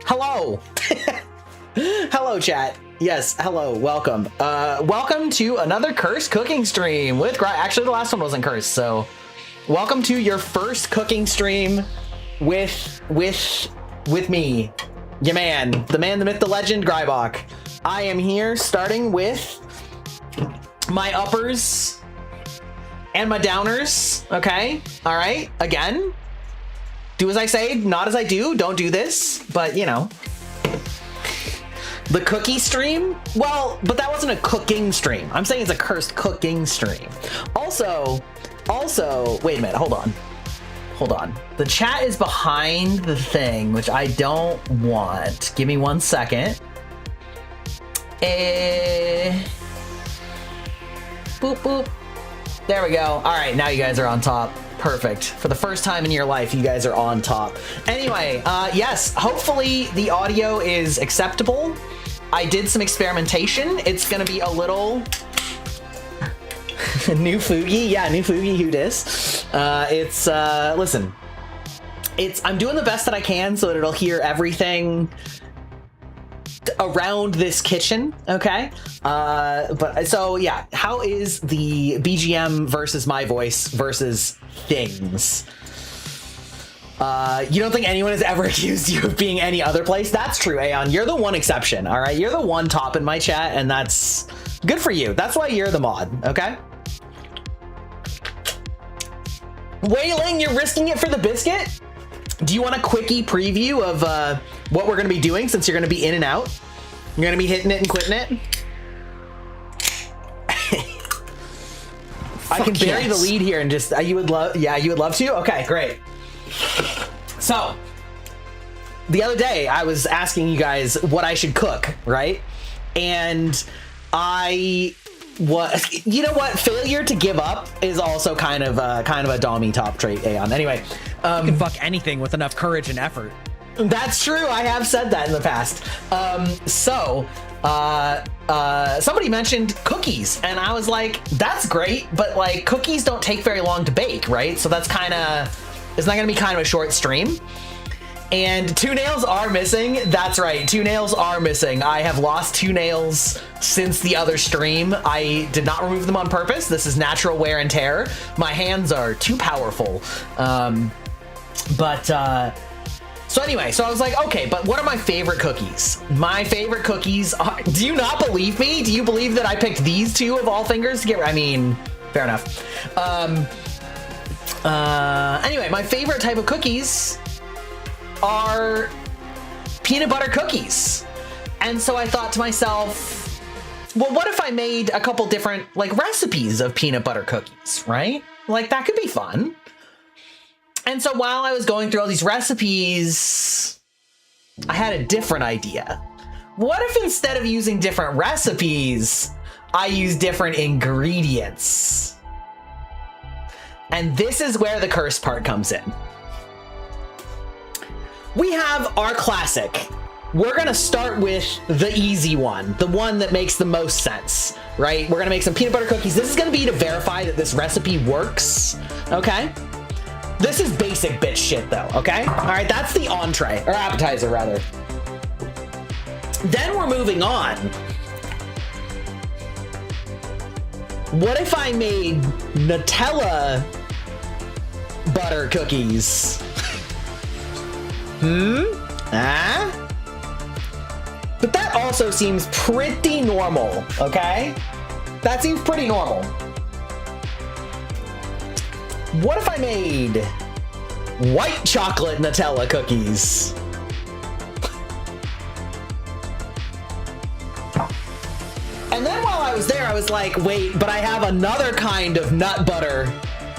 Hello. Hello, chat. Yes, hello, welcome. Welcome to another cursed cooking stream with Actually, the last one wasn't cursed, so welcome to your first cooking stream with me, your man, the myth, the legend, Greibach. I am here starting with my uppers and my downers, okay? All right, again. Do as I say, not as I do. Don't do this, but you know. The cookie stream? Well, but that wasn't a cooking stream. I'm saying it's a cursed cooking stream. Also, wait a minute, hold on. The chat is behind the thing, which I don't want. Give me 1 second. Boop, boop. There we go. All right, now you guys are on top. Perfect. For the first time in your life, you guys are on top. Anyway, yes, hopefully the audio is acceptable. I did some experimentation. It's gonna be a little new Fugi. Yeah, new Fugi, who dis? Listen, I'm doing the best that I can so that it'll hear everything around this kitchen, okay? But so yeah, how is the BGM versus my voice versus things? You don't think anyone has ever accused you of being any other place? That's true, Aeon. You're the one exception, all right? You're the one top in my chat, and that's good for you. That's why you're the mod, okay? Wailing, you're risking it for the biscuit? Do you want a quickie preview of what we're going to be doing since you're going to be in and out? You're going to be hitting it and quitting it? I can bury the lead here and just, you would love to? Okay, great. So, the other day I was asking you guys what I should cook, right? And you know what? Failure to give up is also kind of a Dommy top trait, Aeon. Anyway, you can fuck anything with enough courage and effort. That's true. I have said that in the past. Somebody mentioned cookies, and I was like, that's great, but like cookies don't take very long to bake, right? So that's it's not gonna be kind of a short stream. And 2 nails are missing. That's right, 2 nails are missing. I have lost 2 nails since the other stream. I did not remove them on purpose. This is natural wear and tear. My hands are too powerful. So anyway, so I was like, okay, but what are my favorite cookies? My favorite cookies are, do you not believe me? Do you believe that I picked these 2 of all fingers to get, I mean, fair enough. Anyway, my favorite type of cookies are peanut butter cookies. And so I thought to myself, well, what if I made a couple different like recipes of peanut butter cookies, right? Like that could be fun. And so while I was going through all these recipes, I had a different idea. What if instead of using different recipes, I use different ingredients? And this is where the curse part comes in. We have our classic. We're gonna start with the easy one, the one that makes the most sense, right? We're gonna make some peanut butter cookies. This is gonna be to verify that this recipe works, okay? This is basic bitch shit though, okay? All right, that's the entree, or appetizer rather. Then we're moving on. What if I made Nutella butter cookies? But that also seems pretty normal, okay? That seems pretty normal. What if I made white chocolate Nutella cookies? And then while I was there, I was like, wait, but I have another kind of nut butter,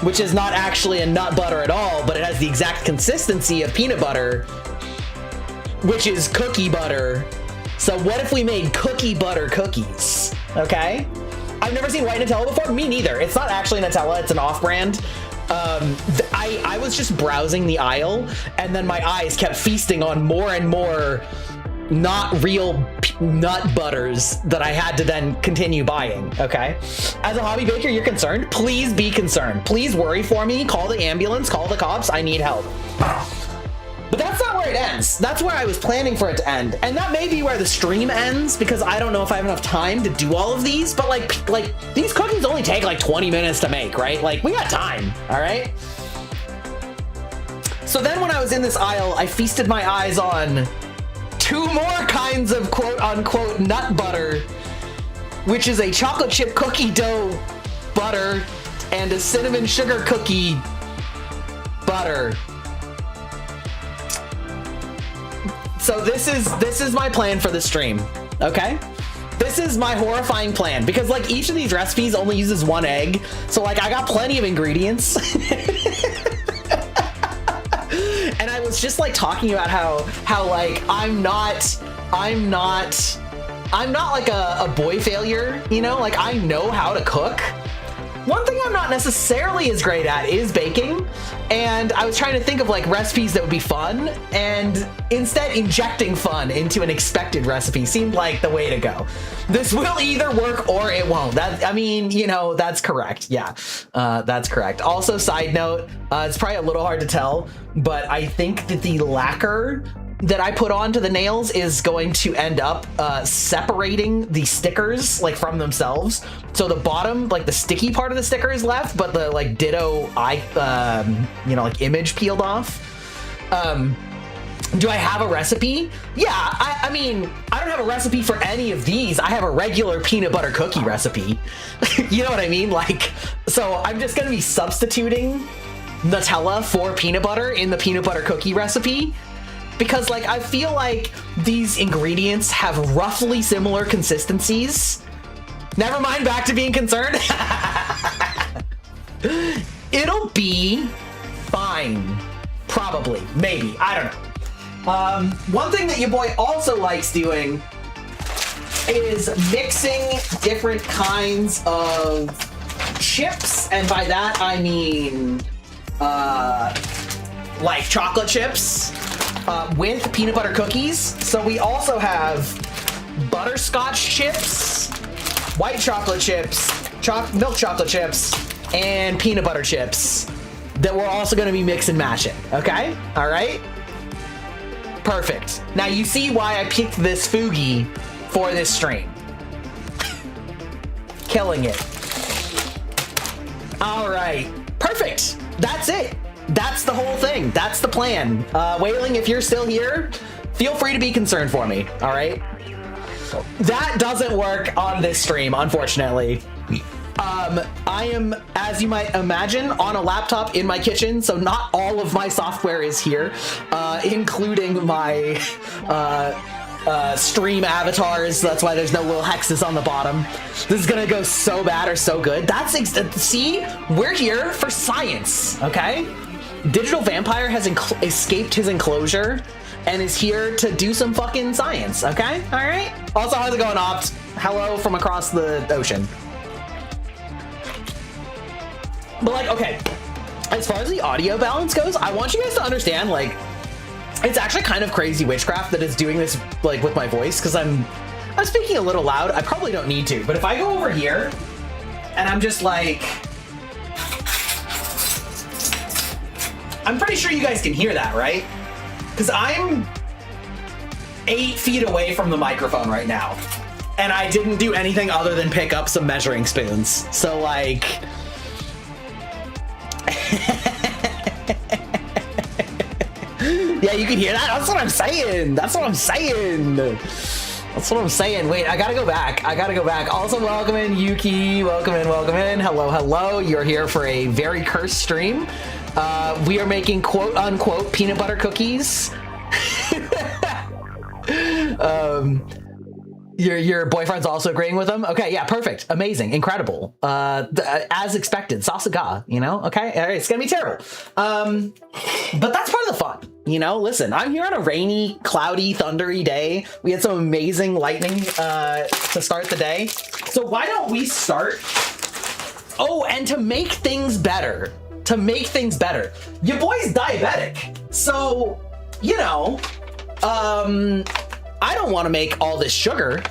which is not actually a nut butter at all, but it has the exact consistency of peanut butter, which is cookie butter. So what if we made cookie butter cookies, okay? I've never seen white Nutella before. Me neither. It's not actually Nutella. It's an off-brand. I was just browsing the aisle, and then my eyes kept feasting on more and more not real nut butters that I had to then continue buying, okay? As a hobby baker, you're concerned? Please be concerned. Please worry for me. Call the ambulance. Call the cops. I need help. But that's not where it ends. That's where I was planning for it to end. And that may be where the stream ends, because I don't know if I have enough time to do all of these, but like these cookies only take like 20 minutes to make, right? Like, we got time, all right? So then when I was in this aisle, I feasted my eyes on 2 more kinds of quote-unquote nut butter, which is a chocolate chip cookie dough butter and a cinnamon sugar cookie butter. So this is my plan for the stream, okay? This is my horrifying plan, because like each of these recipes only uses 1 egg, so like I got plenty of ingredients. And I was just like talking about how like I'm not like a boy failure, you know? Like, I know how to cook. One thing I'm not necessarily as great at is baking, and I was trying to think of like recipes that would be fun, and instead injecting fun into an expected recipe seemed like the way to go. This will either work or it won't. I mean, you know, that's correct. Yeah, that's correct. Also, side note, it's probably a little hard to tell, but I think that the lacquer that I put onto the nails is going to end up separating the stickers like from themselves. So the bottom, like the sticky part of the sticker is left, but the like ditto you know, like image peeled off. Do I have a recipe? Yeah, I mean, I don't have a recipe for any of these. I have a regular peanut butter cookie recipe. You know what I mean? Like, so I'm just gonna be substituting Nutella for peanut butter in the peanut butter cookie recipe, because like I feel like these ingredients have roughly similar consistencies. Never mind, back to being concerned. It'll be fine. Probably, maybe, I don't know. One thing that your boy also likes doing is mixing different kinds of chips, and by that I mean like chocolate chips with peanut butter cookies. So we also have butterscotch chips, white chocolate chips, milk chocolate chips, and peanut butter chips that we're also going to be mix and matching. Okay, all right, perfect. Now you see why I picked this Fugi for this stream. Killing it. All right, perfect. That's it. That's the whole thing. That's the plan. Wailing, if you're still here, feel free to be concerned for me, all right? That doesn't work on this stream, unfortunately. I am, as you might imagine, on a laptop in my kitchen, so not all of my software is here, including my stream avatars. That's why there's no little hexes on the bottom. This is gonna go so bad or so good. See, we're here for science, okay? Digital Vampire has escaped his enclosure and is here to do some fucking science, okay? All right? Also, how's it going, Opt? Hello from across the ocean. But like, okay, as far as the audio balance goes, I want you guys to understand, like, it's actually kind of crazy witchcraft that is doing this, like, with my voice, because I'm speaking a little loud. I probably don't need to, but if I go over here and I'm just like, I'm pretty sure you guys can hear that, right? Because I'm 8 feet away from the microphone right now, and I didn't do anything other than pick up some measuring spoons. So like, yeah, you can hear that. That's what I'm saying. That's what I'm saying. That's what I'm saying. Wait, I gotta go back. Also, welcome in, Yuki. Welcome in. Hello. You're here for a very cursed stream. We are making quote unquote peanut butter cookies. Your boyfriend's also agreeing with them. Okay, yeah, perfect, amazing, incredible. As expected, Sasuga, you know. Okay, all right, it's gonna be terrible. But that's part of the fun, you know. Listen, I'm here on a rainy, cloudy, thundery day. We had some amazing lightning to start the day. So why don't we start? Oh, and to make things better, your boy's diabetic, so you know, I don't want to make all this sugar,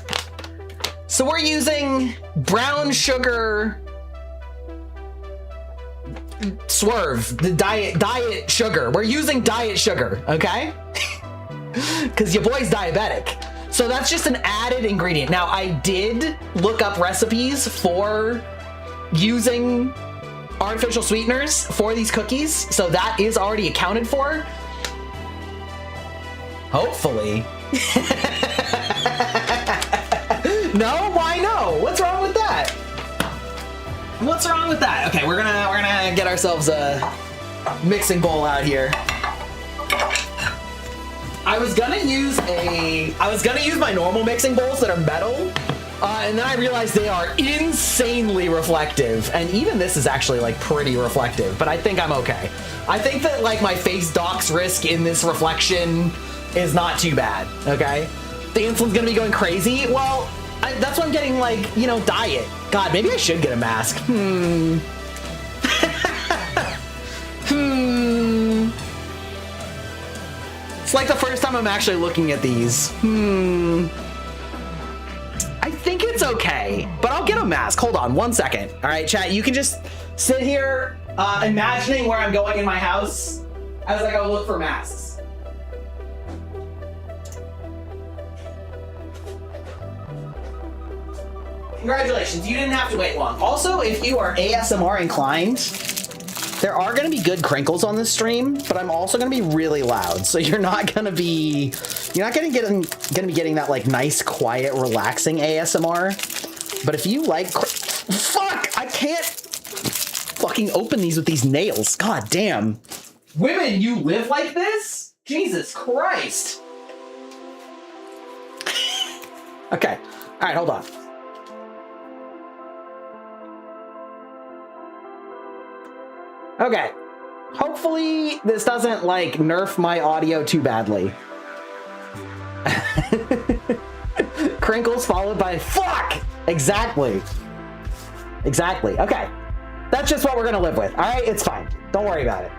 so we're using brown sugar swerve the diet sugar. We're using diet sugar, okay? Because your boy's diabetic. So that's just an added ingredient. Now, I did look up recipes for using artificial sweeteners for these cookies, so that is already accounted for. Hopefully. No? Why no? What's wrong with that? What's wrong with that? Okay, we're gonna get ourselves a mixing bowl out here. I was gonna use my normal mixing bowls that are metal, and then I realized they are insanely reflective, and even this is actually like pretty reflective, but I think I'm okay. I think that like my face docs risk in this reflection is not too bad, okay? The insulin's gonna be going crazy. Well, that's why I'm getting like, you know, diet. God, maybe I should get a mask. It's like the first time I'm actually looking at these. I think it's okay, but I'll get a mask. Hold on 1 second. All right, chat, you can just sit here imagining where I'm going in my house as I go look for masks. Congratulations, you didn't have to wait long. Also, if you are ASMR inclined, there are going to be good crinkles on this stream, but I'm also going to be really loud, so you're not going to be getting that like nice, quiet, relaxing ASMR. But if you like, fuck, I can't fucking open these with these nails. God damn. Women, you live like this? Jesus Christ. Okay, all right, hold on. Okay, hopefully this doesn't like nerf my audio too badly. Crinkles followed by fuck! Exactly. Okay, that's just what we're gonna live with. All right, it's fine. Don't worry about it.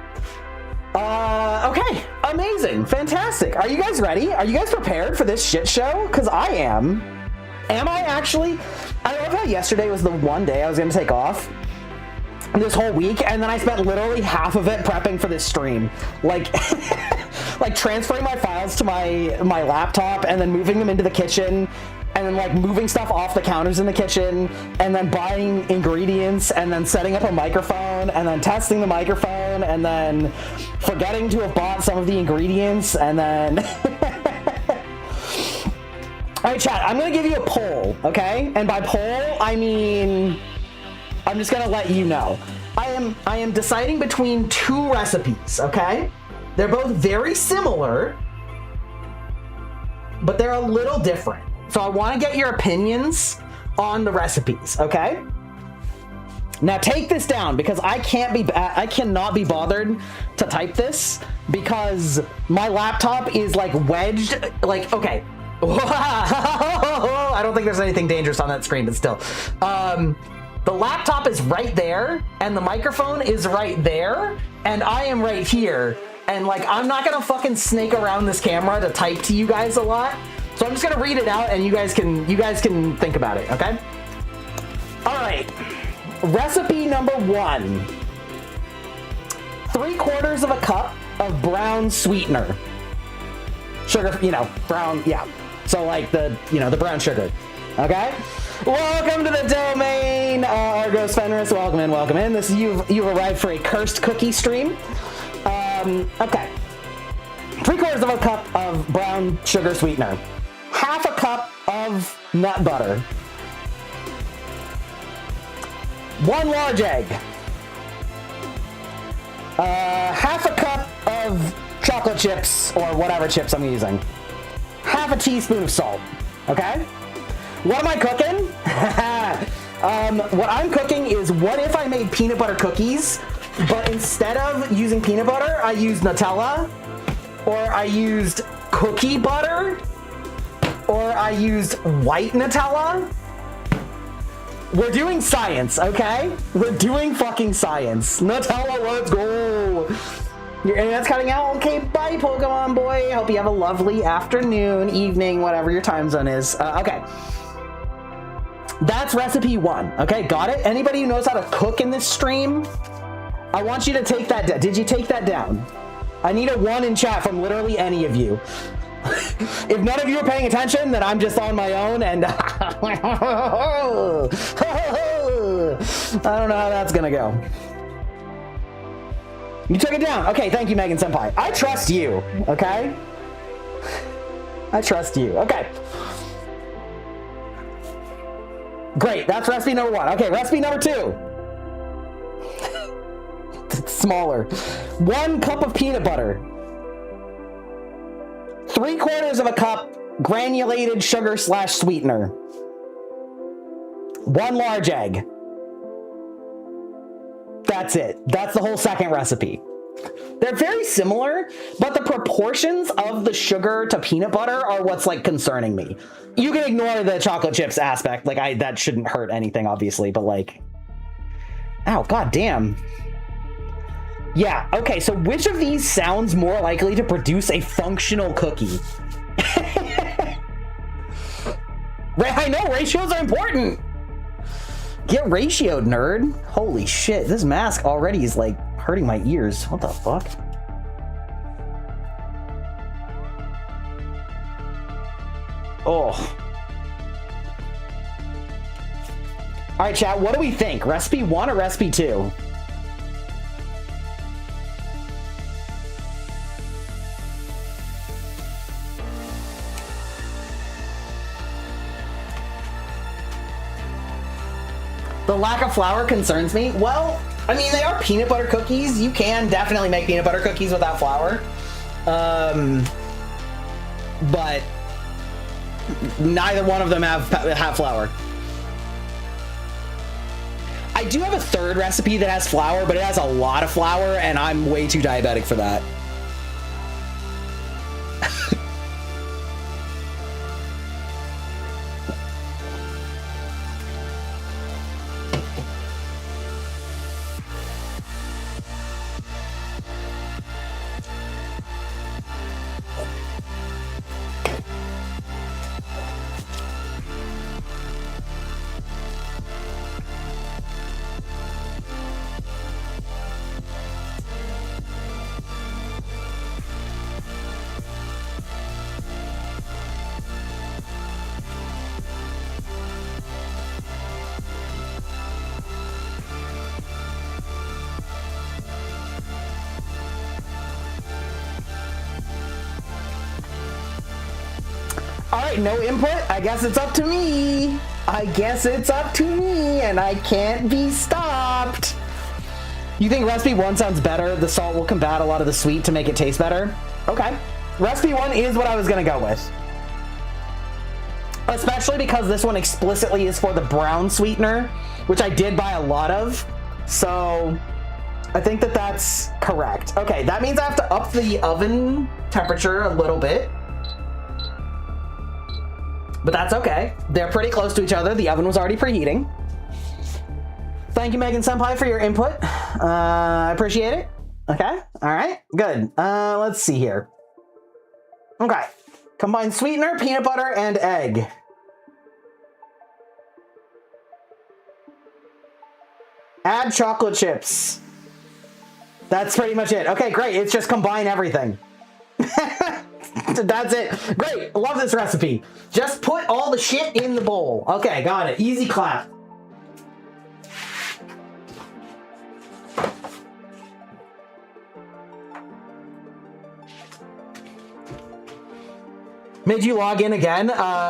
Okay, amazing, fantastic. Are you guys ready? Are you guys prepared for this shit show? Because I am. Am I actually? I love how yesterday was the one day I was gonna take off this whole week, and then I spent literally half of it prepping for this stream, like like transferring my files to my laptop and then moving them into the kitchen, and then like moving stuff off the counters in the kitchen, and then buying ingredients, and then setting up a microphone, and then testing the microphone, and then forgetting to have bought some of the ingredients, and then all right, chat, I'm gonna give you a poll, okay? And by poll, I mean I'm just gonna let you know. I am deciding between two recipes, okay? They're both very similar, but they're a little different. So I wanna get your opinions on the recipes, okay? Now take this down because I cannot be bothered to type this because my laptop is like wedged, like, okay. I don't think there's anything dangerous on that screen, but still. The laptop is right there, and the microphone is right there, and I am right here. And like, I'm not gonna fucking snake around this camera to type to you guys a lot. So I'm just gonna read it out, and you guys can think about it, okay? All right, recipe number 1. 3/4 of a cup of brown sweetener. Sugar, you know, brown, yeah. So like the brown sugar, okay? Welcome to the domain, Argos Fenris. Welcome in. This is you've arrived for a cursed cookie stream. Okay. 3/4 of a cup of brown sugar sweetener. 1/2 a cup of nut butter. 1 large egg. 1/2 a cup of chocolate chips or whatever chips I'm using. 1/2 teaspoon of salt. Okay. What am I cooking? What I'm cooking is, what if I made peanut butter cookies, but instead of using peanut butter, I used Nutella, or I used cookie butter, or I used white Nutella? We're doing science, okay? We're doing fucking science. Nutella, let's go. Your internet's cutting out? Okay, bye, Pokemon boy. Hope you have a lovely afternoon, evening, whatever your time zone is. Okay. That's recipe 1. Okay, got it? Anybody who knows how to cook in this stream, I want you to take that down. Did you take that down? I need a 1 in chat from literally any of you. If none of you are paying attention, then I'm just on my own, and I don't know how that's gonna go. You took it down. Okay, thank you, Megan Senpai. I trust you, okay? I trust you. Okay. Great, that's recipe number 1. Okay, recipe number 2. It's smaller. 1 cup of peanut butter. 3/4 of a cup granulated sugar / sweetener. 1 large egg. That's it. That's the whole second recipe. They're very similar, but the proportions of the sugar to peanut butter are what's like concerning me. You can ignore the chocolate chips aspect. Like that shouldn't hurt anything, obviously, but like, ow, god damn. Yeah, okay, so which of these sounds more likely to produce a functional cookie? I know, ratios are important. Get ratioed, nerd. Holy shit, this mask already is like hurting my ears. What the fuck? Oh. All right, chat, what do we think? Recipe 1 or recipe 2? The lack of flour concerns me. Well, I mean, they are peanut butter cookies. You can definitely make peanut butter cookies without flour. But neither one of them have flour. I do have a third recipe that has flour, but it has a lot of flour, and I'm way too diabetic for that. No input. I guess it's up to me. I guess it's up to me, and I can't be stopped. You think recipe 1 sounds better? The salt will combat a lot of the sweet to make it taste better? Okay. Recipe 1 is what I was gonna go with. Especially because this one explicitly is for the brown sweetener, which I did buy a lot of. So I think that that's correct. Okay, that means I have to up the oven temperature a little bit. But that's okay. They're pretty close to each other. The oven was already preheating. Thank you, Megan Senpai, for your input. I appreciate it. Okay. All right. Good. Let's see here. Okay. Combine sweetener, peanut butter, and egg. Add chocolate chips. That's pretty much it. Okay, great. It's just combine everything. That's it. Great. Love this recipe. Just put all the shit in the bowl. Okay, got it. Easy clap. Made you log in again?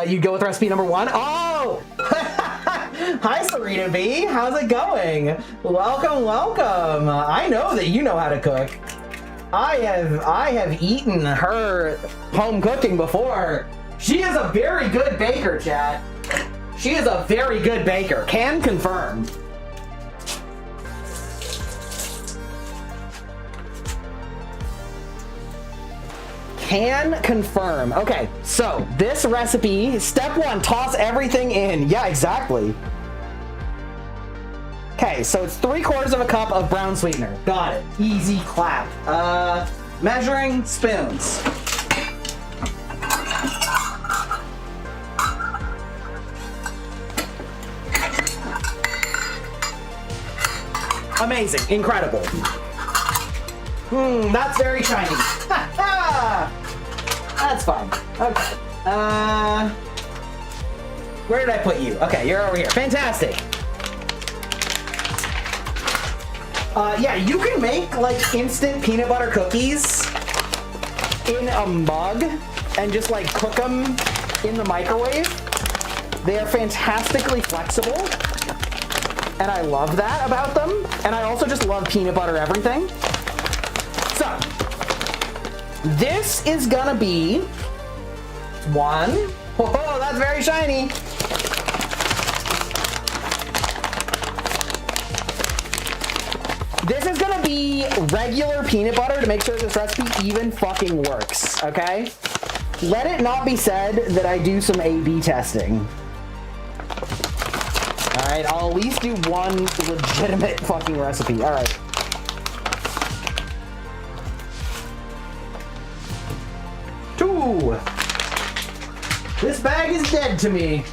You go with recipe number 1? Oh! Hi, Serena B. How's it going? Welcome, welcome. I know that you know how to cook. I have eaten her home cooking before. She is a very good baker, chat. She is a very good baker. Can confirm. Can confirm. Okay, so this recipe, step 1, toss everything in. Yeah, exactly. Okay, so it's 3/4 of a cup of brown sweetener. Got it. Easy clap. Measuring spoons. Amazing. Incredible. That's very shiny. That's fine. Okay. Where did I put you? Okay, you're over here. Fantastic. Yeah, you can make like instant peanut butter cookies in a mug and just like cook them in the microwave. They are fantastically flexible, and I love that about them. And I also just love peanut butter everything. So, this is gonna be one. Whoa, that's very shiny. This is gonna be regular peanut butter to make sure this recipe even fucking works, okay? Let it not be said that I do some A/B testing. All right, I'll at least do one legitimate fucking recipe. All right. Two. This bag is dead to me.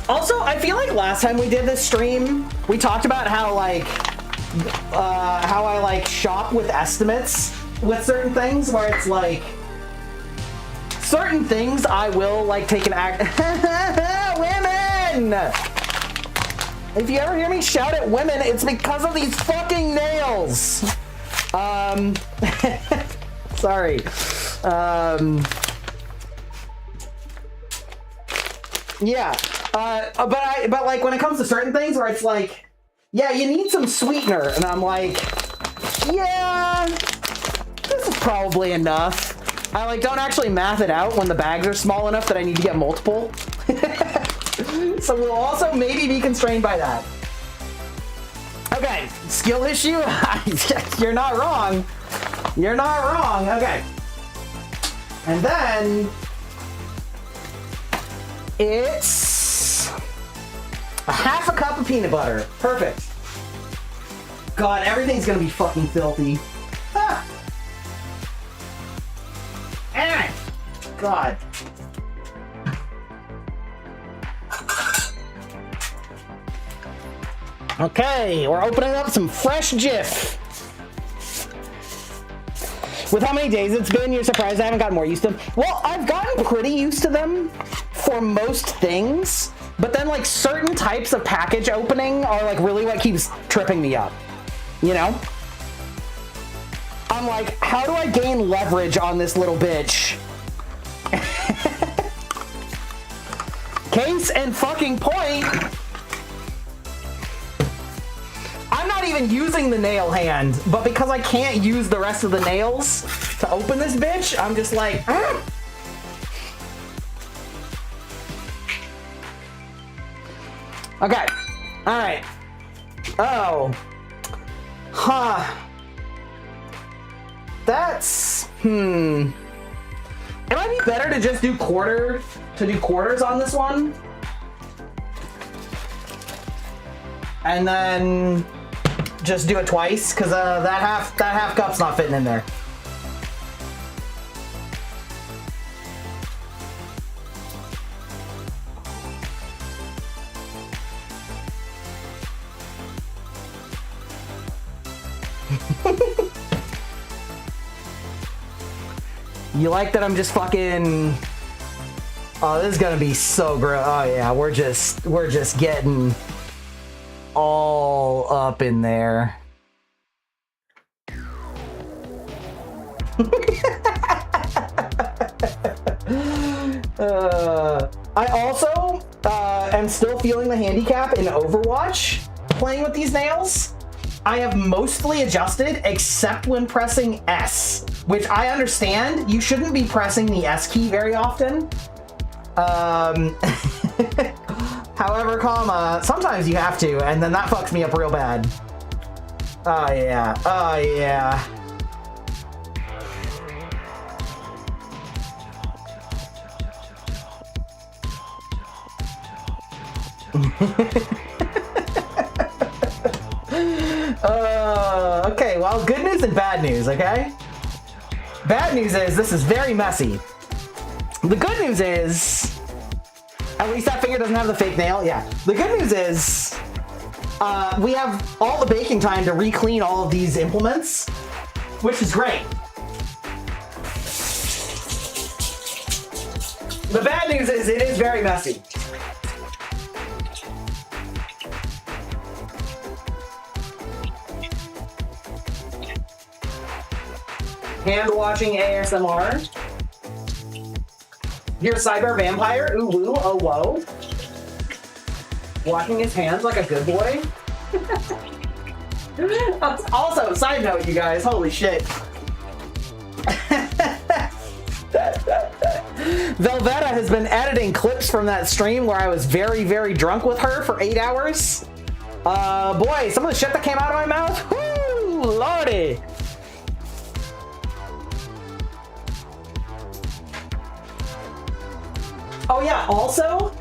Also, I feel like last time we did this stream, we talked about how I like shop with estimates with certain things, where it's like certain things I will like take an act. Women! If you ever hear me shout at women, it's because of these fucking nails. Sorry. Yeah. But like when it comes to certain things where it's like, yeah, you need some sweetener, and I'm like, yeah, this is probably enough. I like don't actually math it out when the bags are small enough that I need to get multiple. So we'll also maybe be constrained by that. Okay, skill issue. You're not wrong. You're not wrong. Okay. And then it's a half a cup of peanut butter. Perfect. God, everything's gonna be fucking filthy. Ah. Ah. God. Okay, we're opening up some fresh Jif. With how many days it's been, you're surprised I haven't gotten more used to them? Well, I've gotten pretty used to them for most things, but then like certain types of package opening are like really what keeps tripping me up, you know? I'm like, how do I gain leverage on this little bitch? Case and fucking point. I'm not even using the nail hand, but because I can't use the rest of the nails to open this bitch, I'm just like, ah. Okay. All right. Oh. Huh. That's, It might be better to just do quarters on this one. And then just do it twice, because that half cup's not fitting in there. You like that I'm just fucking... Oh, this is gonna be so gross. Oh yeah, we're just getting all up in there. I also am still feeling the handicap in Overwatch playing with these nails. I have mostly adjusted except when pressing S, which I understand you shouldn't be pressing the S key very often. However, sometimes you have to, and then that fucks me up real bad. Oh yeah, oh yeah. Okay, well, good news and bad news, okay? Bad news is this is very messy. The good news is, at least that finger doesn't have the fake nail. Yeah. The good news is, we have all the baking time to re-clean all of these implements, which is great. The bad news is it is very messy. Hand watching ASMR. You're a cyber vampire? Ooh, woo, oh, whoa. Washing his hands like a good boy. Also, side note, you guys, holy shit. Velveta has been editing clips from that stream where I was very, very drunk with her for 8 hours. Boy, some of the shit that came out of my mouth, whoo, lordy. Oh yeah, also,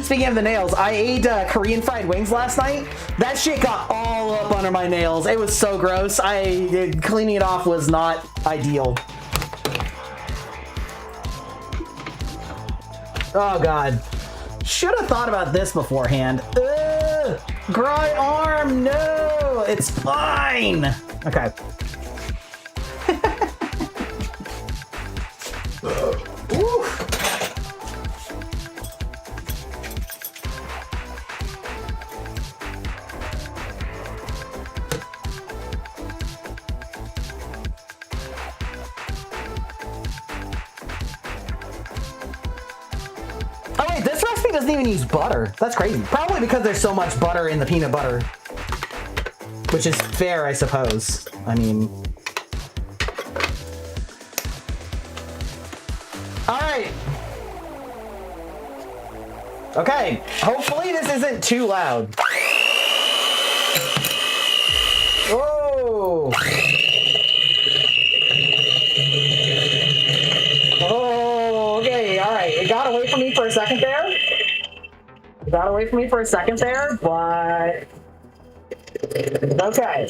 speaking of the nails, I ate Korean fried wings last night. That shit got all up under my nails. It was so gross. Cleaning it off was not ideal. Oh god. Should have thought about this beforehand. Ugh, dry arm, no, it's fine. Okay. Oof. Oh wait, this recipe doesn't even use butter. That's crazy. Probably because there's so much butter in the peanut butter. Which is fair, I suppose. I mean... Alright. Okay, hopefully this isn't too loud. Whoa! Oh, okay, alright. It got away from me for a second there. It got away from me for a second there, but... Okay.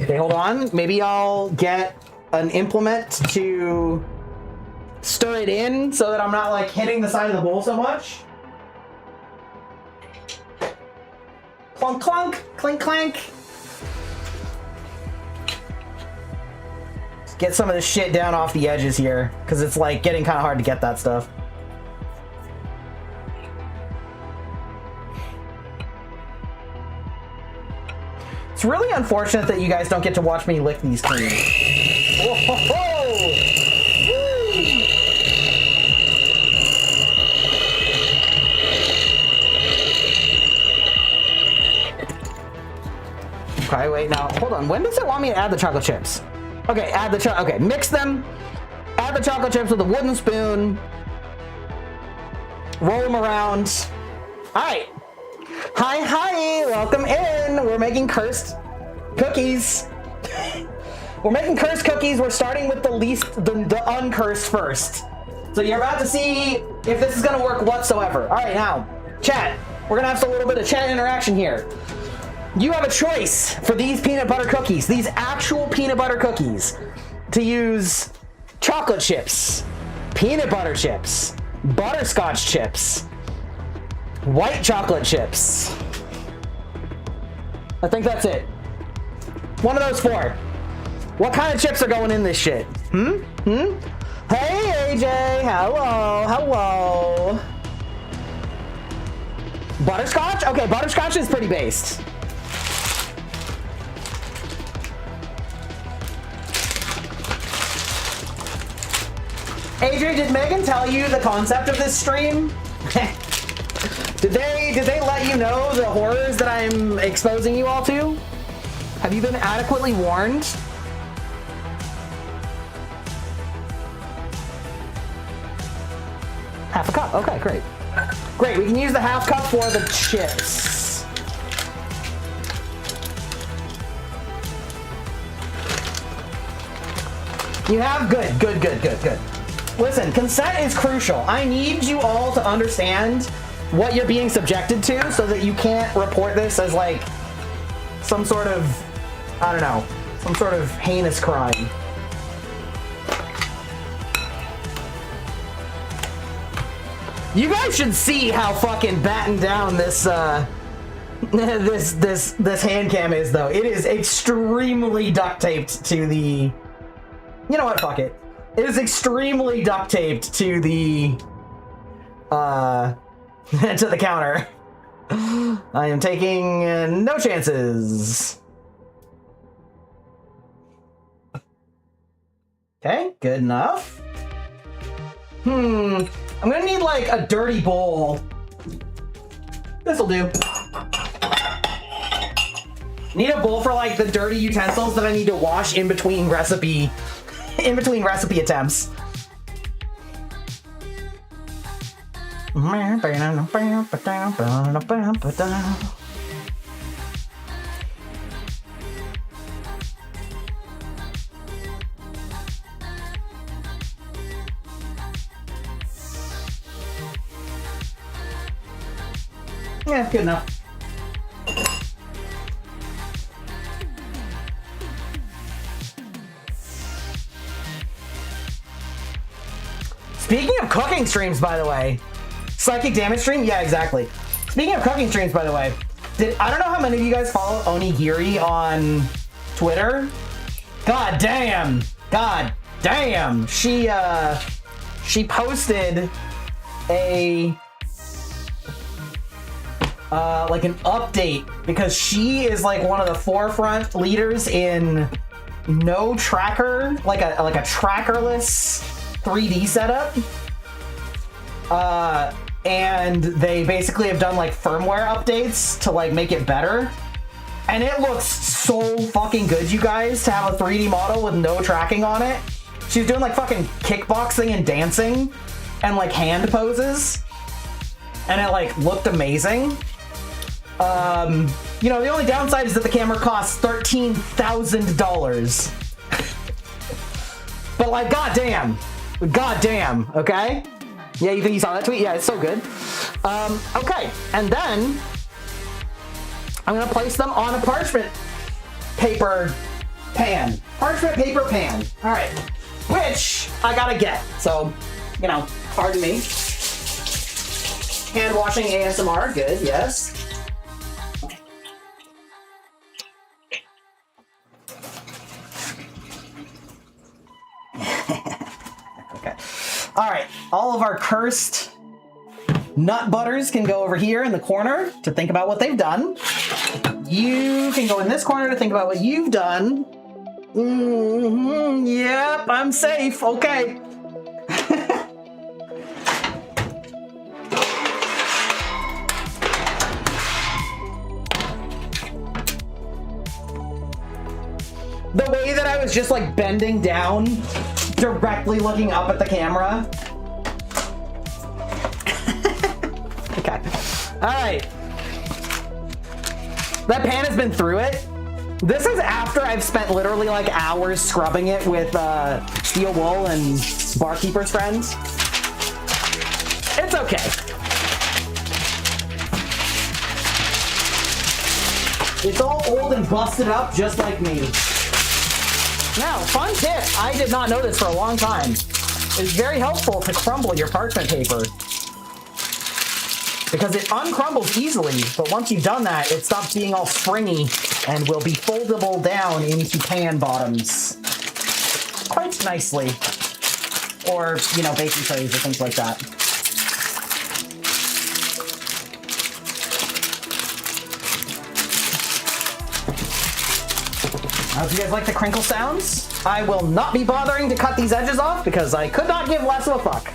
Okay, hold on. Maybe I'll get an implement to stir it in so that I'm not like hitting the side of the bowl so much. Clunk, clunk, clink, clank. Let's get some of this shit down off the edges here, because it's like getting kind of hard to get that stuff. It's really unfortunate that you guys don't get to watch me lick these creams. Whoa, ho, ho. Okay, wait, now, hold on. When does it want me to add the chocolate chips? Okay, okay, mix them. Add the chocolate chips with a wooden spoon. Roll them around. All right. Hi, welcome in. We're making cursed cookies. We're making cursed cookies. We're starting with the uncursed first. So you're about to see if this is gonna work whatsoever. All right, now, chat. We're gonna have a little bit of chat interaction here. You have a choice for these peanut butter cookies, these actual peanut butter cookies, to use chocolate chips, peanut butter chips, butterscotch chips, white chocolate chips. I think that's it. One of those four. What kind of chips are going in this shit? Hey, AJ. Hello. Butterscotch? Okay, butterscotch is pretty based. AJ, did Megan tell you the concept of this stream? Did they let you know the horrors that I'm exposing you all to? Have you been adequately warned? Half a cup. Okay, great. Great, we can use the half cup for the chips. You have? Good. Listen, consent is crucial. I need you all to understand what you're being subjected to so that you can't report this as like some sort of, I don't know, some sort of heinous crime. You guys should see how fucking battened down this this hand cam is, though. It is extremely duct taped to the. You know what? Fuck it. It is extremely duct taped to the to the counter. I am taking no chances. Okay, good enough. I'm gonna need like a dirty bowl. This'll do. Need a bowl for like the dirty utensils that I need to wash in between recipe attempts. Yeah, good enough. Speaking of cooking streams, by the way, psychic damage stream? Yeah, exactly. Speaking of cooking streams, by the way, I don't know how many of you guys follow Onigiri on Twitter. God damn. She posted a like an update because she is like one of the forefront leaders in no tracker, like a trackerless 3D setup. And they basically have done like firmware updates to like make it better. And it looks so fucking good, you guys, to have a 3D model with no tracking on it. She's doing like fucking kickboxing and dancing and like hand poses. And it like looked amazing. You know, the only downside is that the camera costs $13,000. But like, goddamn, okay? Yeah, you think you saw that tweet? Yeah, it's so good. Okay, and then I'm gonna place them on a parchment paper pan. Parchment paper pan. All right, which I gotta get. So, you know, pardon me. Hand washing ASMR, good, yes. Okay. All right, all of our cursed nut butters can go over here in the corner to think about what they've done. You can go in this corner to think about what you've done. Yep, I'm safe. Okay. The way that I was just like bending down, directly looking up at the camera. Okay. All right. That pan has been through it. This is after I've spent literally like hours scrubbing it with steel wool and barkeeper's friends. It's okay. It's all old and busted up just like me. Now, fun tip, I did not know this for a long time. It's very helpful to crumble your parchment paper because it uncrumbles easily, but once you've done that, it stops being all springy and will be foldable down into pan bottoms quite nicely. Or, you know, baking trays or things like that. Do you guys like the crinkle sounds? I will not be bothering to cut these edges off because I could not give less of a fuck.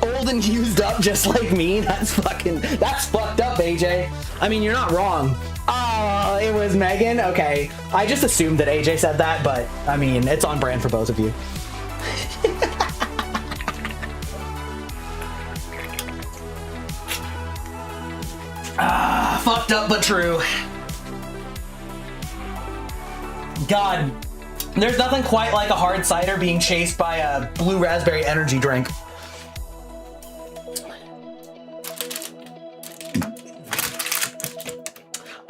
Old and used up just like me? That's fucked up, AJ. I mean, you're not wrong. Oh, it was Megan? Okay. I just assumed that AJ said that, but I mean, it's on brand for both of you. Fucked up but true. God, there's nothing quite like a hard cider being chased by a blue raspberry energy drink.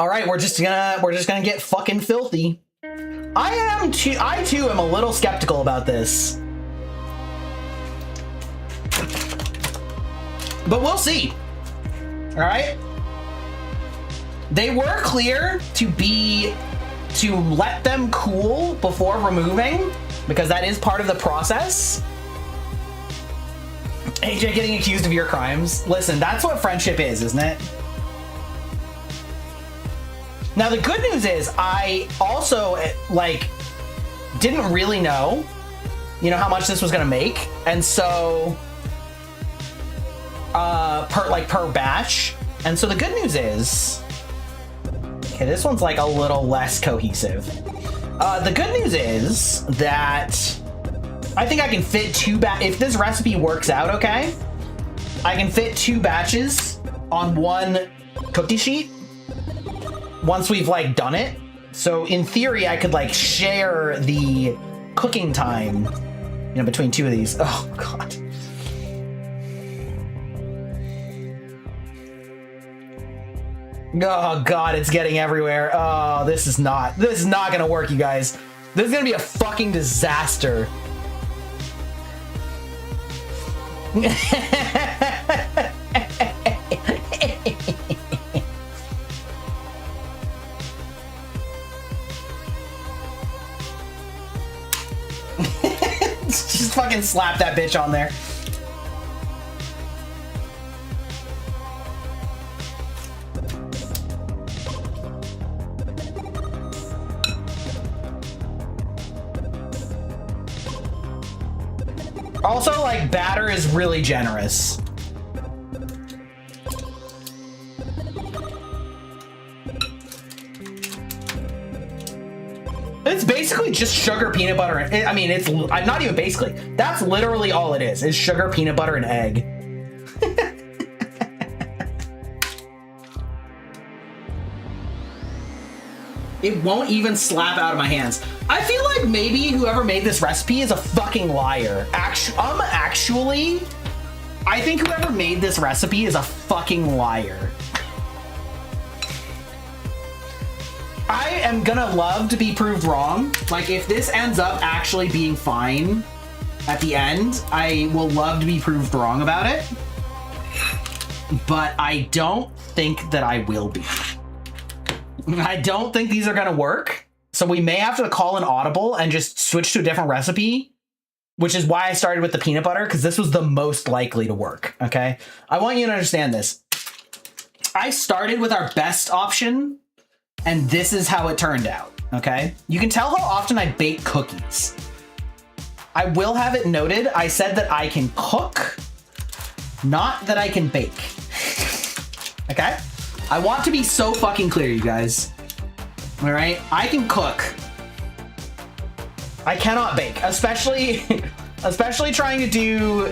All right, we're just gonna get fucking filthy. I too am a little skeptical about this, but we'll see. All right. They were clear to let them cool before removing, because that is part of the process. AJ getting accused of your crimes. Listen, that's what friendship is, isn't it? Now, the good news is I also, like, didn't really know, how much this was going to make. And so, per batch. And so the good news is, okay, this one's like a little less cohesive. The good news is that I think I can fit if this recipe works out okay, I can fit 2 batches on one cookie sheet once we've like done it. So in theory, I could like share the cooking time, between 2 of these. Oh God. Oh God, it's getting everywhere. Oh, this is not gonna work, you guys. This is gonna be a fucking disaster. Just fucking slap that bitch on there. Also, like, batter is really generous. It's basically just sugar, peanut butter, and I mean, it's not even basically. That's literally all it is sugar, peanut butter, and egg. It won't even slap out of my hands. I feel like maybe whoever made this recipe is a fucking liar. Actually, I think whoever made this recipe is a fucking liar. I am gonna love to be proved wrong. Like, if this ends up actually being fine at the end, I will love to be proved wrong about it. But I don't think that I will be. I don't think these are gonna work. So we may have to call an audible and just switch to a different recipe, which is why I started with the peanut butter, because this was the most likely to work, okay? I want you to understand this. I started with our best option, and this is how it turned out, okay? You can tell how often I bake cookies. I will have it noted, I said that I can cook, not that I can bake, okay? I want to be so fucking clear, you guys. All right, I can cook. I cannot bake, especially trying to do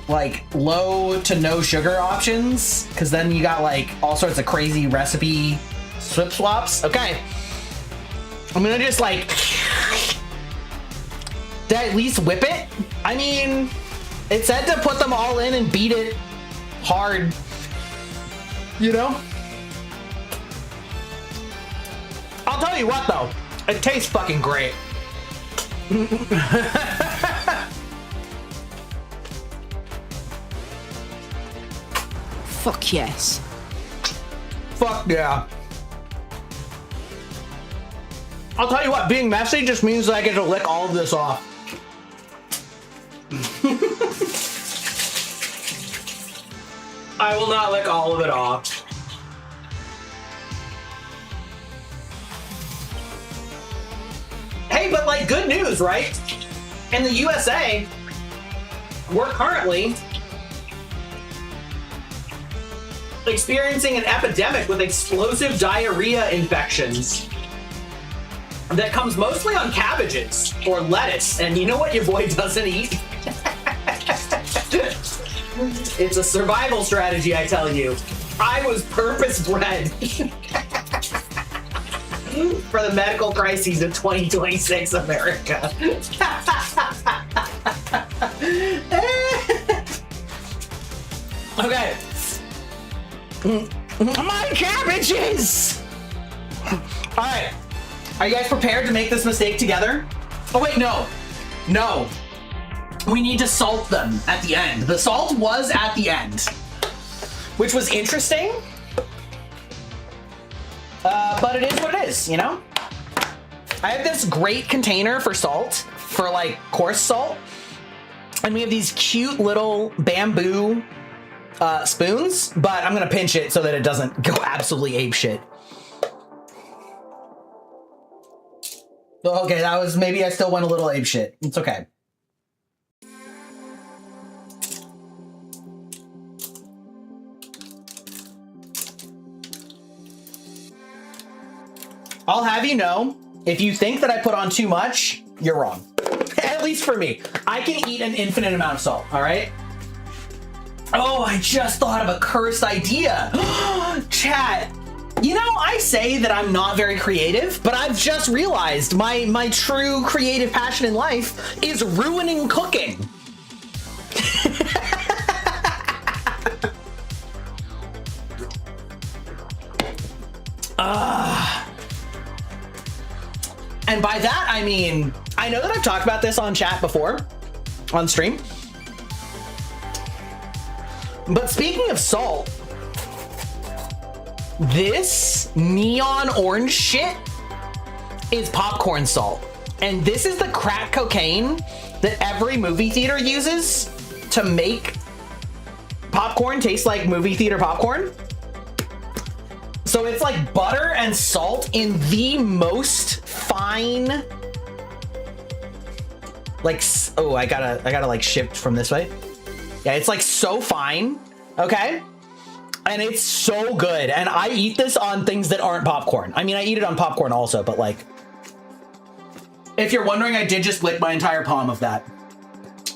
like low to no sugar options, because then you got like all sorts of crazy recipe swaps. Okay, I'm gonna just like, did I at least whip it? I mean, it said to put them all in and beat it hard. I'll tell you what though, it tastes fucking great. Fuck yes. Fuck yeah. I'll tell you what, being messy just means that I get to lick all of this off. I will not lick all of it off. Hey, but like, good news, right? In the USA, we're currently experiencing an epidemic with explosive diarrhea infections that comes mostly on cabbages or lettuce. And you know what your boy doesn't eat? It's a survival strategy, I tell you. I was purpose-bred for the medical crises of 2026 America. Okay. My cabbages! All right. Are you guys prepared to make this mistake together? Oh, wait, no. No. We need to salt them at the end. The salt was at the end, which was interesting. But it is what it is, you know? I have this great container for salt, for like coarse salt. And we have these cute little bamboo spoons, but I'm gonna pinch it so that it doesn't go absolutely apeshit. Okay, that was, maybe I still went a little apeshit. It's okay. I'll have you know, if you think that I put on too much, you're wrong. At least for me. I can eat an infinite amount of salt, all right? Oh, I just thought of a cursed idea. Chat, you know, I say that I'm not very creative, but I've just realized my true creative passion in life is ruining cooking. And by that, I mean, I know that I've talked about this on chat before, on stream. But speaking of salt, this neon orange shit is popcorn salt. And this is the crack cocaine that every movie theater uses to make popcorn taste like movie theater popcorn. So it's like butter and salt in the most fine, like, oh, I gotta like shift from this way. Yeah, it's like so fine, okay? And it's so good. And I eat this on things that aren't popcorn. I mean, I eat it on popcorn also, but like, if you're wondering, I did just lick my entire palm of that.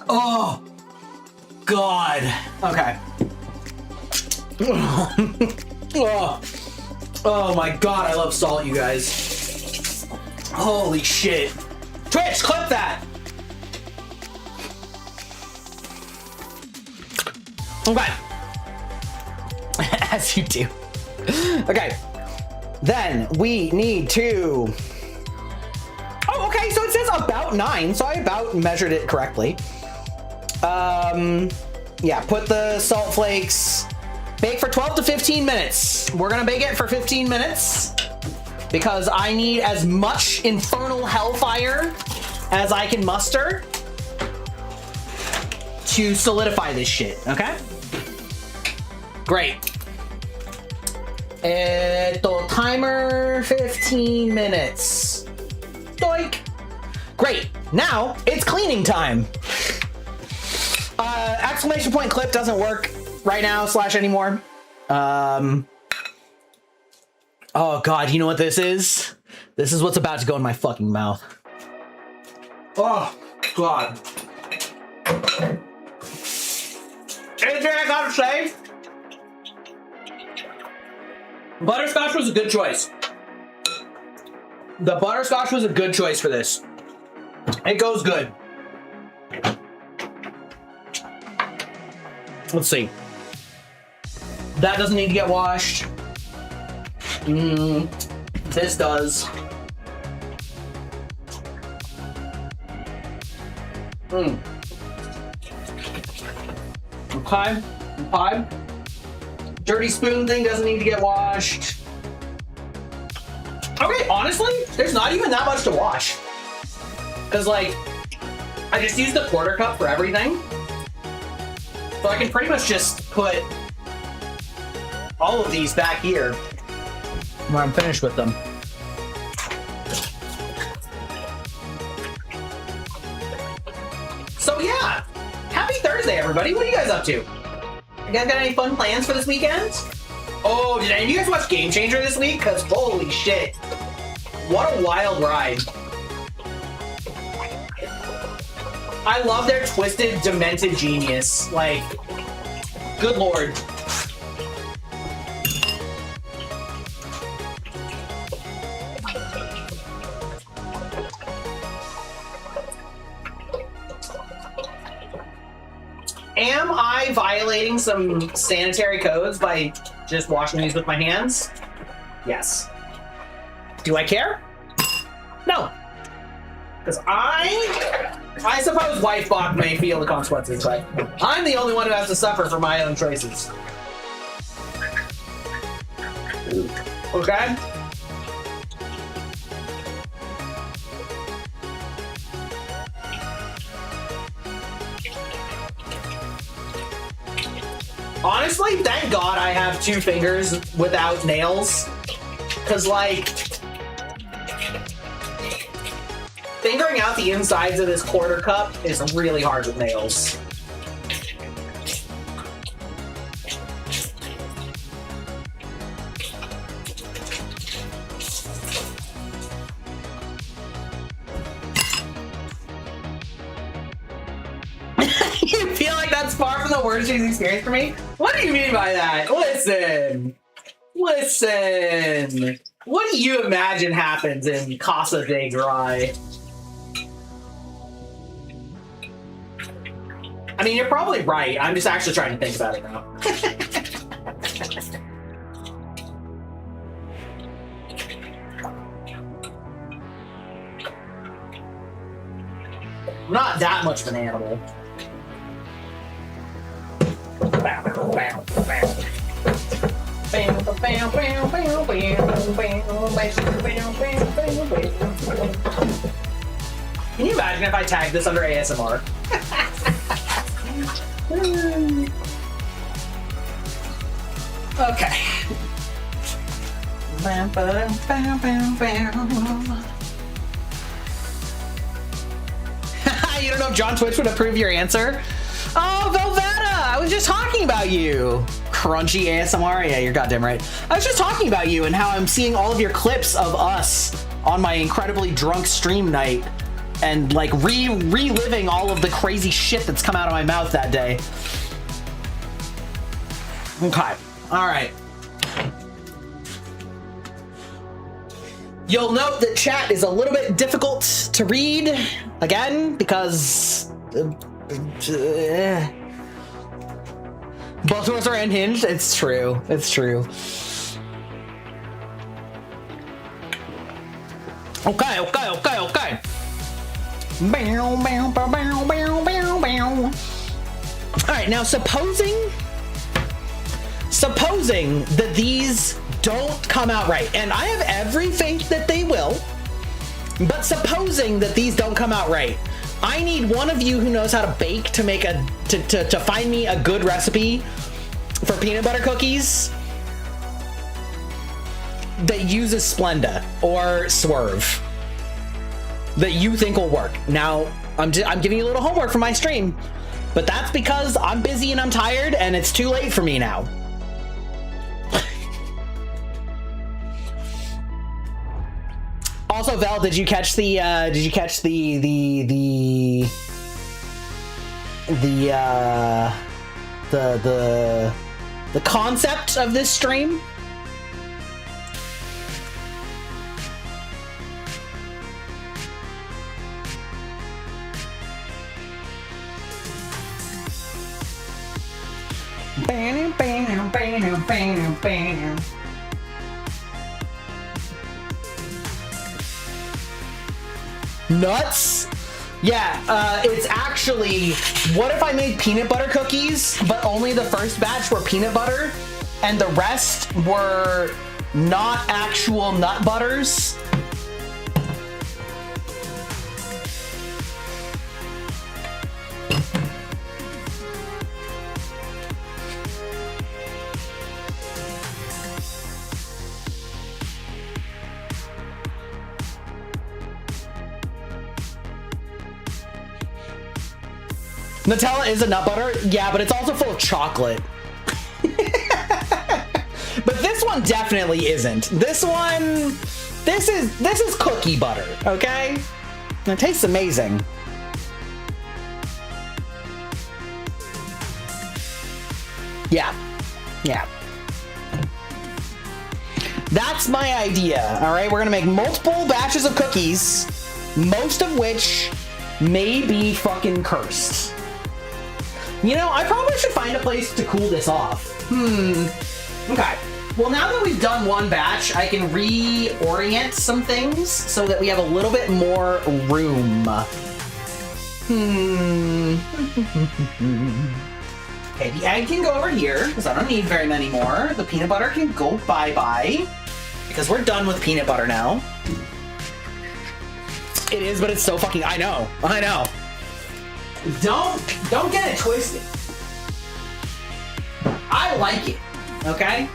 Oh, God. Okay. Oh. Oh my God, I love salt, you guys. Holy shit. Twitch, clip that. Okay. As you do. Okay. Then we need to... Oh, okay, so it says about 9, so I about measured it correctly. Yeah, put the salt flakes... Bake for 12 to 15 minutes. We're gonna bake it for 15 minutes because I need as much infernal hellfire as I can muster to solidify this shit, okay? Great. Timer 15 minutes. Doink. Great. Now it's cleaning time. Exclamation point clip doesn't work right now / anymore. Oh God, you know what this is? This is what's about to go in my fucking mouth. Oh God. Anything I gotta say? Butterscotch was a good choice. The butterscotch was a good choice for this. It goes good. Let's see. That doesn't need to get washed. This does. Okay. Dirty spoon thing doesn't need to get washed. Okay, honestly, there's not even that much to wash. Because, like, I just use the quarter cup for everything. So I can pretty much just put all of these back here when I'm finished with them. So yeah, happy Thursday, everybody. What are you guys up to? You guys got any fun plans for this weekend? Oh, did any of you guys watch Game Changer this week? Because holy shit, what a wild ride. I love their twisted, demented genius. Like, good lord. Am I violating some sanitary codes by just washing these with my hands? Yes. Do I care? No. Because I suppose Wifebach may feel the consequences, but I'm the only one who has to suffer for my own choices. Okay? Honestly, thank God I have 2 fingers without nails. Because, like, figuring out the insides of this quarter cup is really hard with nails. You feel like that's far from the worst cheese experience for me? What do you mean by that? Listen. What do you imagine happens in Casa de Grai? I mean, you're probably right. I'm just actually trying to think about it now. I'm not that much of an animal. Can you imagine if I tagged this under ASMR? Okay. You don't know if John Twitch would approve your answer? Oh, Velveta! I was just talking about you. Crunchy ASMR? Yeah, you're goddamn right. I was just talking about you and how I'm seeing all of your clips of us on my incredibly drunk stream night and like reliving all of the crazy shit that's come out of my mouth that day. Okay. All right. You'll note that chat is a little bit difficult to read again because both of us are unhinged. It's true. It's true. Okay. All right, now supposing that these don't come out right, and I have every faith that they will, but supposing that these don't come out right, I need one of you who knows how to bake to make to find me a good recipe for peanut butter cookies that uses Splenda or Swerve that you think will work. Now, I'm giving you a little homework for my stream, but that's because I'm busy and I'm tired and it's too late for me now. Also, Val, did you catch the concept of this stream? Nuts? Yeah, it's actually, what if I made peanut butter cookies, but only the first batch were peanut butter, and the rest were not actual nut butters? Nutella is a nut butter, yeah, but it's also full of chocolate. But this one definitely isn't. This is cookie butter, okay? And it tastes amazing. Yeah. That's my idea, all right? We're gonna make multiple batches of cookies, most of which may be fucking cursed. You know, I probably should find a place to cool this off. Okay. Well, now that we've done one batch, I can reorient some things so that we have a little bit more room. Okay, the egg can go over here, because I don't need very many more. The peanut butter can go bye-bye, because we're done with peanut butter now. It is, but it's so fucking... I know. Don't get it twisted. I like it, okay?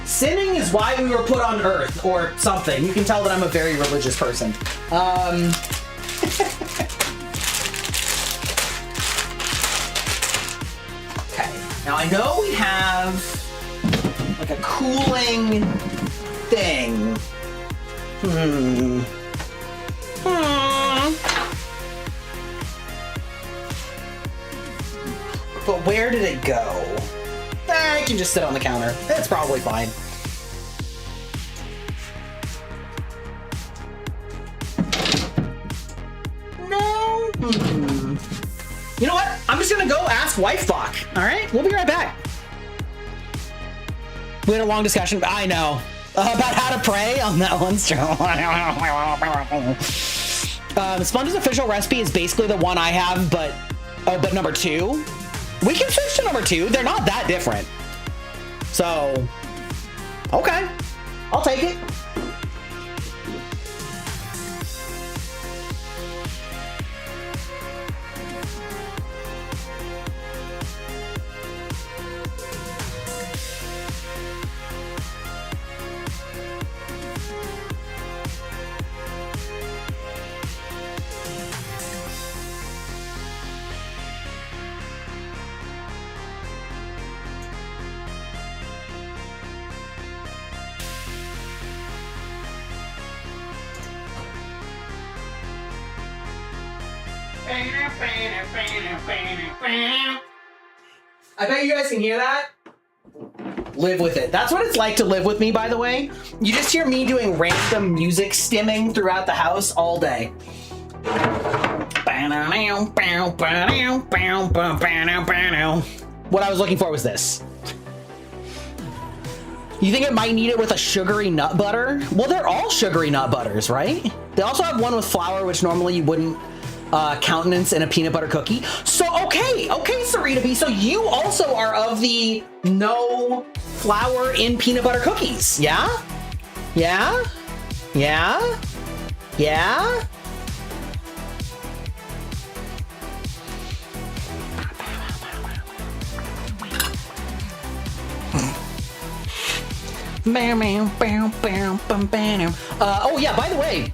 Sinning is why we were put on Earth, or something. You can tell that I'm a very religious person. Okay, now I know we have like a cooling thing. But where did it go? I can just sit on the counter. That's probably fine. No. You know what? I'm just gonna go ask Wifebach. All right, we'll be right back. We had a long discussion. I know about how to pray on that one. Sponge's official recipe is basically the one I have, but number 2. We can switch to number 2. They're not that different. So, okay, I'll take it. I bet you guys can hear that. Live with it. That's what it's like to live with me, by the way. You just hear me doing random music stimming throughout the house all day. What I was looking for was this. You think it might need it with a sugary nut butter? Well, they're all sugary nut butters, right? They also have one with flour, which normally you wouldn't countenance in a peanut butter cookie. So, okay, Sarita B. So you also are of the no flour in peanut butter cookies, yeah? Yeah? Yeah? Yeah? Oh yeah, by the way,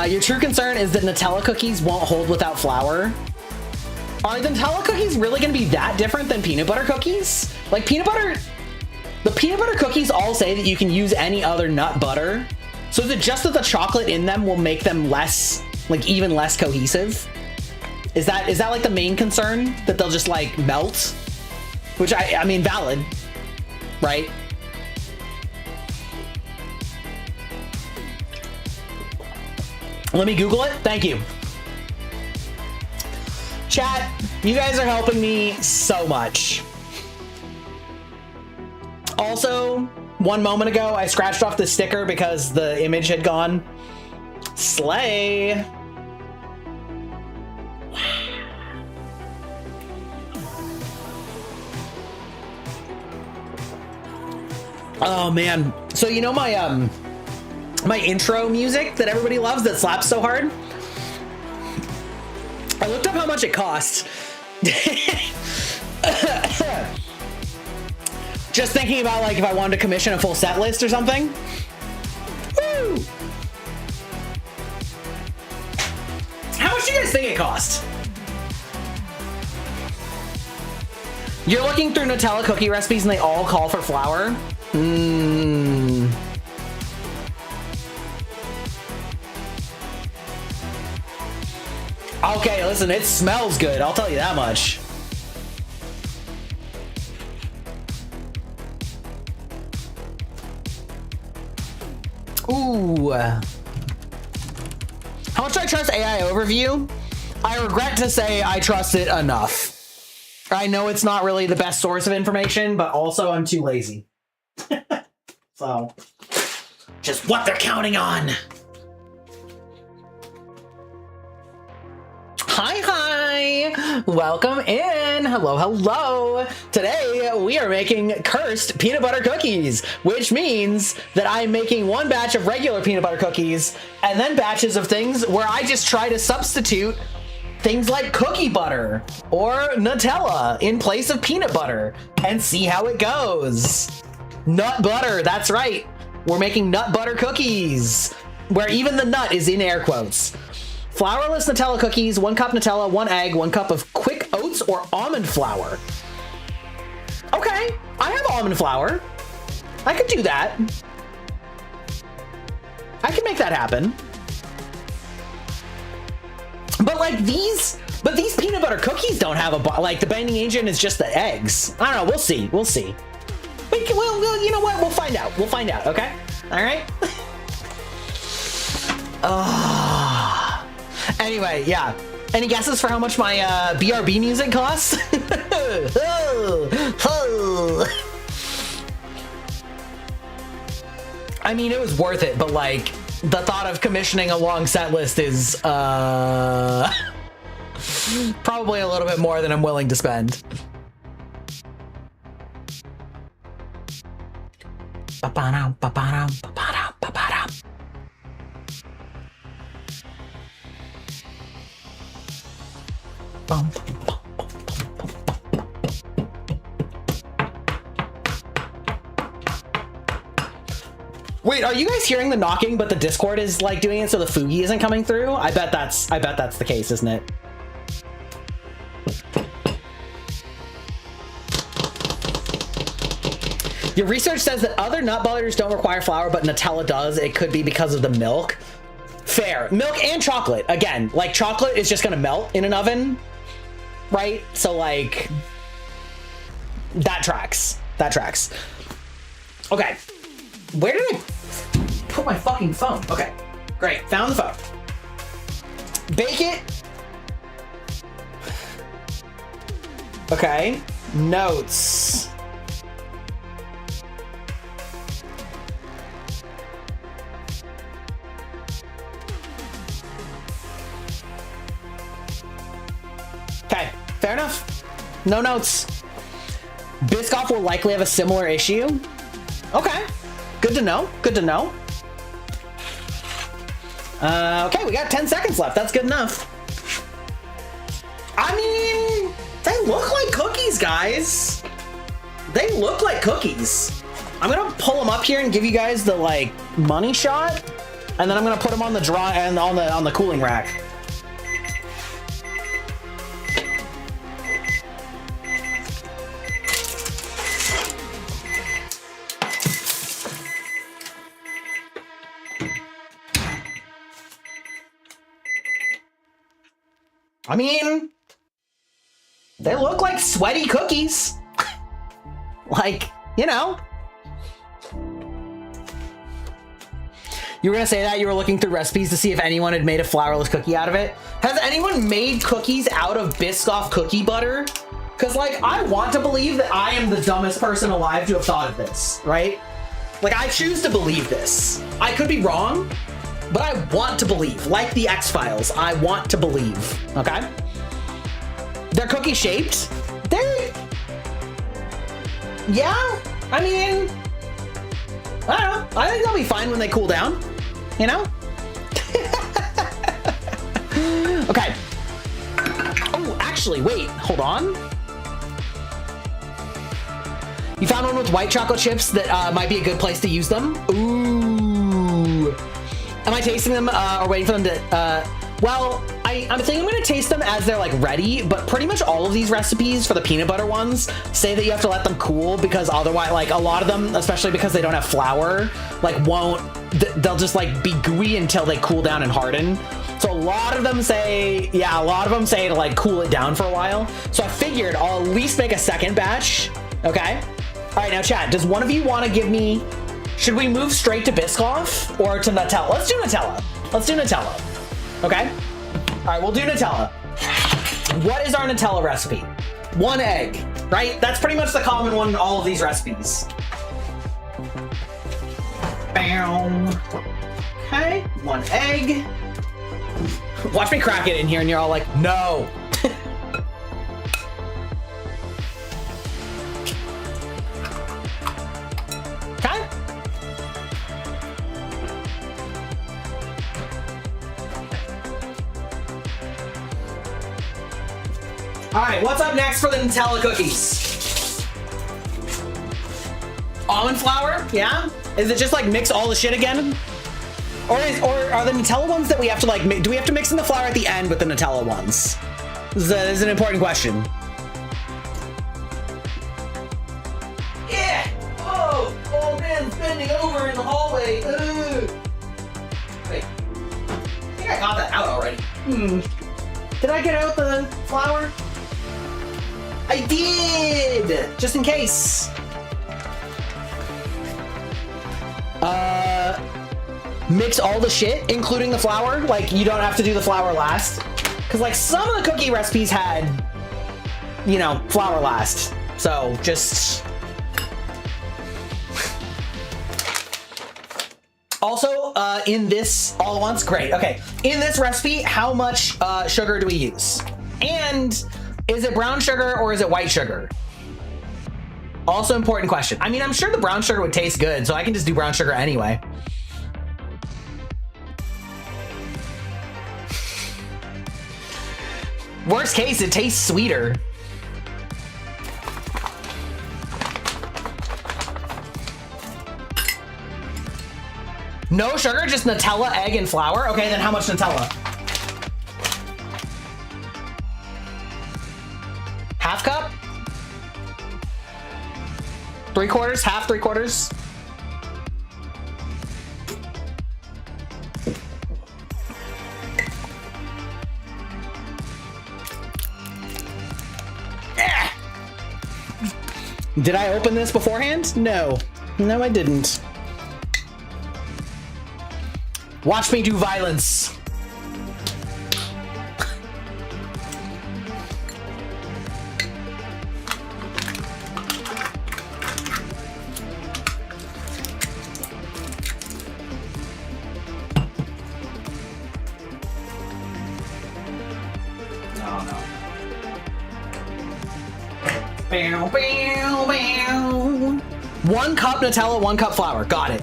your true concern is that Nutella cookies won't hold without flour. Are the Nutella cookies really gonna be that different than peanut butter cookies? Like the peanut butter cookies all say that you can use any other nut butter. So is it just that the chocolate in them will make them less, like even less cohesive? Is that like the main concern, that they'll just like melt? Which I mean, valid, right? Let me Google it. Thank you. Chat, you guys are helping me so much. Also, 1 moment ago, I scratched off the sticker because the image had gone. Slay. Oh man. So you know my my intro music that everybody loves that slaps so hard? I looked up how much it costs. Just thinking about like if I wanted to commission a full set list or something. Woo! How much do you guys think it cost? You're looking through Nutella cookie recipes and they all call for flour? Okay, listen, it smells good. I'll tell you that much. Ooh. How much do I trust AI Overview? I regret to say I trust it enough. I know it's not really the best source of information, but also I'm too lazy. So, just what they're counting on. Hi, welcome in. Hello, hello. Today we are making cursed peanut butter cookies, which means that I'm making one batch of regular peanut butter cookies and then batches of things where I just try to substitute things like cookie butter or Nutella in place of peanut butter and see how it goes. Nut butter, that's right. We're making nut butter cookies, where even the nut is in air quotes. Flourless Nutella cookies, 1 cup Nutella, 1 egg, 1 cup of quick oats or almond flour. Okay, I have almond flour. I could do that. I can make that happen. But like these peanut butter cookies don't have like the binding agent is just the eggs. I don't know, we'll see, we'll see. We'll you know what, we'll find out, okay? All right? Anyway, yeah. Any guesses for how much my BRB music costs? I mean, it was worth it, but like the thought of commissioning a long set list is probably a little bit more than I'm willing to spend. Wait, are you guys hearing the knocking, but the Discord is like doing it so the Fugi isn't coming through? I bet that's the case, isn't it? Your research says that other nut butters don't require flour, but Nutella does. It could be because of the milk. Fair. Milk and chocolate. Again, like chocolate is just gonna melt in an oven, right? So like, that tracks. That tracks. Okay. Where did I put my fucking phone? Okay, great. Found the phone. Bake it. Okay. Notes. Okay, fair enough. No notes. Biscoff will likely have a similar issue. Okay, good to know. Good to know. Okay, we got 10 seconds left. That's good enough. I mean, they look like cookies, guys. They look like cookies. I'm gonna pull them up here and give you guys the like money shot, and then I'm gonna put them on the dry and on the cooling rack. I mean, they look like sweaty cookies. Like, you know. You were gonna say that you were looking through recipes to see if anyone had made a flourless cookie out of it. Has anyone made cookies out of Biscoff cookie butter? Because like, I want to believe that I am the dumbest person alive to have thought of this, right? Like, I choose to believe this. I could be wrong, but I want to believe. Like the X-Files, I want to believe, okay? They're cookie shaped. Yeah, I mean, I don't know. I think they'll be fine when they cool down, you know? Okay. Oh, actually, wait, hold on. You found one with white chocolate chips that might be a good place to use them. Ooh. Am I tasting them or waiting for them to, well, I'm thinking I'm gonna taste them as they're like ready, but pretty much all of these recipes for the peanut butter ones say that you have to let them cool because otherwise, like a lot of them, especially because they don't have flour, like they'll just like be gooey until they cool down and harden. So a lot of them say, yeah, a lot of them say to like cool it down for a while. So I figured I'll at least make a second batch, okay? All right, now chat, does one of you wanna give me, should we move straight to Biscoff or to Nutella? Let's do Nutella. Let's do Nutella. Okay? All right, we'll do Nutella. What is our Nutella recipe? 1 egg, right? That's pretty much the common one in all of these recipes. Bam. Okay, 1 egg. Watch me crack it in here and you're all like, no. Okay. All right, what's up next for the Nutella cookies? Almond flour, yeah? Is it just like mix all the shit again? Or are the Nutella ones that we have to like, do we have to mix in the flour at the end with the Nutella ones? This is an important question. Yeah! Oh, old man's bending over in the hallway. Ugh. Wait, I think I got that out already. Did I get out the flour? I did! Just in case. Mix all the shit, including the flour. Like, you don't have to do the flour last. Because, like, some of the cookie recipes had, you know, flour last. So, just... Also, in this all at once, great. Okay, in this recipe, how much sugar do we use? And is it brown sugar or is it white sugar? Also important question. I mean, I'm sure the brown sugar would taste good, so I can just do brown sugar anyway. Worst case, it tastes sweeter. No sugar, just Nutella, egg, and flour? Okay, then how much Nutella? Half cup? 3/4? Half, 3/4? Did I open this beforehand? No. No, I didn't. Watch me do violence. Bow, bow, bow. 1 cup Nutella, 1 cup flour. Got it.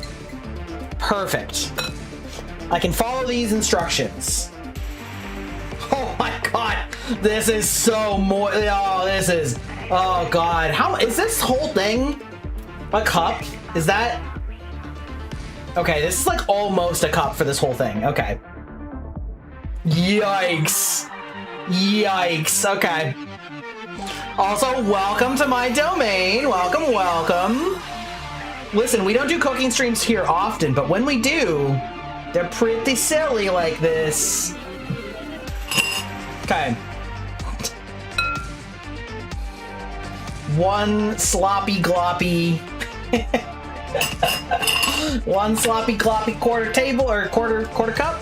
Perfect. I can follow these instructions. Oh my god. This is so more. Oh, this is. Oh god. How is this whole thing a cup? Is that. Okay, this is like almost a cup for this whole thing. Okay. Yikes. Yikes. Okay. Also, welcome to my domain. Welcome, welcome. Listen, we don't do cooking streams here often, but when we do, they're pretty silly like this. Okay. 1 sloppy gloppy. 1 sloppy gloppy quarter table or quarter cup.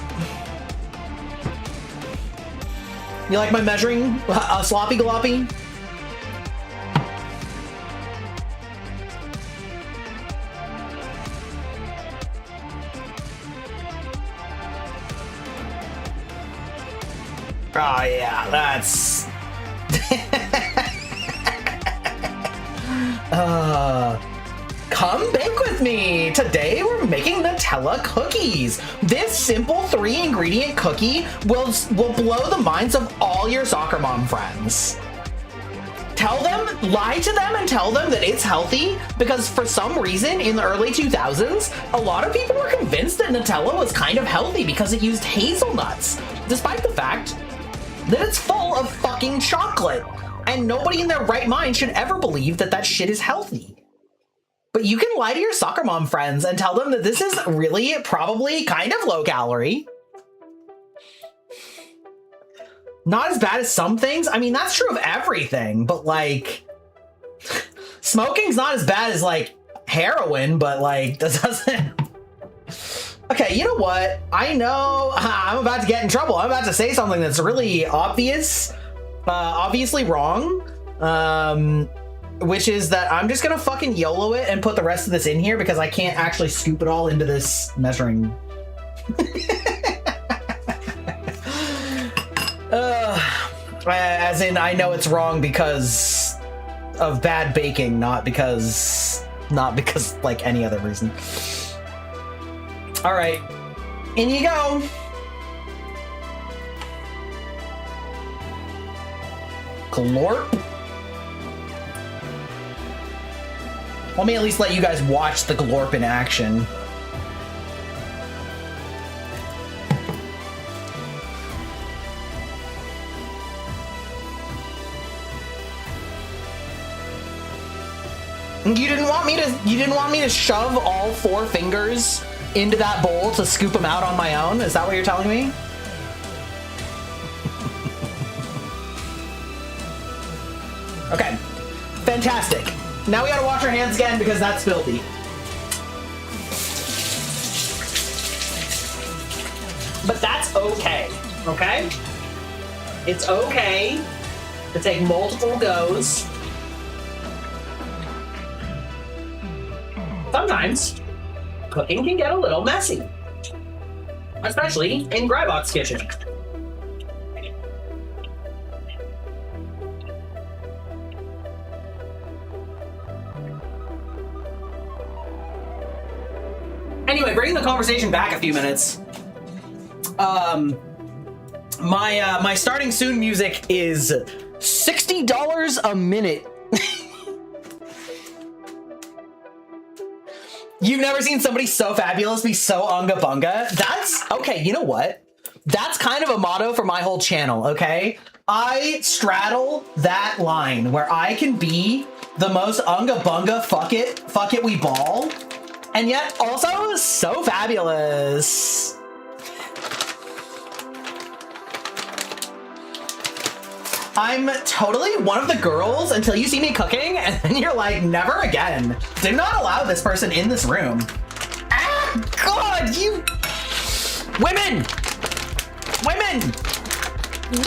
You like my measuring? Sloppy gloppy? Oh yeah, that's... Come bake with me! Today we're making Nutella cookies! This simple 3-ingredient cookie will blow the minds of all your soccer mom friends. Lie to them and tell them that it's healthy, because for some reason in the early 2000s, a lot of people were convinced that Nutella was kind of healthy because it used hazelnuts, despite the fact that it's full of fucking chocolate, and nobody in their right mind should ever believe that that shit is healthy. But you can lie to your soccer mom friends and tell them that this is really probably kind of low calorie. Not as bad as some things. I mean, that's true of everything, but like, smoking's not as bad as like heroin, but like, that doesn't... Okay, you know what? I know I'm about to get in trouble. I'm about to say something that's really obviously wrong, Which is that I'm just gonna fucking YOLO it and put the rest of this in here because I can't actually scoop it all into this measuring. As in, I know it's wrong because of bad baking, not because like any other reason. All right, in you go. Glorp. Let me at least let you guys watch the glorp in action. You didn't want me to shove all 4 fingers into that bowl to scoop them out on my own? Is that what you're telling me? Okay, fantastic. Now we gotta wash our hands again because that's filthy. But that's okay, okay? It's okay to take multiple goes. Sometimes cooking can get a little messy, especially in Greibach's kitchen. Anyway, bringing the conversation back a few minutes. My starting soon music is $60 a minute. You've never seen somebody so fabulous be so unga bunga? That's okay. You know what? That's kind of a motto for my whole channel. Okay, I straddle that line where I can be the most unga bunga fuck it we ball, and yet also so fabulous. I'm totally one of the girls until you see me cooking, and then you're like, never again. Do not allow this person in this room. Ah, God, you... Women! Women!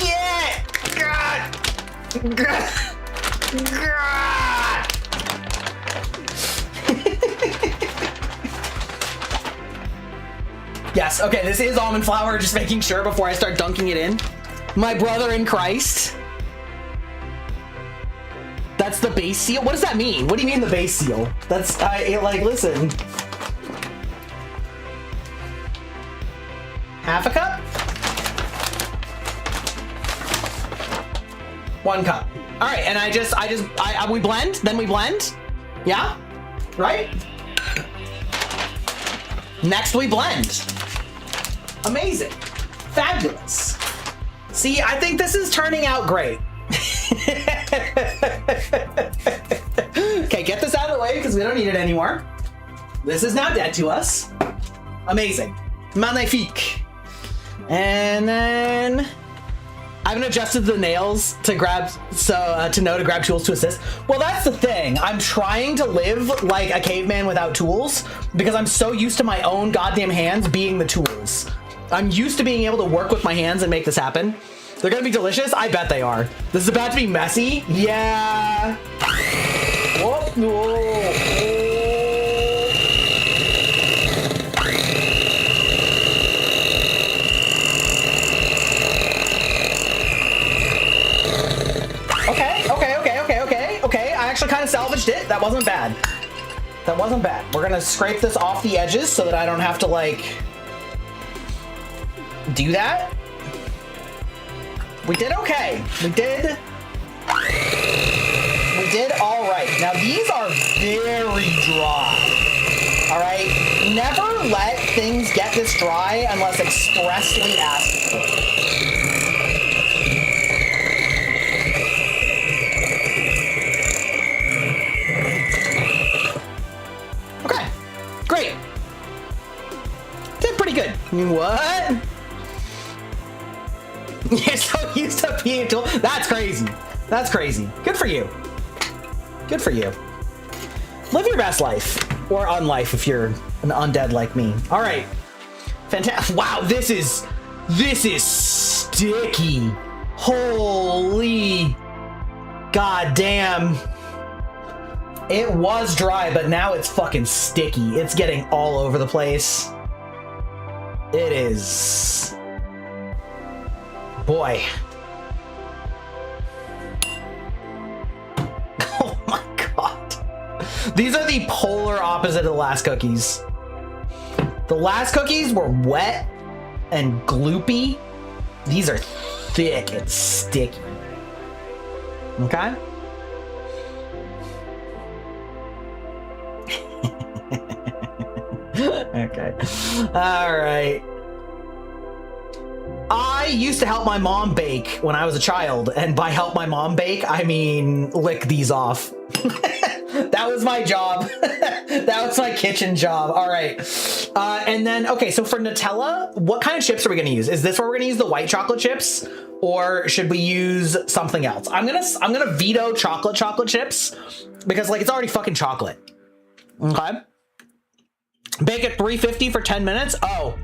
Yeah! God! God! God! Yes, okay, this is almond flour, just making sure before I start dunking it in. My brother in Christ. That's the base seal? What does that mean? What do you mean the base seal? That's, like, listen. Half a cup? 1 cup. All right, and we blend, then we blend. Yeah? Right? Next we blend. Amazing. Fabulous. See, I think this is turning out great. Okay, get this out of the way because we don't need it anymore. This is now dead to us. Amazing. Magnifique. And then I haven't adjusted the nails to grab, to know to grab tools to assist. Well, that's the thing. I'm trying to live like a caveman without tools because I'm so used to my own goddamn hands being the tools. I'm used to being able to work with my hands and make this happen. They're gonna be delicious? I bet they are. This is about to be messy. Yeah. Whoa, whoa, whoa. Okay. I actually kind of salvaged it. That wasn't bad. That wasn't bad. We're gonna scrape this off the edges so that I don't have to, like, do that. We did okay. We did all right. Now these are very dry. All right. Never let things get this dry unless expressly asked for. Okay. Great. Did pretty good. What? You're so used to being a tool. That's crazy. That's crazy. Good for you. Good for you. Live your best life. Or unlife if you're an undead like me. All right. Fantastic. Wow, this is sticky. Holy. God damn. It was dry, but now it's fucking sticky. It's getting all over the place. It is. Boy. Oh my god. These are the polar opposite of the last cookies. The last cookies were wet and gloopy. These are thick and sticky. Okay? Okay. All right. I used to help my mom bake when I was a child, and by help my mom bake, I mean lick these off. That was my job. That was my kitchen job. All right. And then, okay, so for Nutella, what kind of chips are we gonna use? Is this where we're gonna use the white chocolate chips, or should we use something else? I'm gonna veto chocolate chips because like it's already fucking chocolate. Okay. Bake at 350 for 10 minutes. Oh.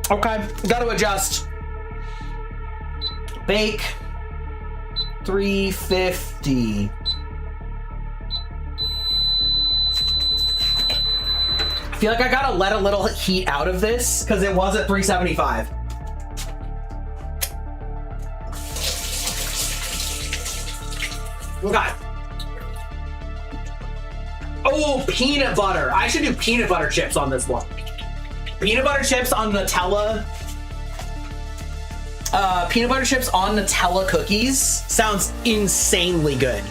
Okay, gotta adjust. Bake 350. I feel like I gotta let a little heat out of this because it was at 375. Okay. Oh, peanut butter. I should do peanut butter chips on this one. Peanut butter chips on Nutella. Peanut butter chips on Nutella cookies sounds insanely good.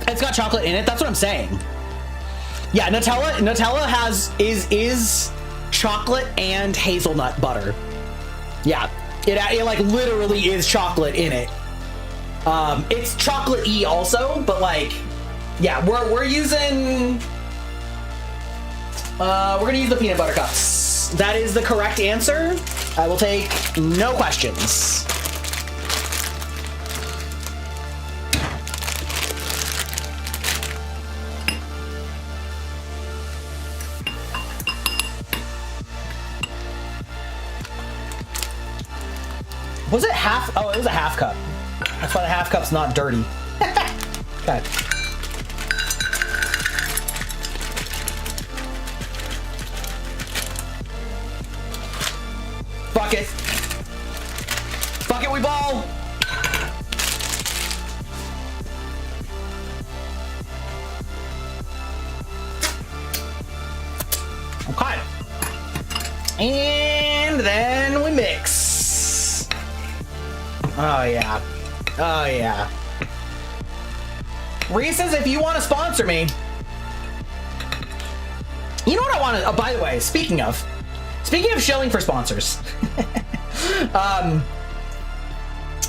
It's got chocolate in it. That's what I'm saying. Yeah, Nutella is chocolate and hazelnut butter. Yeah, it like literally is chocolate in it. It's chocolate-y also, but like, yeah, we're using. We're gonna use the peanut butter cups. That is the correct answer. I will take no questions. Was it half? Oh, it was a half cup. That's why the half cup's not dirty. Okay. Fuck it. Fuck it, we ball. Okay. And then we mix. Oh yeah. Oh yeah. Reese's, if you want to sponsor me. You know what I want to, oh, by the way, speaking of shilling for sponsors.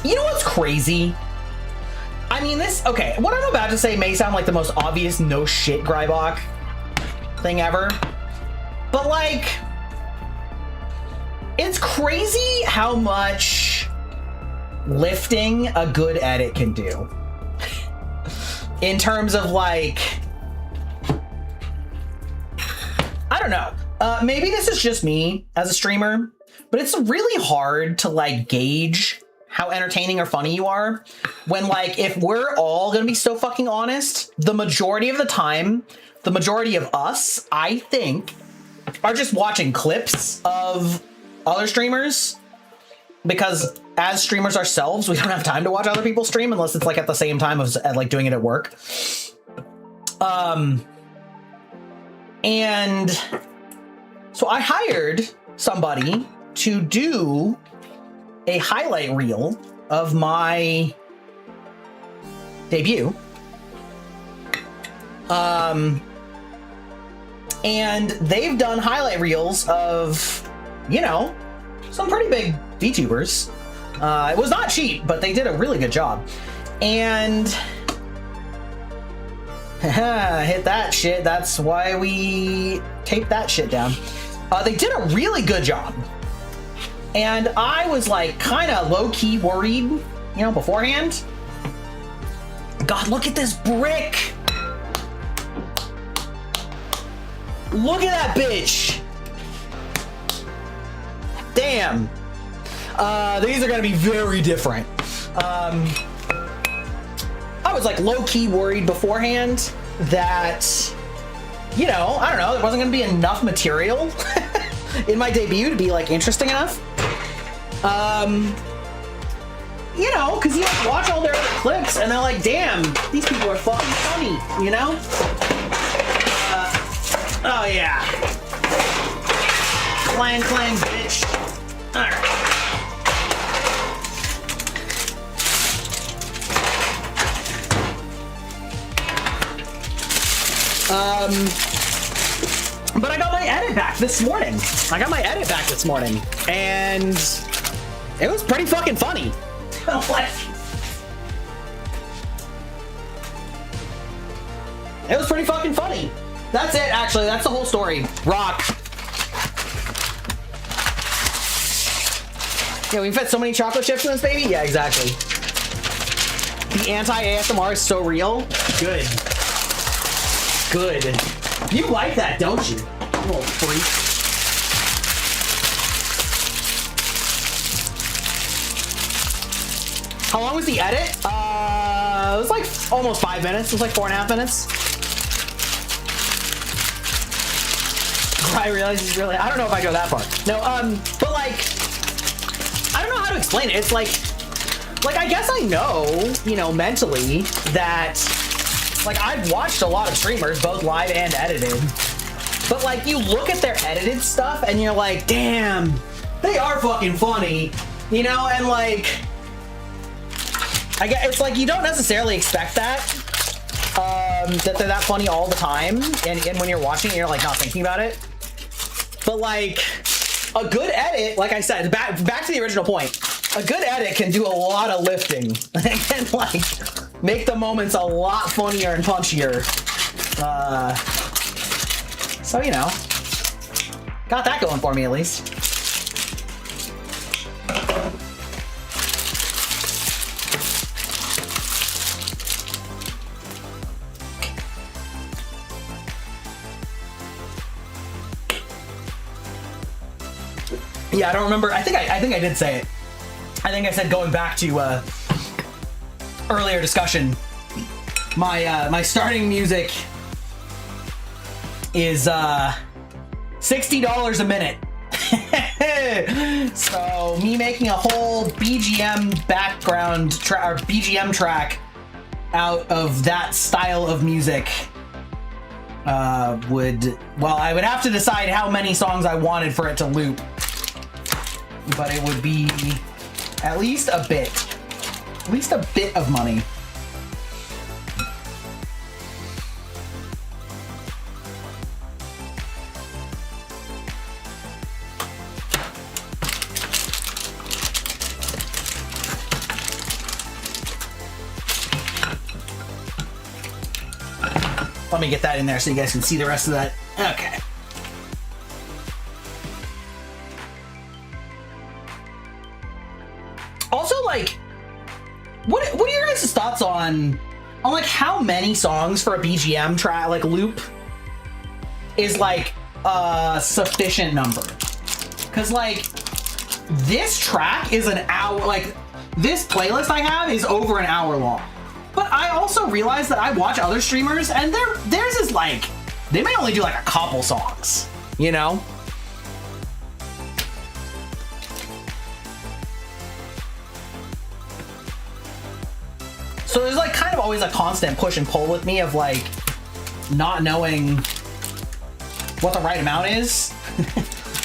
You know what's crazy? I mean, okay, what I'm about to say may sound like the most obvious no shit Greibach thing ever. But like, it's crazy how much lifting a good edit can do. In terms of like, I don't know. Maybe this is just me as a streamer, but it's really hard to like gauge how entertaining or funny you are when like, if we're all gonna be so fucking honest, the majority of the time, the majority of us, I think, are just watching clips of other streamers because as streamers ourselves, we don't have time to watch other people stream unless it's like at the same time as like doing it at work. And so I hired somebody to do a highlight reel of my debut. And they've done highlight reels of, you know, some pretty big VTubers. It was not cheap, but they did a really good job. And hit that shit. That's why we taped that shit down. They did a really good job. And I was like kind of low-key worried, you know, beforehand. God, look at this brick. Look at that bitch. Damn. These are gonna be very different. I was like low-key worried beforehand that, you know, I don't know, there wasn't gonna be enough material in my debut to be like interesting enough. You know, because you like watch all their other clips and they're like, damn, these people are fucking funny, you know? Oh yeah. Clang, clang, bitch. All right. But I got my edit back this morning. And it was pretty fucking funny. It was pretty fucking funny. That's it, actually. That's the whole story. Rock. Yeah, we fit so many chocolate chips in this baby? Yeah, exactly. The anti-ASMR is so real. Good. Good. You like that, don't you? You little freak. How long was the edit? It was like almost 5 minutes. It was like 4.5 minutes. I realize he's really, I don't know if I go that far. No, but like, I don't know how to explain it. It's like I guess I know, you know, mentally that, like, I've watched a lot of streamers, both live and edited. But like, you look at their edited stuff and you're like, damn, they are fucking funny, you know? And like, I guess it's like you don't necessarily expect that that they're that funny all the time, and when you're watching it, you're like not thinking about it. But like a good edit, like I said, back to the original point, a good edit can do a lot of lifting and like make the moments a lot funnier and punchier. So you know, got that going for me at least. Yeah, I don't remember. I think I did say it. I think I said, going back to earlier discussion, my starting music is $60 a minute. So me making a whole BGM background track or BGM track out of that style of music I would have to decide how many songs I wanted for it to loop. But it would be at least a bit of money. Let me get that in there so you guys can see the rest of that. Okay. Also, like, what are your guys' thoughts on like how many songs for a BGM track, like loop, is like a sufficient number? Because like this track is an hour, like this playlist I have is over an hour long. But I also realize that I watch other streamers and theirs is like, they may only do like a couple songs, you know? So there's like kind of always a constant push and pull with me of like not knowing what the right amount is.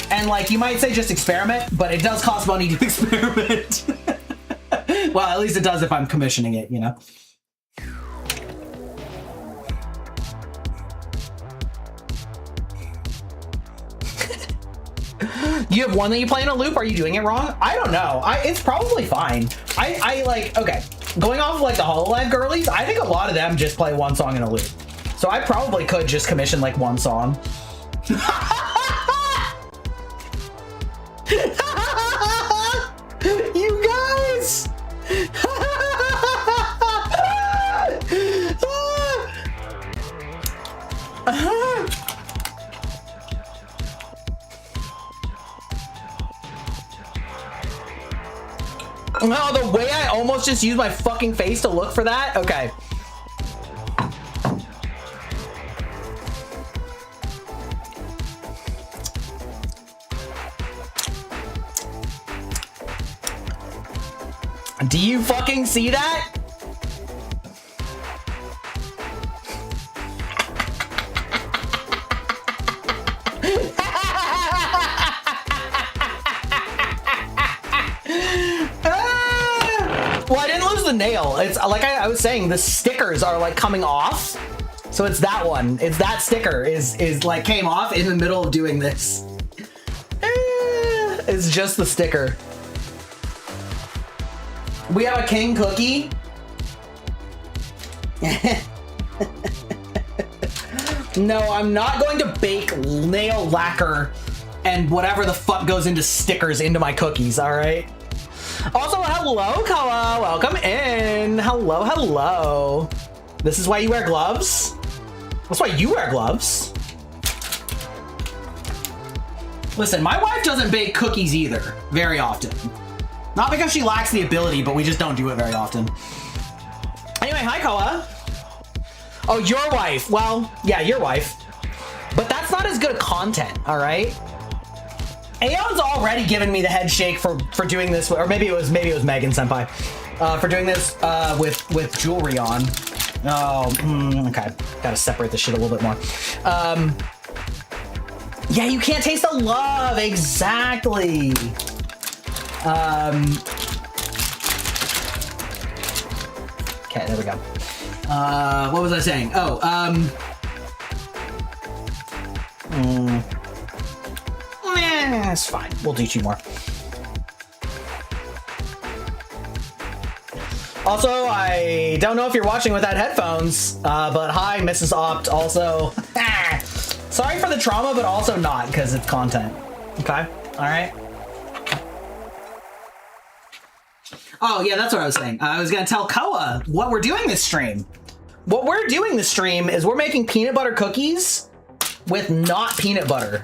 And like you might say just experiment, but it does cost money to experiment. Well, at least it does if I'm commissioning it, you know? You have one that you play in a loop? Are you doing it wrong? I don't know. It's probably fine. I like, okay, going off of like the HoloLive girlies, I think a lot of them just play one song in a loop. So I probably could just commission like one song. You guys! No, the way I almost just used my fucking face to look for that? Okay. Do you fucking see that? Well, I didn't lose the nail. It's like I was saying, the stickers are like coming off. So it's that one. It's that sticker is like came off in the middle of doing this. It's just the sticker. We have a king cookie. No, I'm not going to bake nail lacquer and whatever the fuck goes into stickers into my cookies, all right? Also, hello, Koa. Welcome in. Hello, hello. This is why you wear gloves? That's why you wear gloves. Listen, my wife doesn't bake cookies either, very often. Not because she lacks the ability, but we just don't do it very often. Anyway, hi, Koa. Oh, your wife. Well, yeah, your wife. But that's not as good content, all right? Aeon's already given me the head shake for doing this, or maybe it was Megan Senpai, for doing this with jewelry on. Oh, okay. Gotta separate this shit a little bit more. Yeah, you can't taste the love. Exactly. Okay, there we go. What was I saying? Oh, it's fine. We'll do 2 more. Also, I don't know if you're watching without headphones, but hi, Mrs. Opt. Also, sorry for the trauma, but also not, because it's content. Okay? All right? Oh, yeah, that's what I was saying. I was going to tell Koa what we're doing this stream. What we're doing this stream is we're making peanut butter cookies with not peanut butter.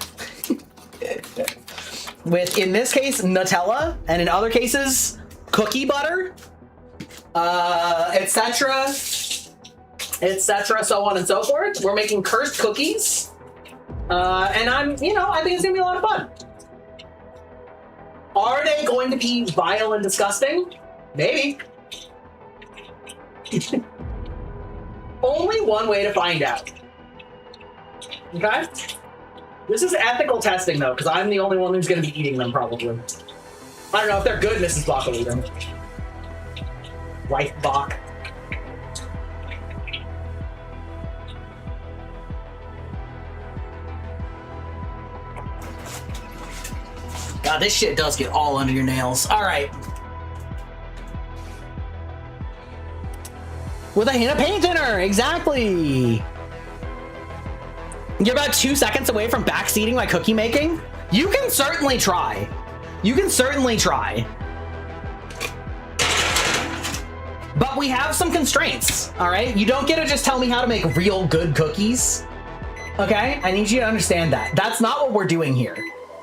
With, in this case, Nutella, and in other cases, cookie butter, etc., so on and so forth. We're making cursed cookies, and I think it's gonna be a lot of fun. Are they going to be vile and disgusting? Maybe. Only one way to find out. Okay? This is ethical testing, though, because I'm the only one who's going to be eating them, probably. I don't know if they're good, Mrs. Bach will eat them. Wife Bach. God, this shit does get all under your nails. All right. With a hint of paint in her, exactly. You're about 2 seconds away from backseating my cookie making? You can certainly try. You can certainly try. But we have some constraints, all right? You don't get to just tell me how to make real good cookies, okay? I need you to understand that. That's not what we're doing here.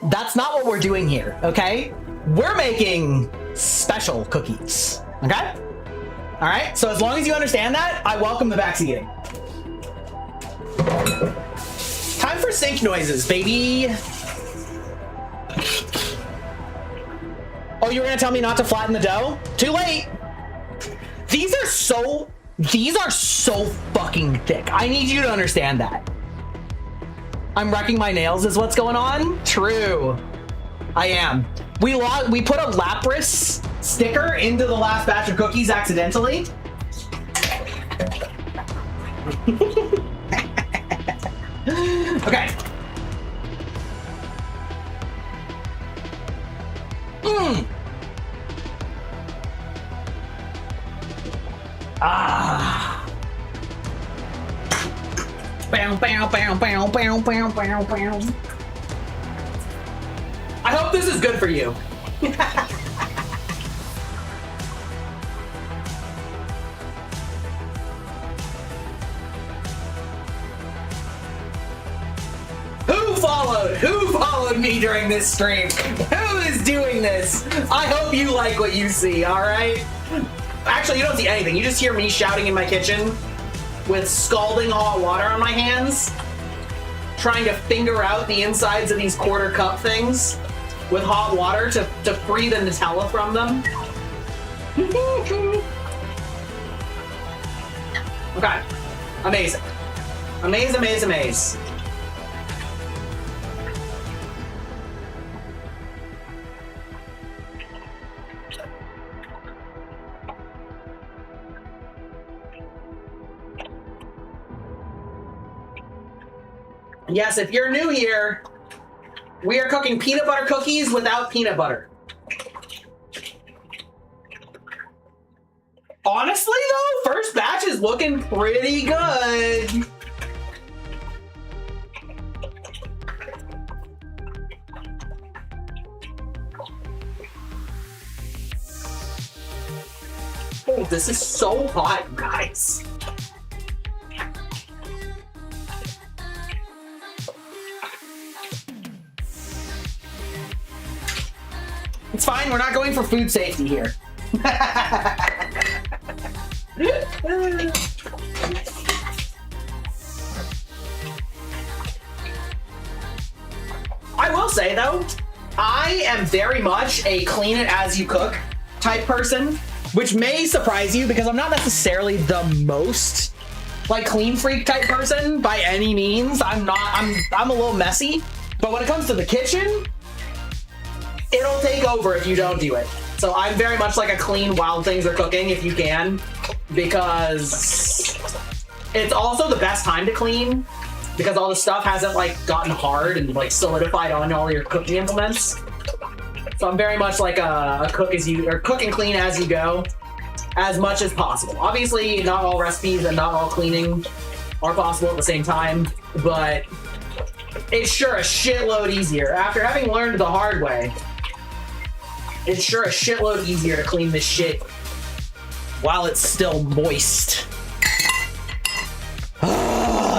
That's not what we're doing here, okay? We're making special cookies, okay? All right, so as long as you understand that, I welcome the backseating. Time for sync noises, baby. Oh, you were gonna tell me not to flatten the dough? Too late. These are so fucking thick. I need you to understand that. I'm wrecking my nails is what's going on? True. I am. We put a Lapras sticker into the last batch of cookies accidentally. Okay. Ah. Bow, bow, bow, bow, bow, bow, bow, bow. I hope this is good for you. Who followed me during this stream? Who is doing this. I hope you like what you see, all right? Actually, you don't see anything. You just hear me shouting in my kitchen with scalding hot water on my hands, trying to finger out the insides of these quarter cup things with hot water to free the Nutella from them. Okay. Amazing. Amaze, amaze, amaze. Yes, if you're new here, we are cooking peanut butter cookies without peanut butter. Honestly, though, first batch is looking pretty good. Oh, this is so hot, guys. It's fine, we're not going for food safety here. I will say though, I am very much a clean it as you cook type person, which may surprise you because I'm not necessarily the most like clean freak type person by any means. I'm a little messy, but when it comes to the kitchen, it'll take over if you don't do it. So I'm very much like a clean while things are cooking if you can, because it's also the best time to clean because all the stuff hasn't like gotten hard and like solidified on all your cooking implements. So I'm very much like a cook and clean as you go as much as possible. Obviously not all recipes and not all cleaning are possible at the same time, but it's sure a shitload easier. After having learned the hard way, it's sure a shitload easier to clean this shit while it's still moist.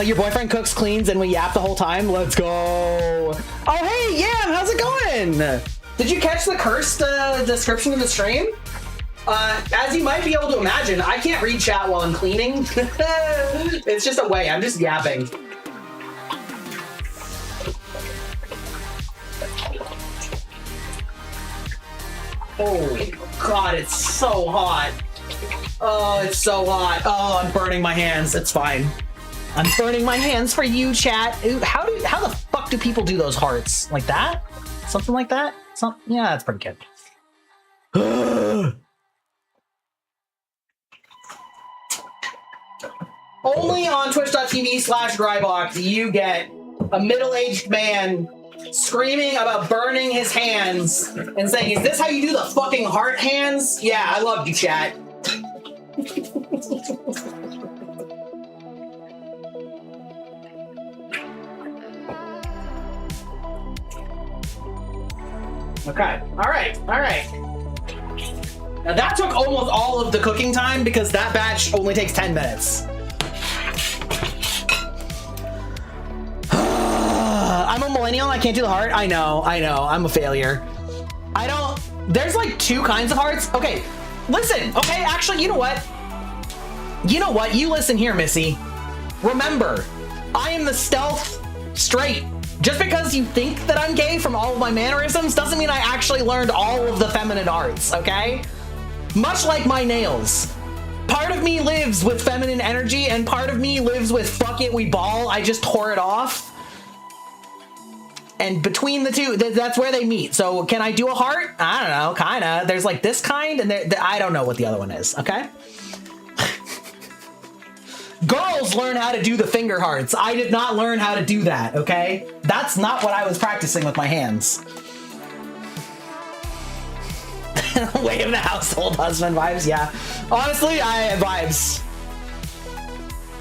Your boyfriend cooks, cleans, and we yap the whole time? Let's go. Oh, hey, Yam, how's it going? Did you catch the cursed description of the stream? As you might be able to imagine, I can't read chat while I'm cleaning. It's just a way, I'm just yapping. Oh God, it's so hot. Oh, it's so hot. Oh, I'm burning my hands. It's fine. I'm burning my hands for you, chat. Ooh, how the fuck do people do those hearts? Like that? Something like that? Yeah, that's pretty good. Only on twitch.tv/Greibach do you get a middle-aged man screaming about burning his hands and saying, is this how you do the fucking heart hands? Yeah, I love you, chat. Okay, all right. Now that took almost all of the cooking time because that batch only takes 10 minutes. I'm a millennial, I can't do the heart. I know, I'm a failure. There's like two kinds of hearts. Okay, listen, okay, actually, you know what? You listen here, Missy. Remember, I am the stealth straight. Just because you think that I'm gay from all of my mannerisms doesn't mean I actually learned all of the feminine arts, okay? Much like my nails. Part of me lives with feminine energy and part of me lives with fuck it, we ball, I just tore it off. And between the two, that's where they meet. So can I do a heart? I don't know, kinda. There's like this kind and I don't know what the other one is, okay? Girls learn how to do the finger hearts. I did not learn how to do that, okay? That's not what I was practicing with my hands. Way of the household husband vibes, yeah. Honestly, I have vibes.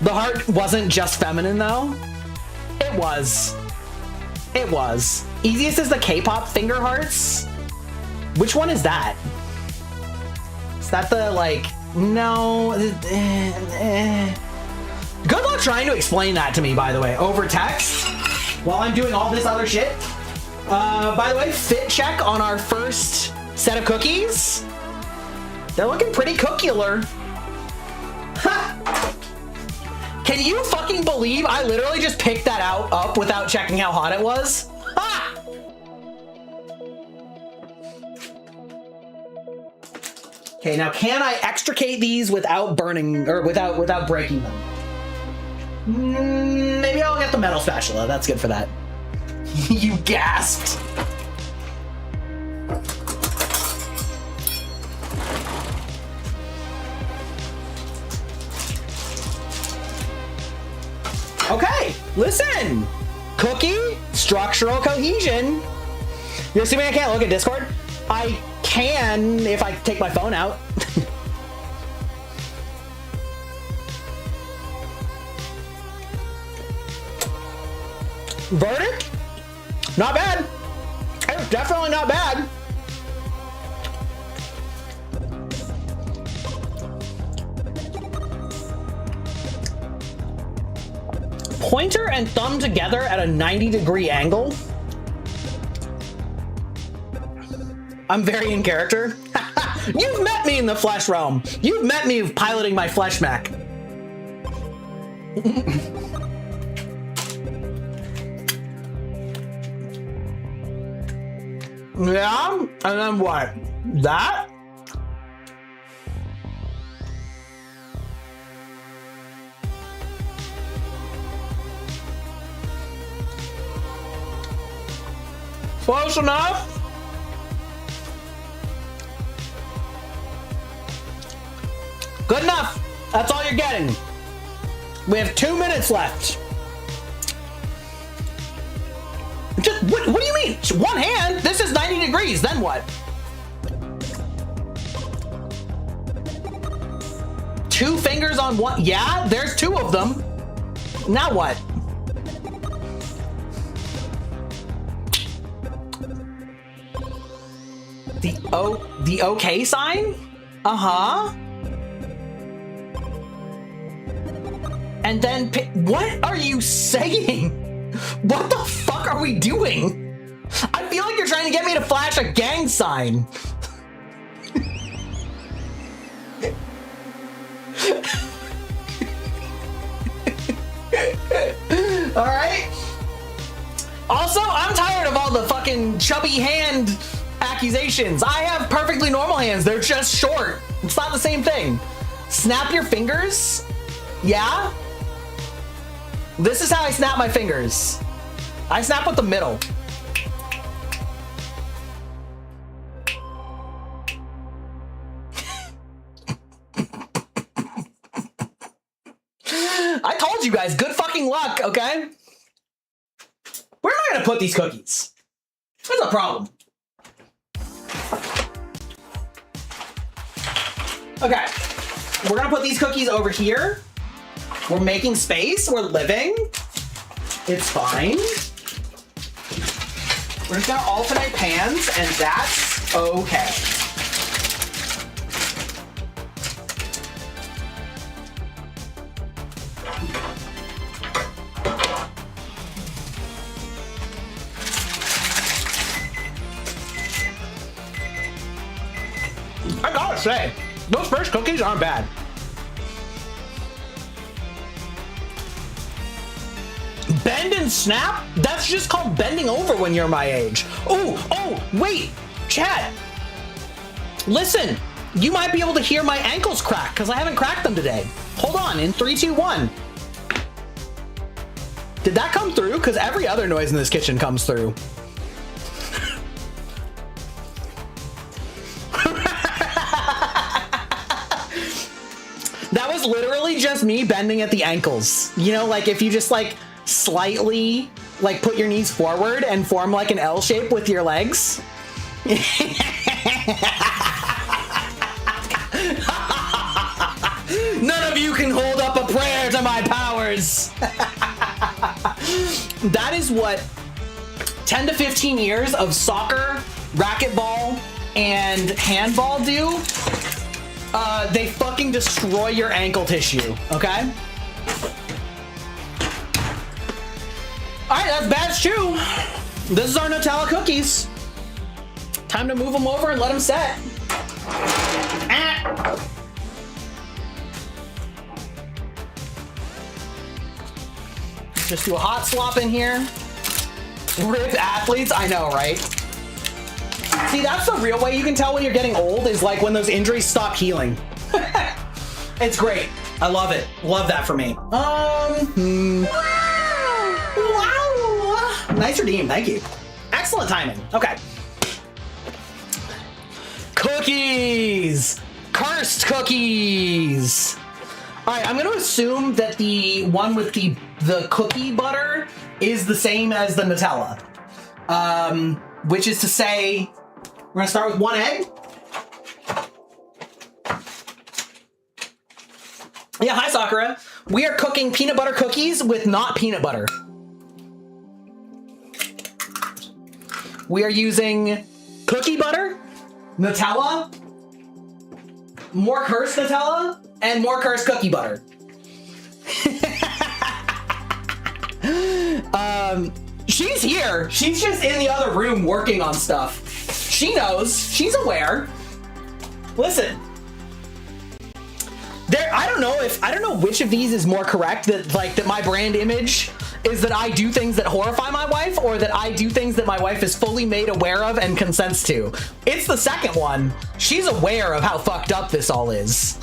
The heart wasn't just feminine though. It was. Easiest is the K-pop finger hearts. Which one is that? Is that the like, no. Good luck trying to explain that to me, by the way, over text while I'm doing all this other shit. By the way, fit check on our first set of cookies. They're looking pretty cookular. Ha! Can you fucking believe I literally just picked that up without checking how hot it was? Ha! Okay, now can I extricate these without burning or without breaking them? Maybe I'll get the metal spatula. That's good for that. You gasped. Okay, listen. Cookie, structural cohesion. You're assuming I can't look at Discord? I can if I take my phone out. Verdict? Not bad. It's definitely not bad. Pointer and thumb together at a 90-degree angle. I'm very in character. You've met me in the flesh realm. You've met me piloting my flesh mech. Yeah, and then what? That? Close enough? Good enough. That's all you're getting. We have 2 minutes left. Just, what do you mean? One hand? This is 90 degrees. Then what? Two fingers on one. Yeah, there's two of them. Now what? The okay sign? Uh-huh. And then what are you saying? What the fuck are we doing? I feel like you're trying to get me to flash a gang sign. All right. Also, I'm tired of all the fucking chubby hand accusations. I have perfectly normal hands. They're just short. It's not the same thing. Snap your fingers? Yeah? This is how I snap my fingers. I snap with the middle. I told you guys, good fucking luck, okay? Where am I gonna put these cookies? That's a problem. Okay, we're gonna put these cookies over here. We're making space, we're living. It's fine. We're just gonna alternate pans, and that's okay. I gotta say, those first cookies aren't bad. Bend and snap? That's just called bending over when you're my age. Oh, wait, chat. Listen, you might be able to hear my ankles crack because I haven't cracked them today. Hold on, in 3, 2, 1. Did that come through? Because every other noise in this kitchen comes through. That was literally just me bending at the ankles. You know, like if you just like slightly like put your knees forward and form like an L shape with your legs. None of you can hold up a prayer to my powers. That is what 10 to 15 years of soccer, racquetball, and handball do. They fucking destroy your ankle tissue, okay? All right, that's Badge 2. This is our Nutella cookies. Time to move them over and let them set. Ah. Just do a hot swap in here. Ripped athletes, I know, right? See, that's the real way you can tell when you're getting old, is like when those injuries stop healing. It's great. I love it. Love that for me. Wow. Nice redeem, thank you. Excellent timing. Okay. Cookies! Cursed cookies! Alright, I'm gonna assume that the one with the cookie butter is the same as the Nutella. Which is to say, we're gonna start with 1 egg. Yeah, hi Sakura. We are cooking peanut butter cookies with not peanut butter. We are using cookie butter, Nutella, more cursed Nutella, and more cursed cookie butter. She's here. She's just in the other room working on stuff. She knows. She's aware. Listen. I don't know which of these is more correct, that my brand image is that I do things that horrify my wife, or that I do things that my wife is fully made aware of and consents to. It's the second one. She's aware of how fucked up this all is.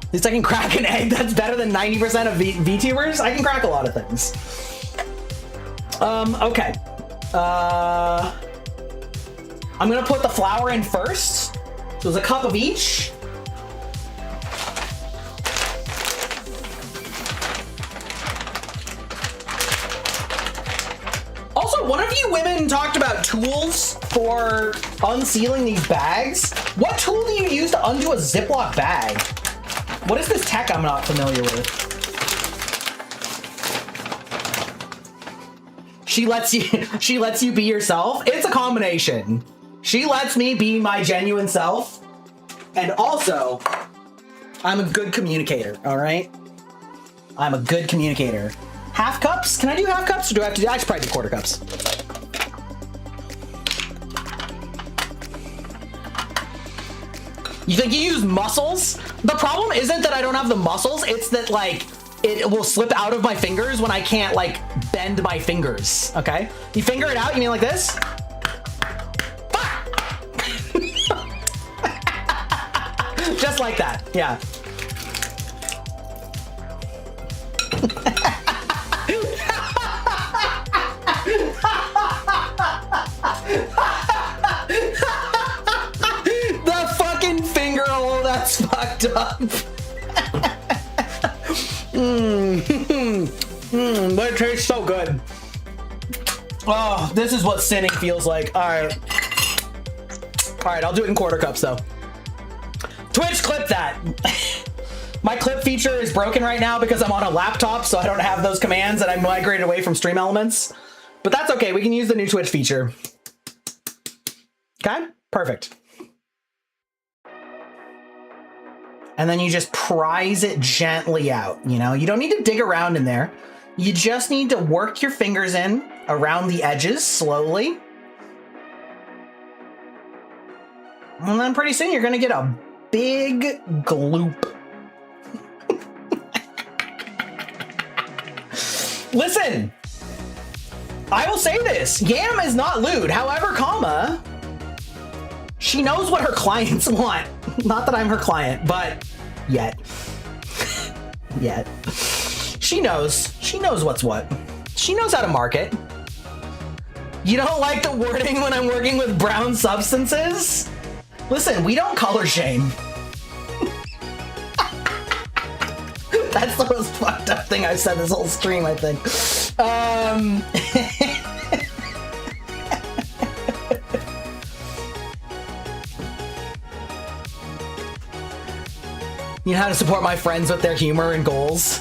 At least I can crack an egg that's better than 90% of VTubers. I can crack a lot of things. Okay. I'm gonna put the flour in first. So there's a cup of each. Also, one of you women talked about tools for unsealing these bags. What tool do you use to undo a Ziploc bag? What is this tech I'm not familiar with? She lets you be yourself. It's a combination. She lets me be my genuine self. And also, I'm a good communicator, all right? I'm a good communicator. Half cups? Can I do half cups, or do I have to do? I should probably do quarter cups. You think you use muscles? The problem isn't that I don't have the muscles, it's that like it will slip out of my fingers when I can't like bend my fingers, okay? You finger it out, you mean like this? Just like that, yeah. The fucking finger hole, that's fucked up. But it tastes so good. Oh, this is what sinning feels like. All right, I'll do it in quarter cups though. Twitch, clip that. My clip feature is broken right now because I'm on a laptop, so I don't have those commands, and I migrated away from Stream Elements. But that's okay, we can use the new Twitch feature. Okay, perfect. And then you just prise it gently out, you know? You don't need to dig around in there. You just need to work your fingers in around the edges slowly. And then pretty soon you're gonna get a big gloop. Listen, I will say this, Yam is not lewd. However, comma, she knows what her clients want. Not that I'm her client, but yet. Yet. She knows what's what. She knows how to market. You don't like the wording when I'm working with brown substances? Listen, we don't color shame. That's the most fucked up thing I've said this whole stream, I think. You know how to support my friends with their humor and goals?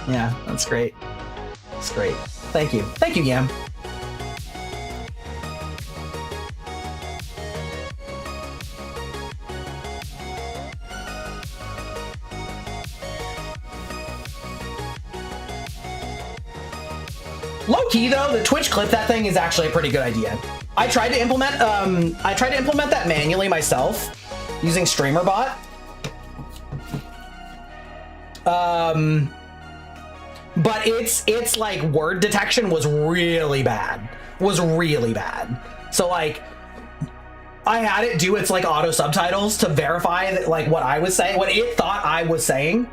Yeah, that's great. That's great. Thank you. Thank you, Yam. key though, the Twitch clip that thing is actually a pretty good idea. I tried to implement that manually myself using StreamerBot. But it's like word detection was really bad. So like I had it do its like auto subtitles to verify that like what I was saying, what it thought I was saying.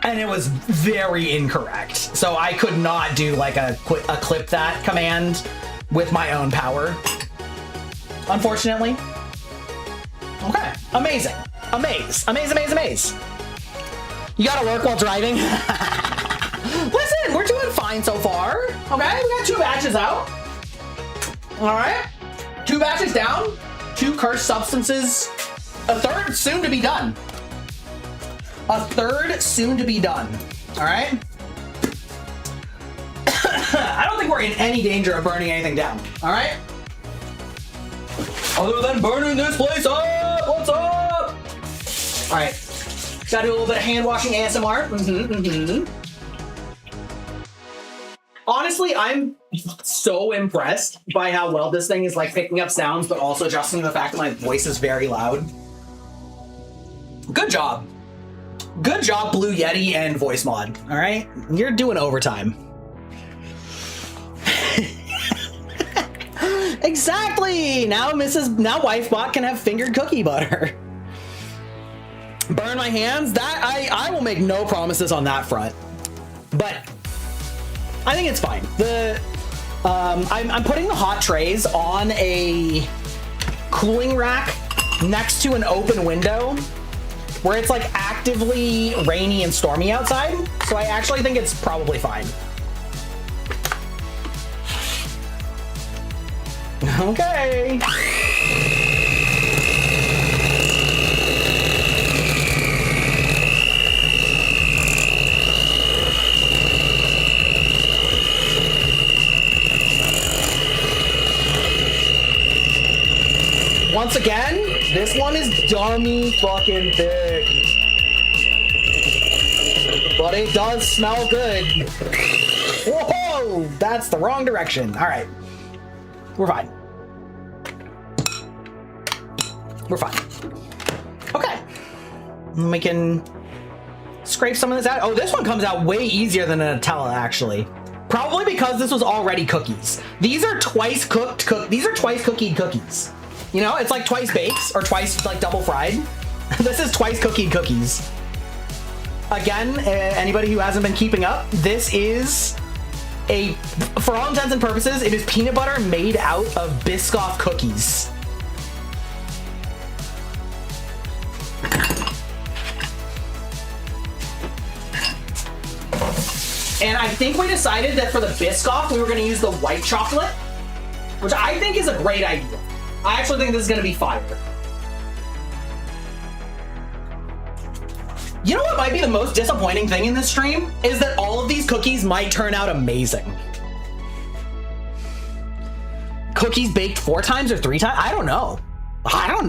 And it was very incorrect. So I could not do like a clip that command with my own power, unfortunately. Okay, amazing. Amaze. You gotta work while driving? Listen, we're doing fine so far. Okay, we got 2 batches out. All right, 2 batches down, 2 cursed substances, a third soon to be done. All right. I don't think we're in any danger of burning anything down. All right. Other than burning this place up. What's up? All right. Gotta do a little bit of hand washing ASMR. Honestly, I'm so impressed by how well this thing is like picking up sounds, but also adjusting to the fact that my voice is very loud. Good job. Good job, Blue Yeti and Voice Mod. All right, you're doing overtime. Exactly. Now WifeBot can have fingered cookie butter. Burn my hands. That I will make no promises on that front, but I think it's fine. I'm putting the hot trays on a cooling rack next to an open window where it's like actively rainy and stormy outside. So I actually think it's probably fine. Okay. Once again, this one is dummy fucking thick. But it does smell good. Whoa, that's the wrong direction. All right, we're fine. Okay, we can scrape some of this out. Oh, this one comes out way easier than a Nutella, actually. Probably because this was already cookies. These are twice cooked. These are twice cookied cookies. You know, it's like twice baked or twice like double fried. This is twice cookied cookies. Again, anybody who hasn't been keeping up, this is for all intents and purposes, it is peanut butter made out of Biscoff cookies. And I think we decided that for the Biscoff, we were going to use the white chocolate, which I think is a great idea. I actually think this is going to be fire. You know what might be the most disappointing thing in this stream? Is that all of these cookies might turn out amazing. Cookies baked 4 times or 3 times? I don't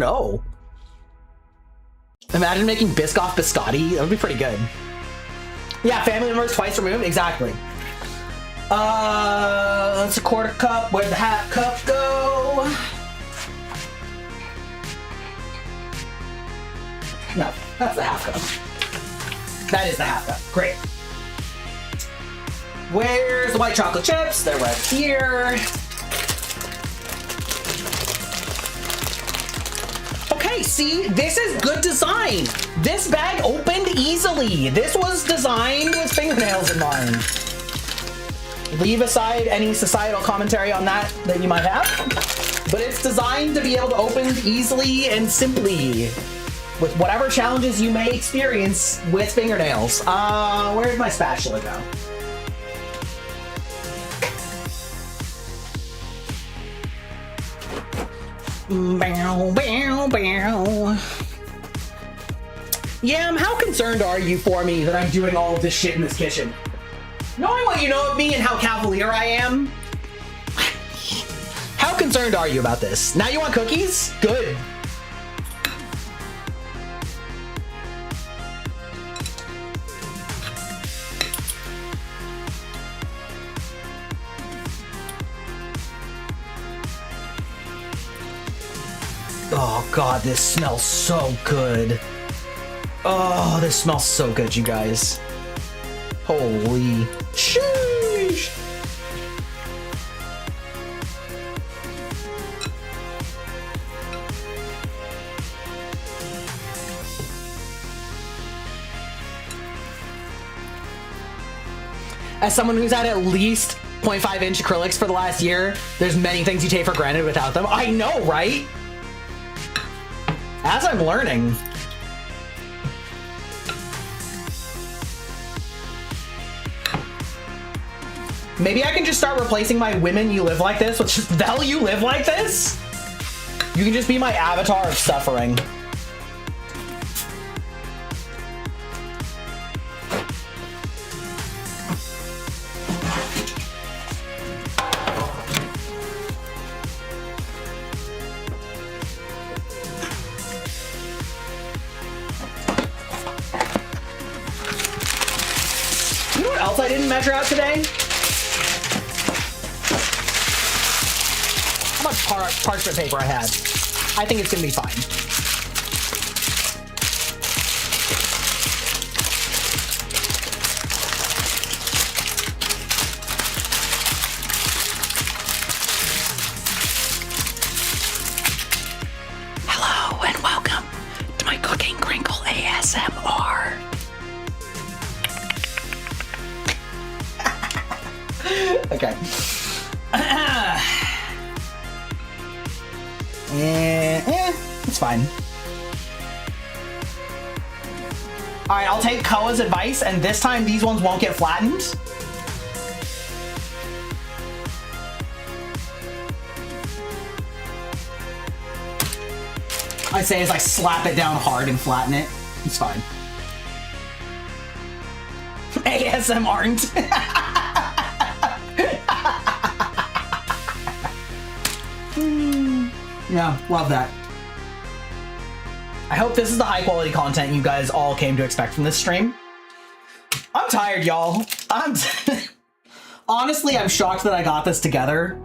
know. Imagine making Biscoff biscotti. That would be pretty good. Yeah, family members twice removed. Exactly. That's a 1/4 cup. Where'd the half cup go? No, that's the half cup. That is the half cup. Great. Where's the white chocolate chips? They're right here. Okay, see, this is good design. This bag opened easily. This was designed with fingernails in mind. Leave aside any societal commentary on that you might have, but it's designed to be able to open easily and simply with whatever challenges you may experience with fingernails. Where'd my spatula go? Bow, bow, bow. Yam, how concerned are you for me that I'm doing all of this shit in this kitchen? Knowing what you know of me and how cavalier I am, how concerned are you about this? Now you want cookies? Good. Oh god, this smells so good. Oh, this smells so good, you guys. Holy sheesh. As someone who's had at least 0.5 inch acrylics for the last year, there's many things you take for granted without them. I know, right? As I'm learning. Maybe I can just start replacing my women you live like this with just Vel you live like this? You can just be my avatar of suffering. You know what else I didn't measure out today? How much parchment paper I had. I think it's gonna be fine. Hello and welcome to my Cooking Crinkle ASMR. Okay. It's fine. All right, I'll take Koa's advice, and this time these ones won't get flattened. I say as I slap it down hard and flatten it. It's fine. ASM aren't. Yeah, love that. I hope this is the high quality content you guys all came to expect from this stream. I'm tired, y'all. Honestly, I'm shocked that I got this together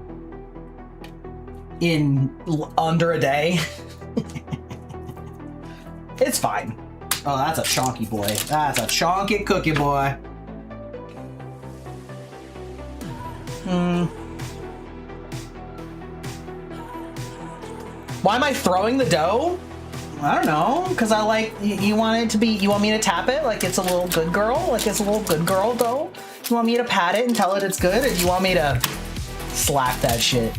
in under a day. It's fine. Oh, that's a chonky boy. That's a chonky cookie boy. Why am I throwing the dough? I don't know, because I like, you want it to be, you want me to tap it like it's a little good girl? Like it's a little good girl dough? You want me to pat it and tell it it's good? Or do you want me to slap that shit?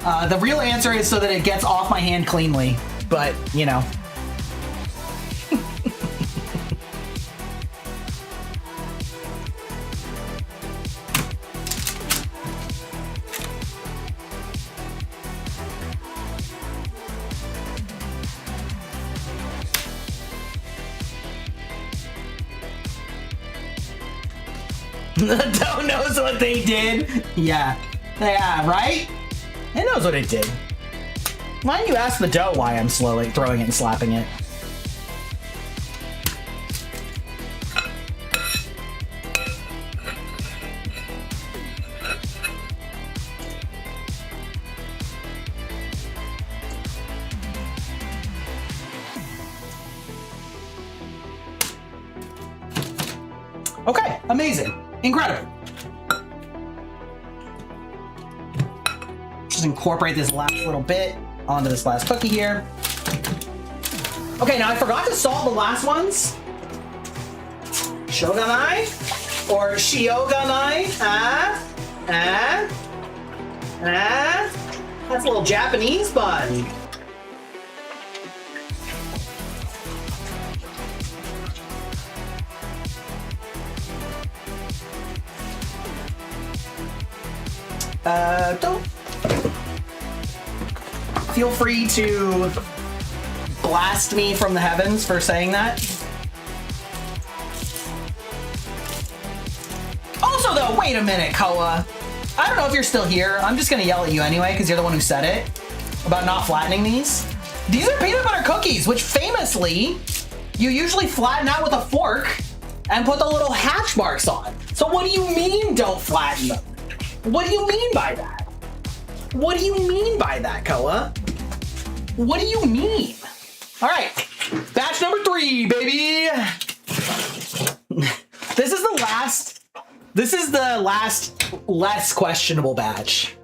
The real answer is so that it gets off my hand cleanly, but, you know. The dough knows what they did. Yeah, right? It knows what it did. Why don't you ask the dough why I'm slowly throwing it and slapping it? Okay, amazing. Incredible. Just incorporate this last little bit onto this last cookie here. Okay, now I forgot to salt the last ones. Shogunai or Shioganai. That's a little Japanese bun. Don't feel free to blast me from the heavens for saying that. Also though, wait a minute, Koa. I don't know if you're still here. I'm just gonna yell at you anyway, because you're the one who said it about not flattening these. These are peanut butter cookies, which famously, you usually flatten out with a fork, and put the little hatch marks on. So what do you mean don't flatten them? What do you mean by that? What do you mean by that, Koa? What do you mean? All right, batch number 3, baby. This is the last less questionable batch.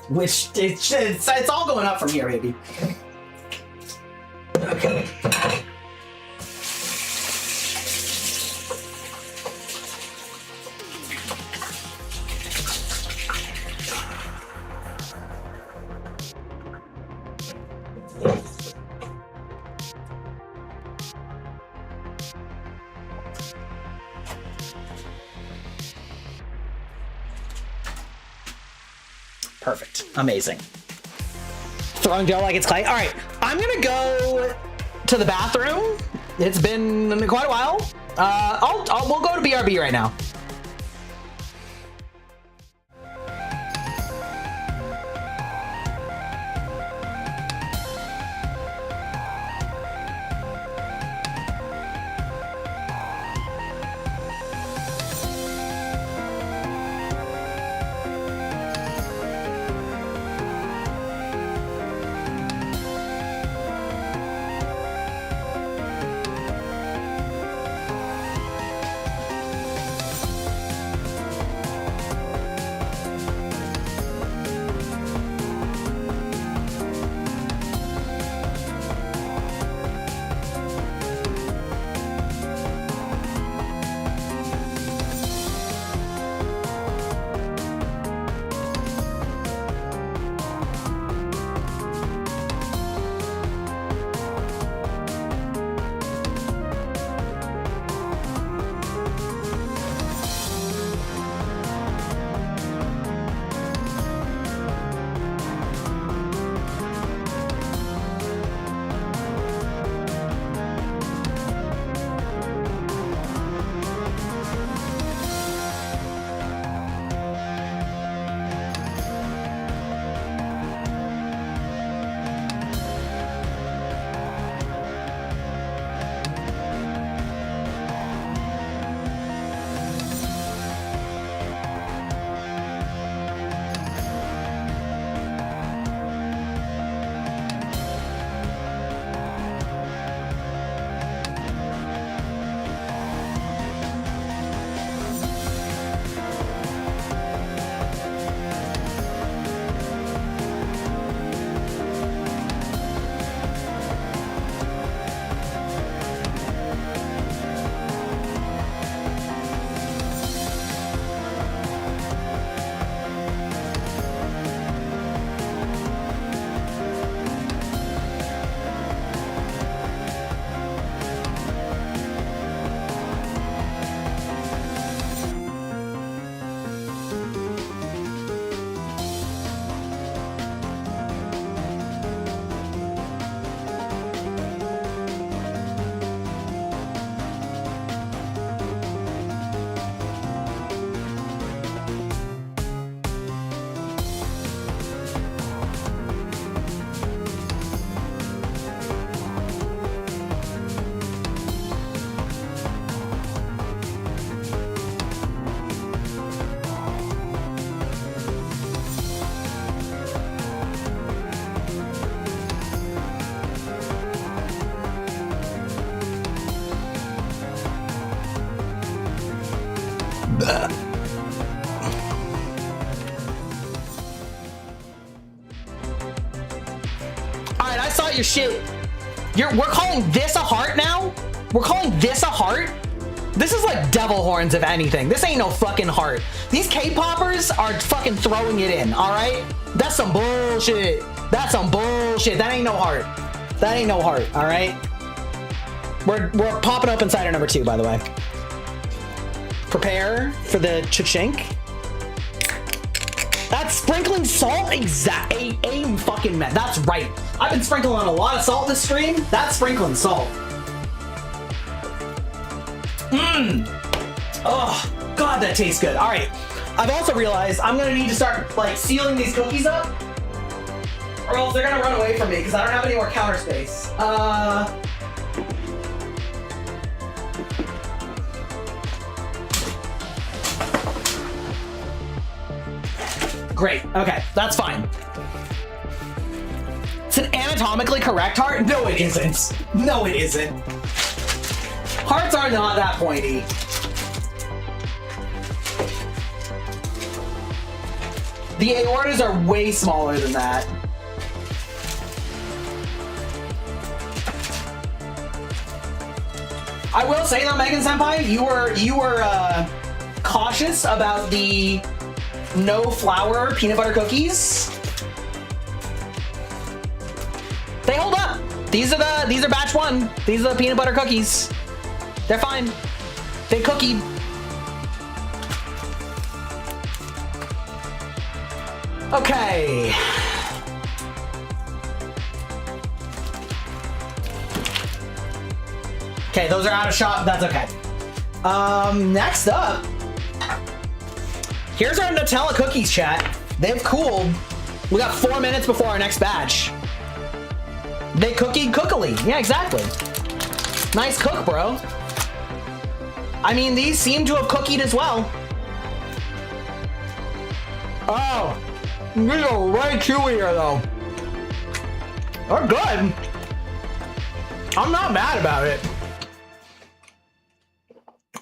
Which, it's all going up from here, baby. Okay. Perfect. Amazing. Throwing dough like it's clay. All right, I'm gonna go to the bathroom. It's been quite a while. We'll go to BRB right now. Alright, I saw your shit. We're calling this a heart now? We're calling this a heart? This is like devil horns, if anything. This ain't no fucking heart. These K-poppers are fucking throwing it in, alright? That's some bullshit. That's some bullshit. That ain't no heart. That ain't no heart, alright? We're popping up insider number 2, by the way. Prepare for the cha-chink. That's sprinkling salt? Aim fucking met. That's right. I've been sprinkling on a lot of salt this stream. That's sprinkling salt. Oh, God, that tastes good. All right. I've also realized I'm gonna need to start like sealing these cookies up, or else they're gonna run away from me because I don't have any more counter space. Great. Okay, that's fine. It's an anatomically correct heart? No, it isn't. No, it isn't. Hearts are not that pointy. The aortas are way smaller than that. I will say though, Megan Senpai, you were cautious about the no flour peanut butter cookies. They hold up. These are batch 1. These are the peanut butter cookies. They're fine. They cookied. Okay. Okay, those are out of shot. That's okay. Next up, here's our Nutella cookies, chat. They've cooled. We got 4 minutes before our next batch. They cookied cookily. Yeah, exactly. Nice cook, bro. I mean, these seem to have cookied as well. Oh, these are way chewier though. They're good. I'm not mad about it.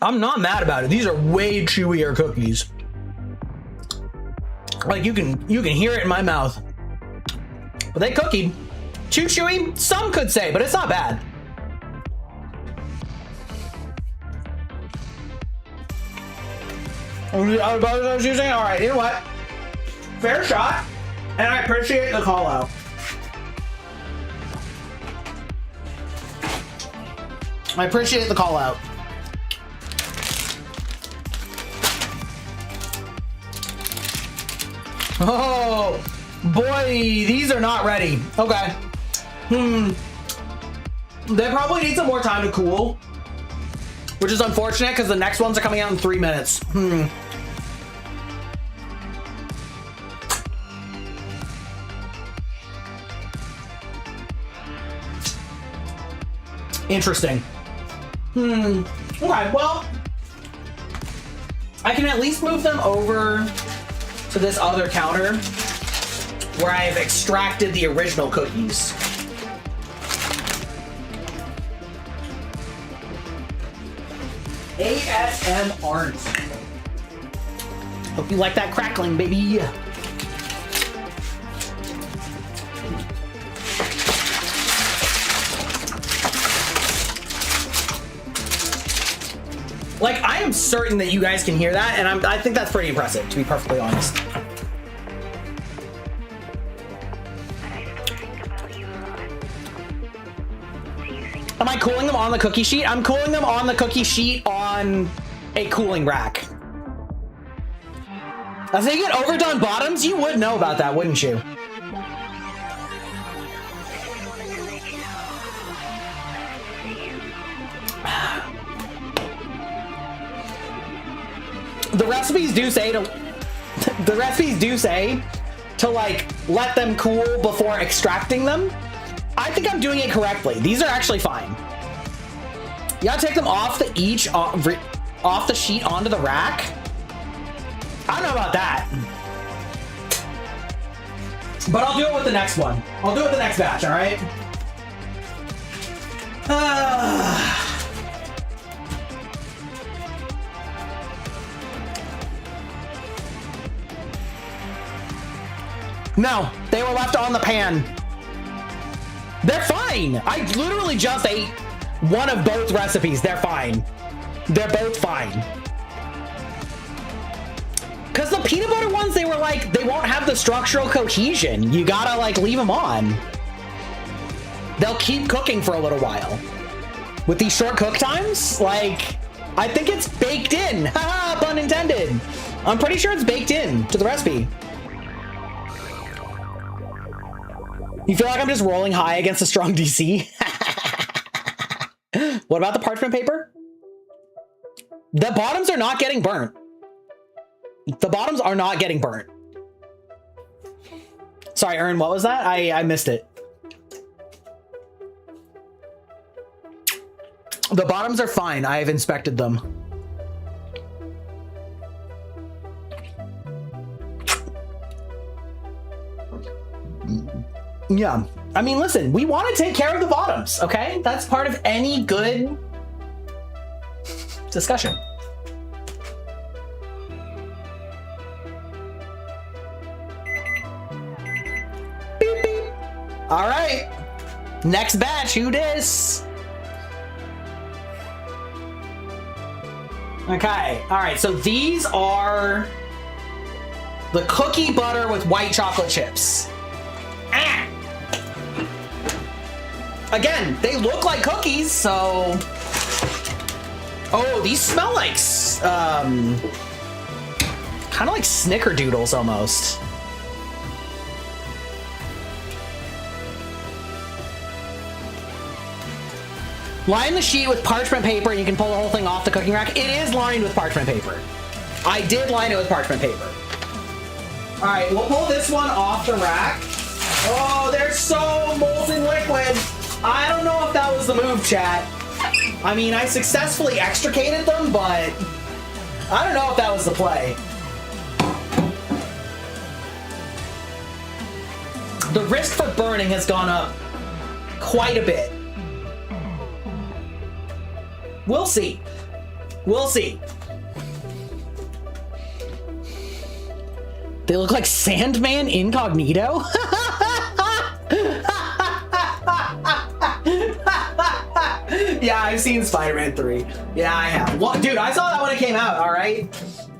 I'm not mad about it. These are way chewier cookies. Like you can hear it in my mouth. But they cookied. Too chewy? Some could say, but it's not bad. I was using. All right, you know what? Fair shot, and I appreciate the call out. I appreciate the call out. Oh boy, these are not ready. Okay. They probably need some more time to cool, which is unfortunate because the next ones are coming out in 3 minutes. Interesting. Okay, well, I can at least move them over to this other counter where I've extracted the original cookies. ASM Art. Hope you like that crackling, baby. Like, I am certain that you guys can hear that, and I think that's pretty impressive, to be perfectly honest. Am I cooling them on the cookie sheet? I'm cooling them on the cookie sheet on a cooling rack. As they get overdone bottoms, you would know about that, wouldn't you? The recipes do say to like let them cool before extracting them. I think I'm doing it correctly. These are actually fine. You gotta take them off the sheet onto the rack. I don't know about that, but I'll do it with the next one. I'll do it with the next batch. All right. No, they were left on the pan. They're fine. I literally just ate one of both recipes. They're fine. They're both fine. Because the peanut butter ones, they were like, they won't have the structural cohesion. You gotta like leave them on. They'll keep cooking for a little while. With these short cook times, like, I think it's baked in. Haha, pun intended. I'm pretty sure it's baked in to the recipe. You feel like I'm just rolling high against a strong DC? What about the parchment paper? The bottoms are not getting burnt. The bottoms are not getting burnt. Sorry, Ern, what was that? I missed it. The bottoms are fine. I have inspected them. Yeah. I mean, listen, we want to take care of the bottoms, okay? That's part of any good discussion. Beep, beep. All right. Next batch, who dis? Okay. All right. So these are the cookie butter with white chocolate chips. Ah! Again, they look like cookies, so... Oh, these smell like... kind of like snickerdoodles, almost. Line the sheet with parchment paper, and you can pull the whole thing off the cooking rack. It is lined with parchment paper. I did line it with parchment paper. All right, we'll pull this one off the rack. Oh, they're so molten liquid. I don't know if that was the move, chat. I mean, I successfully extricated them, but I don't know if that was the play. The risk for burning has gone up quite a bit. We'll see. We'll see. They look like Sandman Incognito? Yeah, I've seen Spider-Man 3. Yeah, I have. Well, dude, I saw that when it came out, all right?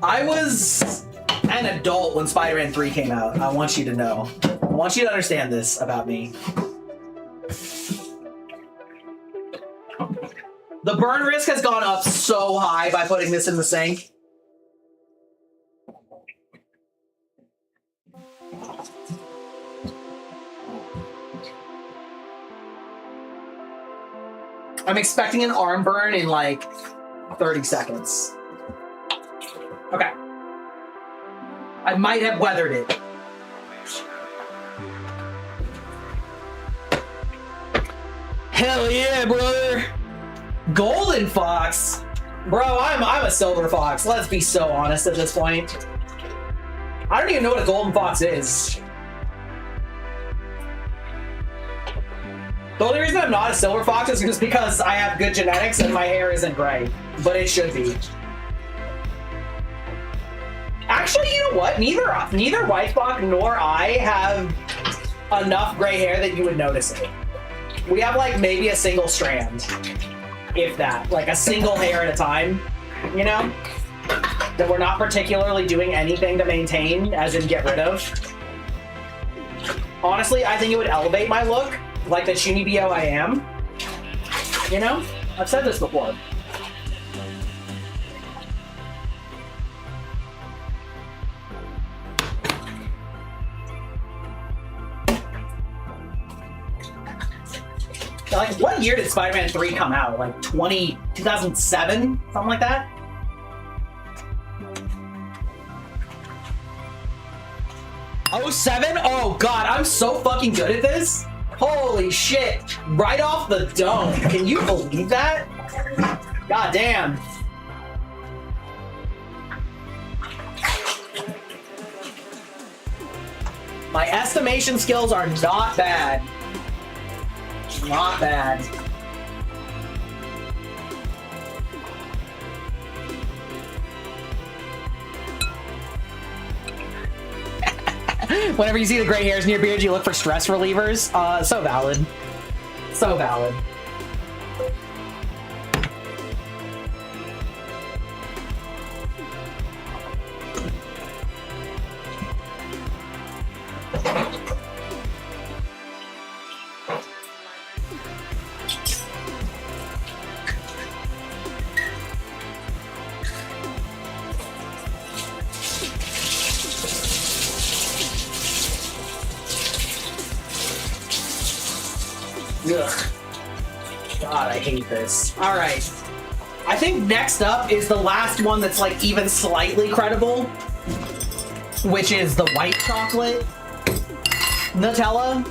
I was an adult when Spider-Man 3 came out. I want you to know. I want you to understand this about me. The burn risk has gone up so high by putting this in the sink. I'm expecting an arm burn in like 30 seconds. Okay. I might have weathered it. Hell yeah, brother. Golden Fox? Bro, I'm a silver fox. Let's be so honest at this point. I don't even know what a golden fox is. The only reason I'm not a silver fox is just because I have good genetics and my hair isn't gray. But it should be. Actually, you know what? Neither White Fox nor I have enough gray hair that you would notice it. We have like maybe a single strand. If that. Like a single hair at a time. You know? That we're not particularly doing anything to maintain, as in get rid of. Honestly, I think it would elevate my look. Like the Chunibyo I am. You know? I've said this before. Like, what year did Spider-Man 3 come out? Like 2007? Something like that? '07? Oh god, I'm so fucking good at this. Holy shit. Right off the dome. Can you believe that? God damn. My estimation skills are not bad. Not bad. Whenever you see the gray hairs in your beard, you look for stress relievers. So valid. So valid. Ugh. God, I hate this. All right. I think next up is the last one that's like even slightly credible, which is the white chocolate Nutella.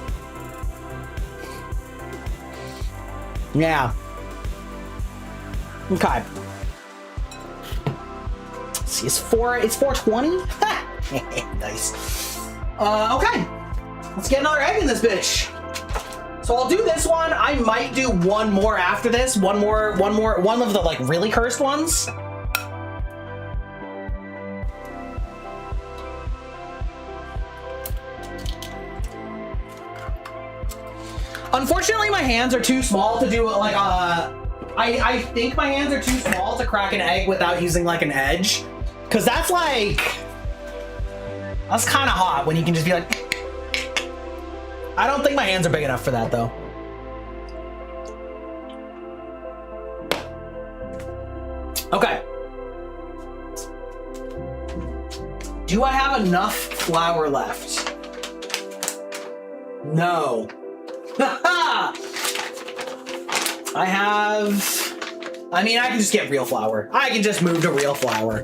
Yeah. Okay. Let's see, it's 420? Nice. Okay. Let's get another egg in this bitch. So I'll do this one. I might do one more after this. One of the like really cursed ones. Unfortunately, my hands are too small to do like I think my hands are too small to crack an egg without using like an edge, because that's kind of hot when you can just be like. I don't think my hands are big enough for that though. Okay. Do I have enough flour left? No. I can just get real flour. I can just move to real flour.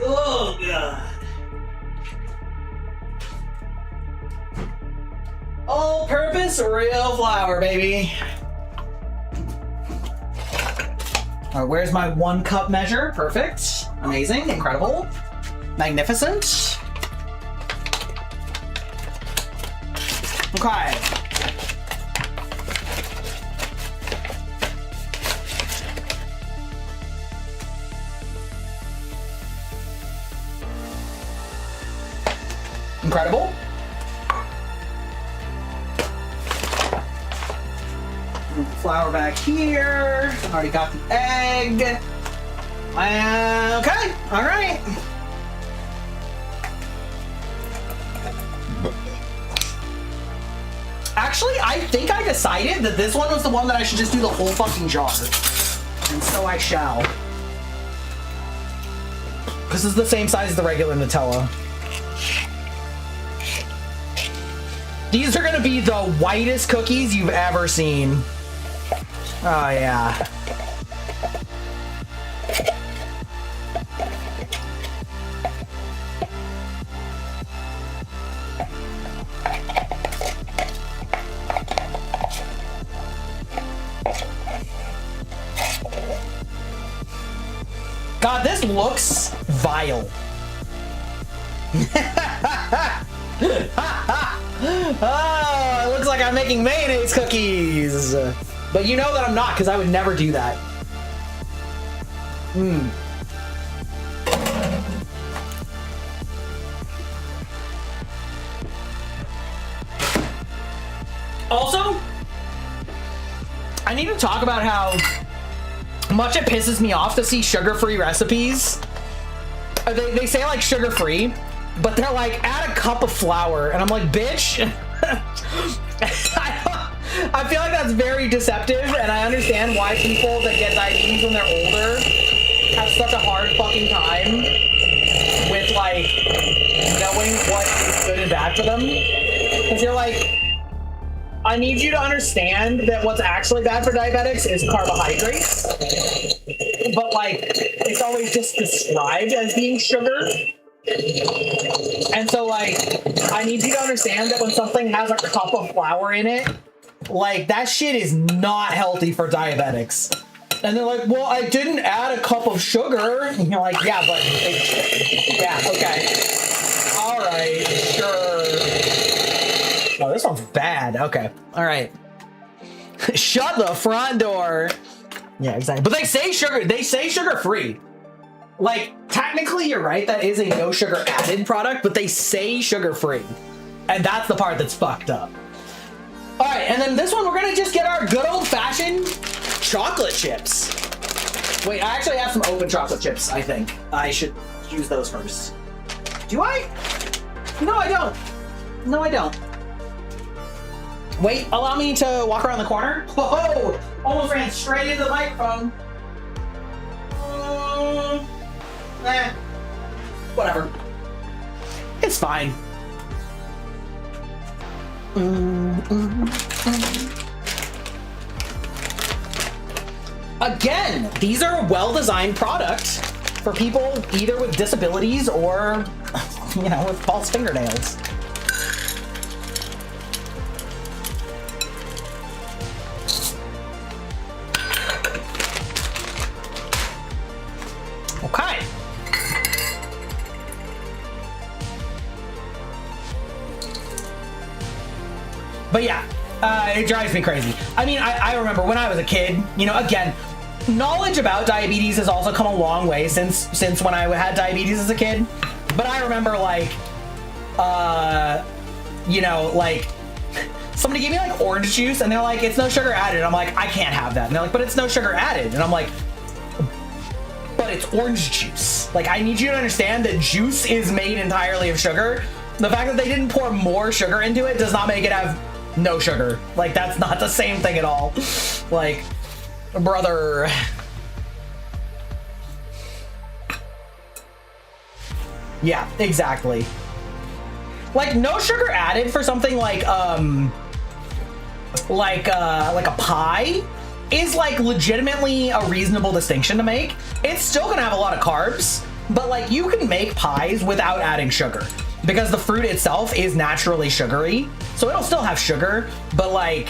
Oh god. All-purpose real flour, baby. All right, where's my 1 cup measure? Perfect. Amazing. Incredible. Magnificent. Okay. Incredible. Move the flour back here. Already got the egg. Okay. All right. Actually, I think I decided that this one was the one that I should just do the whole fucking jar. And so I shall. This is the same size as the regular Nutella. These are gonna be the whitest cookies you've ever seen. Oh yeah. God, this looks vile. Oh, it looks like I'm making mayonnaise cookies. But you know that I'm not, because I would never do that. Also, I need to talk about how much it pisses me off to see sugar-free recipes. They say like sugar-free, but they're like, add a cup of flour. And I'm like, bitch. I feel like that's very deceptive, and I understand why people that get diabetes when they're older have such a hard fucking time with like knowing what is good and bad for them. Because you're like, I need you to understand that what's actually bad for diabetics is carbohydrates. But like, it's always just described as being sugar. And so like, I need you to understand that when something has a cup of flour in it, like that shit is not healthy for diabetics. And they're like, well, I didn't add a cup of sugar. And you're like, yeah, but yeah, okay. All right, sure. Oh, this one's bad. Okay. All right. Shut the front door. Yeah, exactly. But they say sugar free. Like, technically you're right, that is a no sugar added product, but they say sugar free. And that's the part that's fucked up. All right, and then this one, we're gonna just get our good old fashioned chocolate chips. Wait, I actually have some open chocolate chips, I think. I should use those first. Do I? No, I don't. No, I don't. Wait, allow me to walk around the corner. Whoa! Almost ran straight into the microphone. Whatever. It's fine. Again, these are a well-designed product for people either with disabilities or, you know, with false fingernails. But yeah, it drives me crazy. I mean, I remember when I was a kid, you know, again, knowledge about diabetes has also come a long way since when I had diabetes as a kid. But I remember like, you know, like somebody gave me like orange juice and they're like, it's no sugar added. And I'm like, I can't have that. And they're like, but it's no sugar added. And I'm like, but it's orange juice. Like, I need you to understand that juice is made entirely of sugar. The fact that they didn't pour more sugar into it does not make it have no sugar. Like, that's not the same thing at all. Like, brother. Yeah, exactly. Like, no sugar added for something like a pie is like legitimately a reasonable distinction to make. It's still gonna have a lot of carbs, but like you can make pies without adding sugar because the fruit itself is naturally sugary. So it'll still have sugar, but like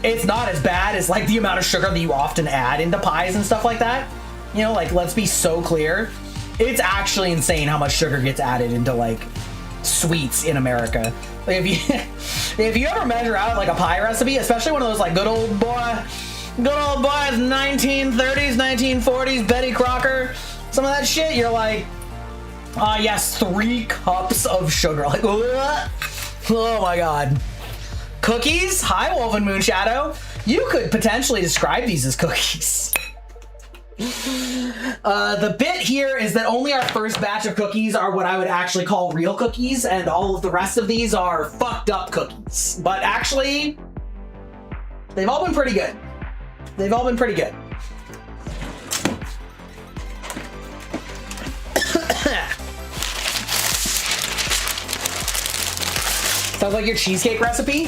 it's not as bad as like the amount of sugar that you often add into pies and stuff like that. You know, like let's be so clear. It's actually insane how much sugar gets added into like sweets in America. Like if you ever measure out like a pie recipe, especially one of those like good old boys 1930s, 1940s Betty Crocker, some of that shit, you're like, yes, 3 cups of sugar. Like, ugh. Oh my god. Cookies? Hi, Wolf and Moonshadow. You could potentially describe these as cookies. The bit here is that only our first batch of cookies are what I would actually call real cookies, and all of the rest of these are fucked up cookies. But actually, they've all been pretty good. They've all been pretty good. Sounds like your cheesecake recipe?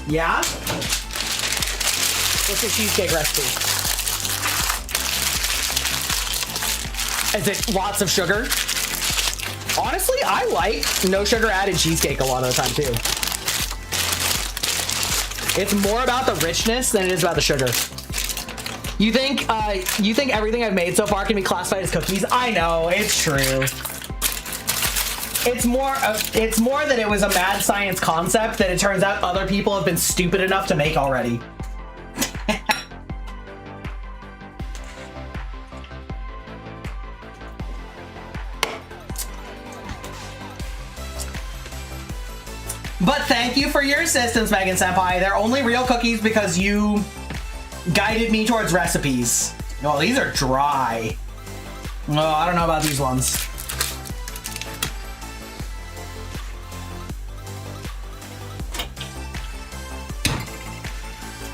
Yeah? What's your cheesecake recipe? Is it lots of sugar? Honestly, I like no sugar added cheesecake a lot of the time too. It's more about the richness than it is about the sugar. You think everything I've made so far can be classified as cookies? I know, it's true. It's more that it was a mad science concept that it turns out other people have been stupid enough to make already. But thank you for your assistance, Megan Senpai. They're only real cookies because you guided me towards recipes. Oh, these are dry. Oh, I don't know about these ones.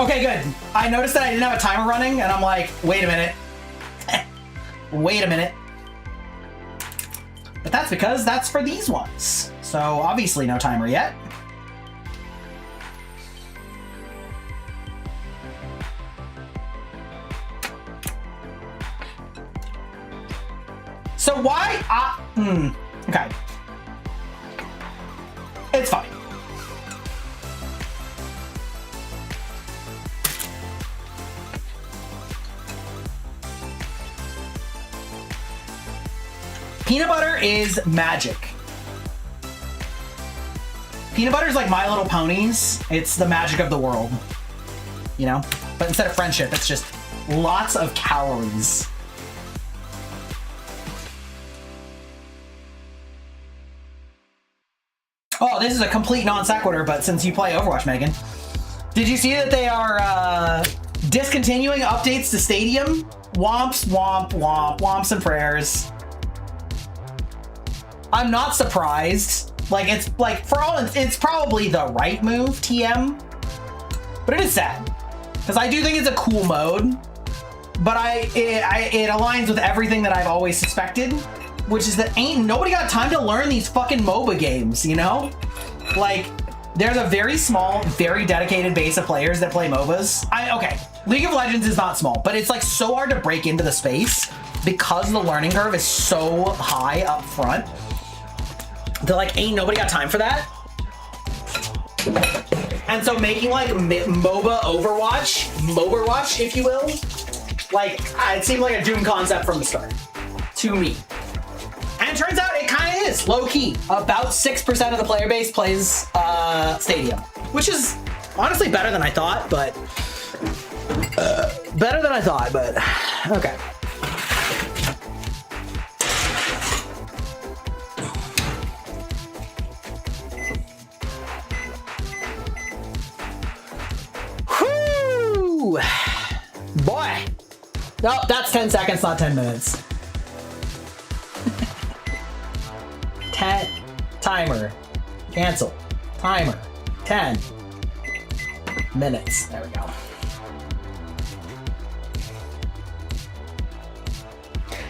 Okay, good. I noticed that I didn't have a timer running, and I'm like, wait a minute. Wait a minute. But that's because that's for these ones. So obviously no timer yet. So why? Okay. It's fine. Peanut butter is magic. Peanut butter is like My Little Ponies. It's the magic of the world. You know? But instead of friendship, it's just lots of calories. Oh, this is a complete non sequitur, but since you play Overwatch, Megan, did you see that they are discontinuing updates to Stadium? Womps, womp, womp, womps and prayers. I'm not surprised. Like, it's like, for all, it's probably the right move, TM. But it is sad. Because I do think it's a cool mode. But it aligns with everything that I've always suspected. Which is that nobody got time to learn these fucking MOBA games, you know? Like, there's a very small, very dedicated base of players that play MOBAs. Okay, League of Legends is not small, but it's like so hard to break into the space because the learning curve is so high up front. They're like, ain't nobody got time for that. And so making like MOBA Overwatch, if you will, like, it seemed like a Doom concept from the start, to me. And it turns out it kind of is, low-key. About 6% of the player base plays Stadium. which is honestly better than I thought, but okay. Whoo! Boy. No, that's 10 seconds, not 10 minutes. 10. Timer. Cancel. Timer. 10 minutes. There we go.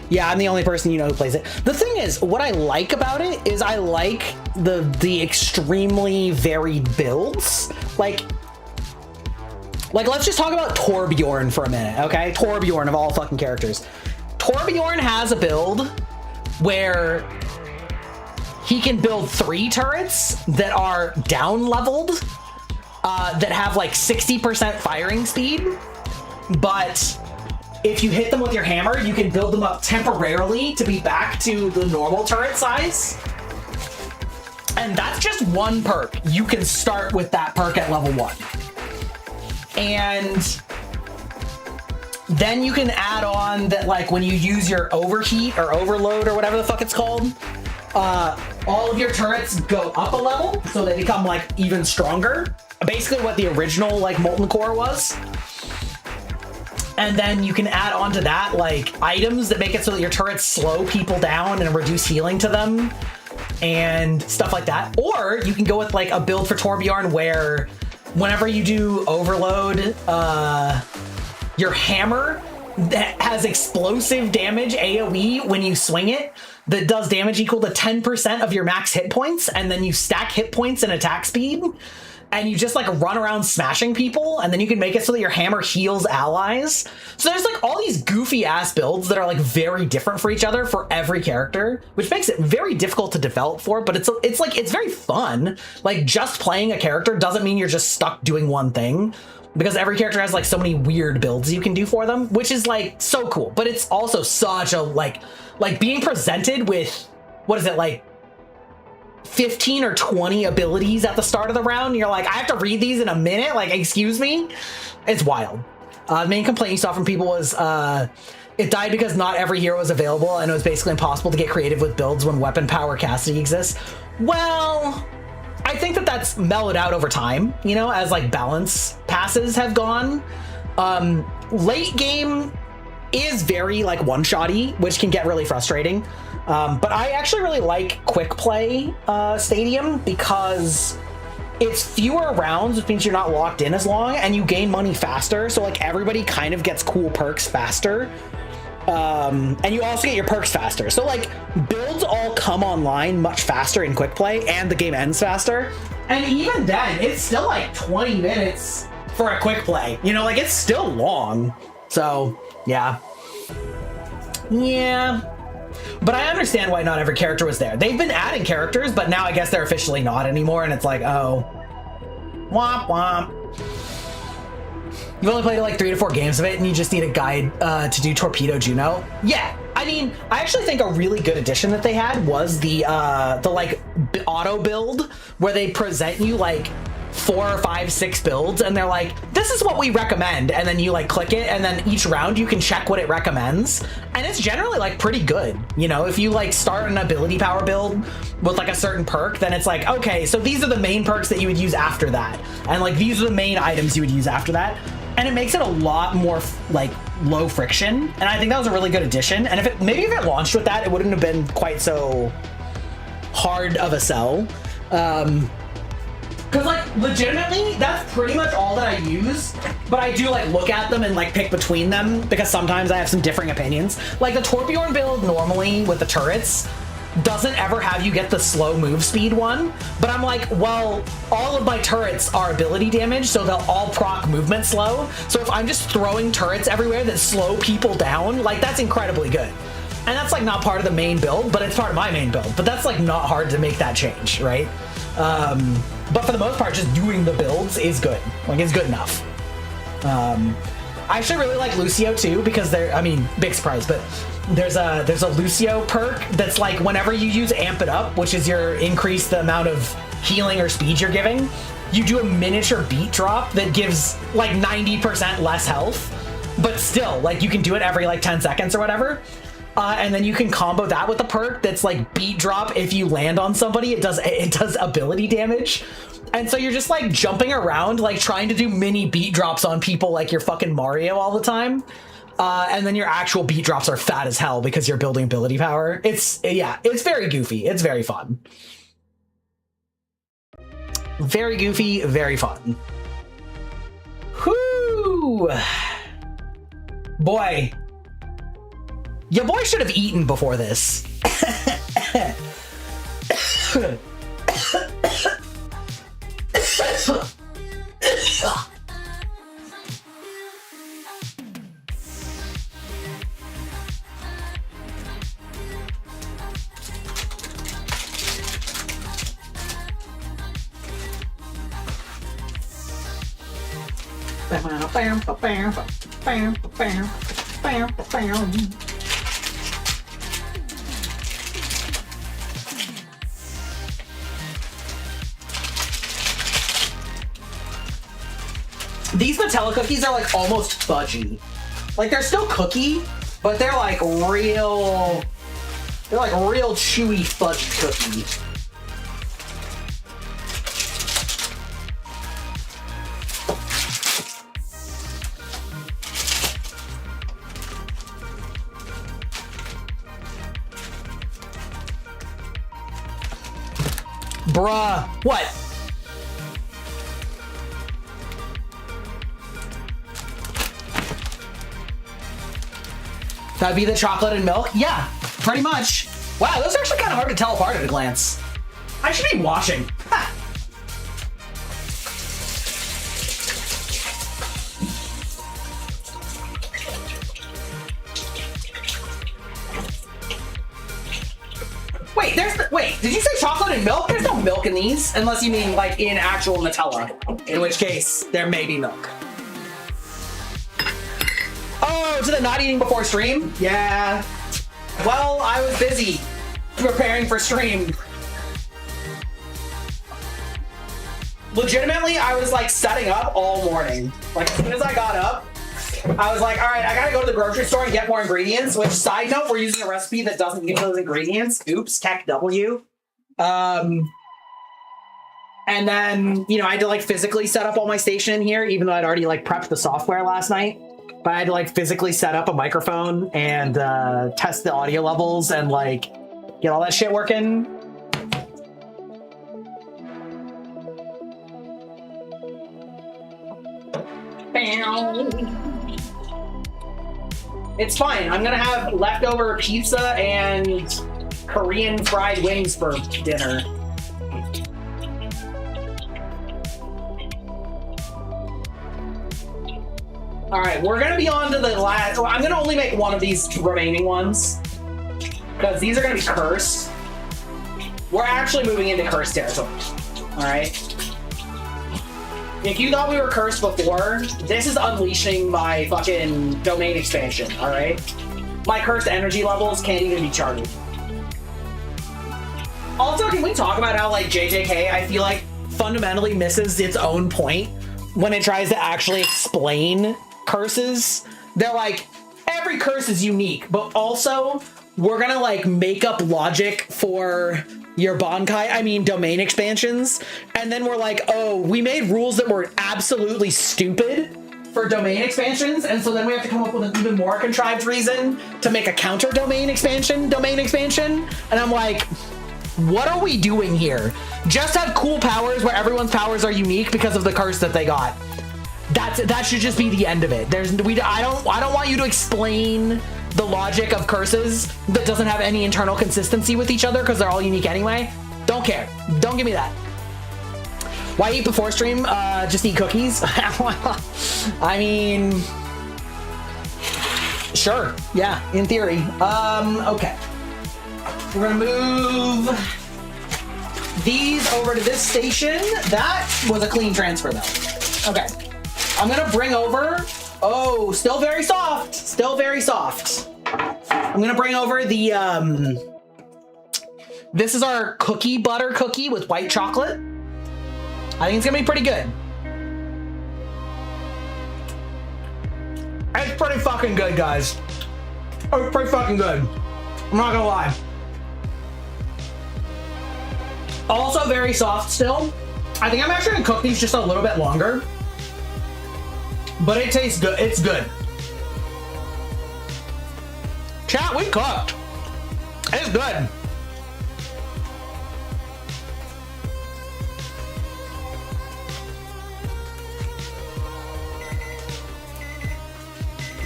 Yeah, I'm the only person you know who plays it. The thing is, what I like about it is I like the extremely varied builds. Like let's just talk about Torbjorn for a minute, okay? Torbjorn of all fucking characters. Torbjorn has a build where he can build 3 turrets that are down leveled, that have like 60% firing speed, but if you hit them with your hammer, you can build them up temporarily to be back to the normal turret size. And that's just one perk. You can start with that perk at level 1. And then you can add on that, like, when you use your overheat or overload or whatever the fuck it's called, all of your turrets go up a level, so they become like even stronger. Basically what the original like Molten Core was. And then you can add on to that like items that make it so that your turrets slow people down and reduce healing to them and stuff like that. Or you can go with like a build for Torbjorn where whenever you do overload, your hammer that has explosive damage AoE when you swing it that does damage equal to 10% of your max hit points, and then you stack hit points and attack speed, and you just like run around smashing people, and then you can make it so that your hammer heals allies. So there's like all these goofy ass builds that are like very different for each other for every character, which makes it very difficult to develop for, but it's very fun. Like just playing a character doesn't mean you're just stuck doing one thing, because every character has like so many weird builds you can do for them, which is like so cool. But it's also such a like being presented with, what is it, like 15 or 20 abilities at the start of the round. You're like, I have to read these in a minute. Like, excuse me. It's wild. The main complaint you saw from people was it died because not every hero was available, and it was basically impossible to get creative with builds when weapon power casting exists. Well, I think that that's mellowed out over time, you know, as like balance passes have gone. Late game is very like one-shotty, which can get really frustrating. But I actually really like quick play Stadium because it's fewer rounds, which means you're not locked in as long, and you gain money faster. So like everybody kind of gets cool perks faster. And you also get your perks faster. So like builds all come online much faster in quick play, and the game ends faster. And even then, it's still like 20 minutes for a quick play. You know, like it's still long. So yeah. Yeah. But I understand why not every character was there. They've been adding characters, but now I guess they're officially not anymore, and it's like, oh. Womp womp. You've only played like 3 to 4 games of it, and you just need a guide to do Torpedo Juno. Yeah, I mean, I actually think a really good addition that they had was the like auto build, where they present you like 4 or 5, 6 builds, and they're like, this is what we recommend, and then you like click it, and then each round you can check what it recommends, and it's generally like pretty good. You know, if you like start an ability power build with like a certain perk, then it's like, okay, so these are the main perks that you would use after that, and like these are the main items you would use after that, and it makes it a lot more like low friction, and I think that was a really good addition. And if it launched with that, it wouldn't have been quite so hard of a sell. Because, like, legitimately, that's pretty much all that I use. But I do, like, look at them and, like, pick between them, because sometimes I have some differing opinions. Like, the Torbjorn build normally with the turrets doesn't ever have you get the slow move speed one. But I'm like, well, all of my turrets are ability damage, so they'll all proc movement slow. So if I'm just throwing turrets everywhere that slow people down, like, that's incredibly good. And that's, like, not part of the main build, but it's part of my main build. But that's, like, not hard to make that change, right? But for the most part, just doing the builds is good. Like, it's good enough. I actually really like Lucio too, because I mean, big surprise, but there's a Lucio perk that's like whenever you use Amp It Up, which is your increase the amount of healing or speed you're giving, you do a miniature beat drop that gives like 90% less health, but still, like, you can do it every like 10 seconds or whatever. And then you can combo that with a perk that's like beat drop. If you land on somebody, it does ability damage. And so you're just like jumping around, like trying to do mini beat drops on people like you're fucking Mario all the time. And then your actual beat drops are fat as hell because you're building ability power. It's very goofy. It's very fun. Very goofy, very fun. Whoo! Boy. Your boy should have eaten before this. These Nutella cookies are like almost fudgy. Like they're still cookie, but they're like real chewy fudgy cookie. Bruh, what? That'd be the chocolate and milk? Yeah, pretty much. Wow, those are actually kind of hard to tell apart at a glance. I should be watching. Ha. Wait, did you say chocolate and milk? There's no milk in these, unless you mean like in actual Nutella, in which case there may be milk. Oh, so they're not eating before stream? Yeah. Well, I was busy preparing for stream. Legitimately, I was like setting up all morning. Like as soon as I got up, I was like, all right, I gotta go to the grocery store and get more ingredients, which, side note, we're using a recipe that doesn't give those ingredients. Oops, tech W. And then, you know, I had to like physically set up all my station in here, even though I'd already like prepped the software last night. But I had to like physically set up a microphone and test the audio levels and like get all that shit working. It's fine. I'm gonna have leftover pizza and Korean fried wings for dinner. All right, we're gonna be on to the last. I'm gonna only make one of these remaining ones because these are gonna be cursed. We're actually moving into cursed territory. All right. If you thought we were cursed before, this is unleashing my fucking domain expansion, all right? My cursed energy levels can't even be charted. Also, can we talk about how, like, JJK, I feel like, fundamentally misses its own point when it tries to actually explain curses? They're like, every curse is unique, but also, we're gonna, like, make up logic for your domain expansions, and then we're like, oh, we made rules that were absolutely stupid for domain expansions, and so then we have to come up with an even more contrived reason to make a counter domain expansion, and I'm like, what are we doing here? Just have cool powers where everyone's powers are unique because of the curse that they got. That should just be the end of it. I don't want you to explain the logic of curses that doesn't have any internal consistency with each other because they're all unique anyway. Don't care. Don't give me that. Why eat before stream? Just eat cookies? I mean, sure. Yeah, in theory. Okay. We're gonna move these over to this station. That was a clean transfer though. Okay. I'm gonna bring over, oh, still very soft. Still very soft. I'm gonna bring over the, this is our cookie butter cookie with white chocolate. I think it's gonna be pretty good. It's pretty fucking good, guys. It's pretty fucking good. I'm not gonna lie. Also very soft still. I think I'm actually gonna cook these just a little bit longer. But it tastes good. It's good. Chat, we cooked. It's good.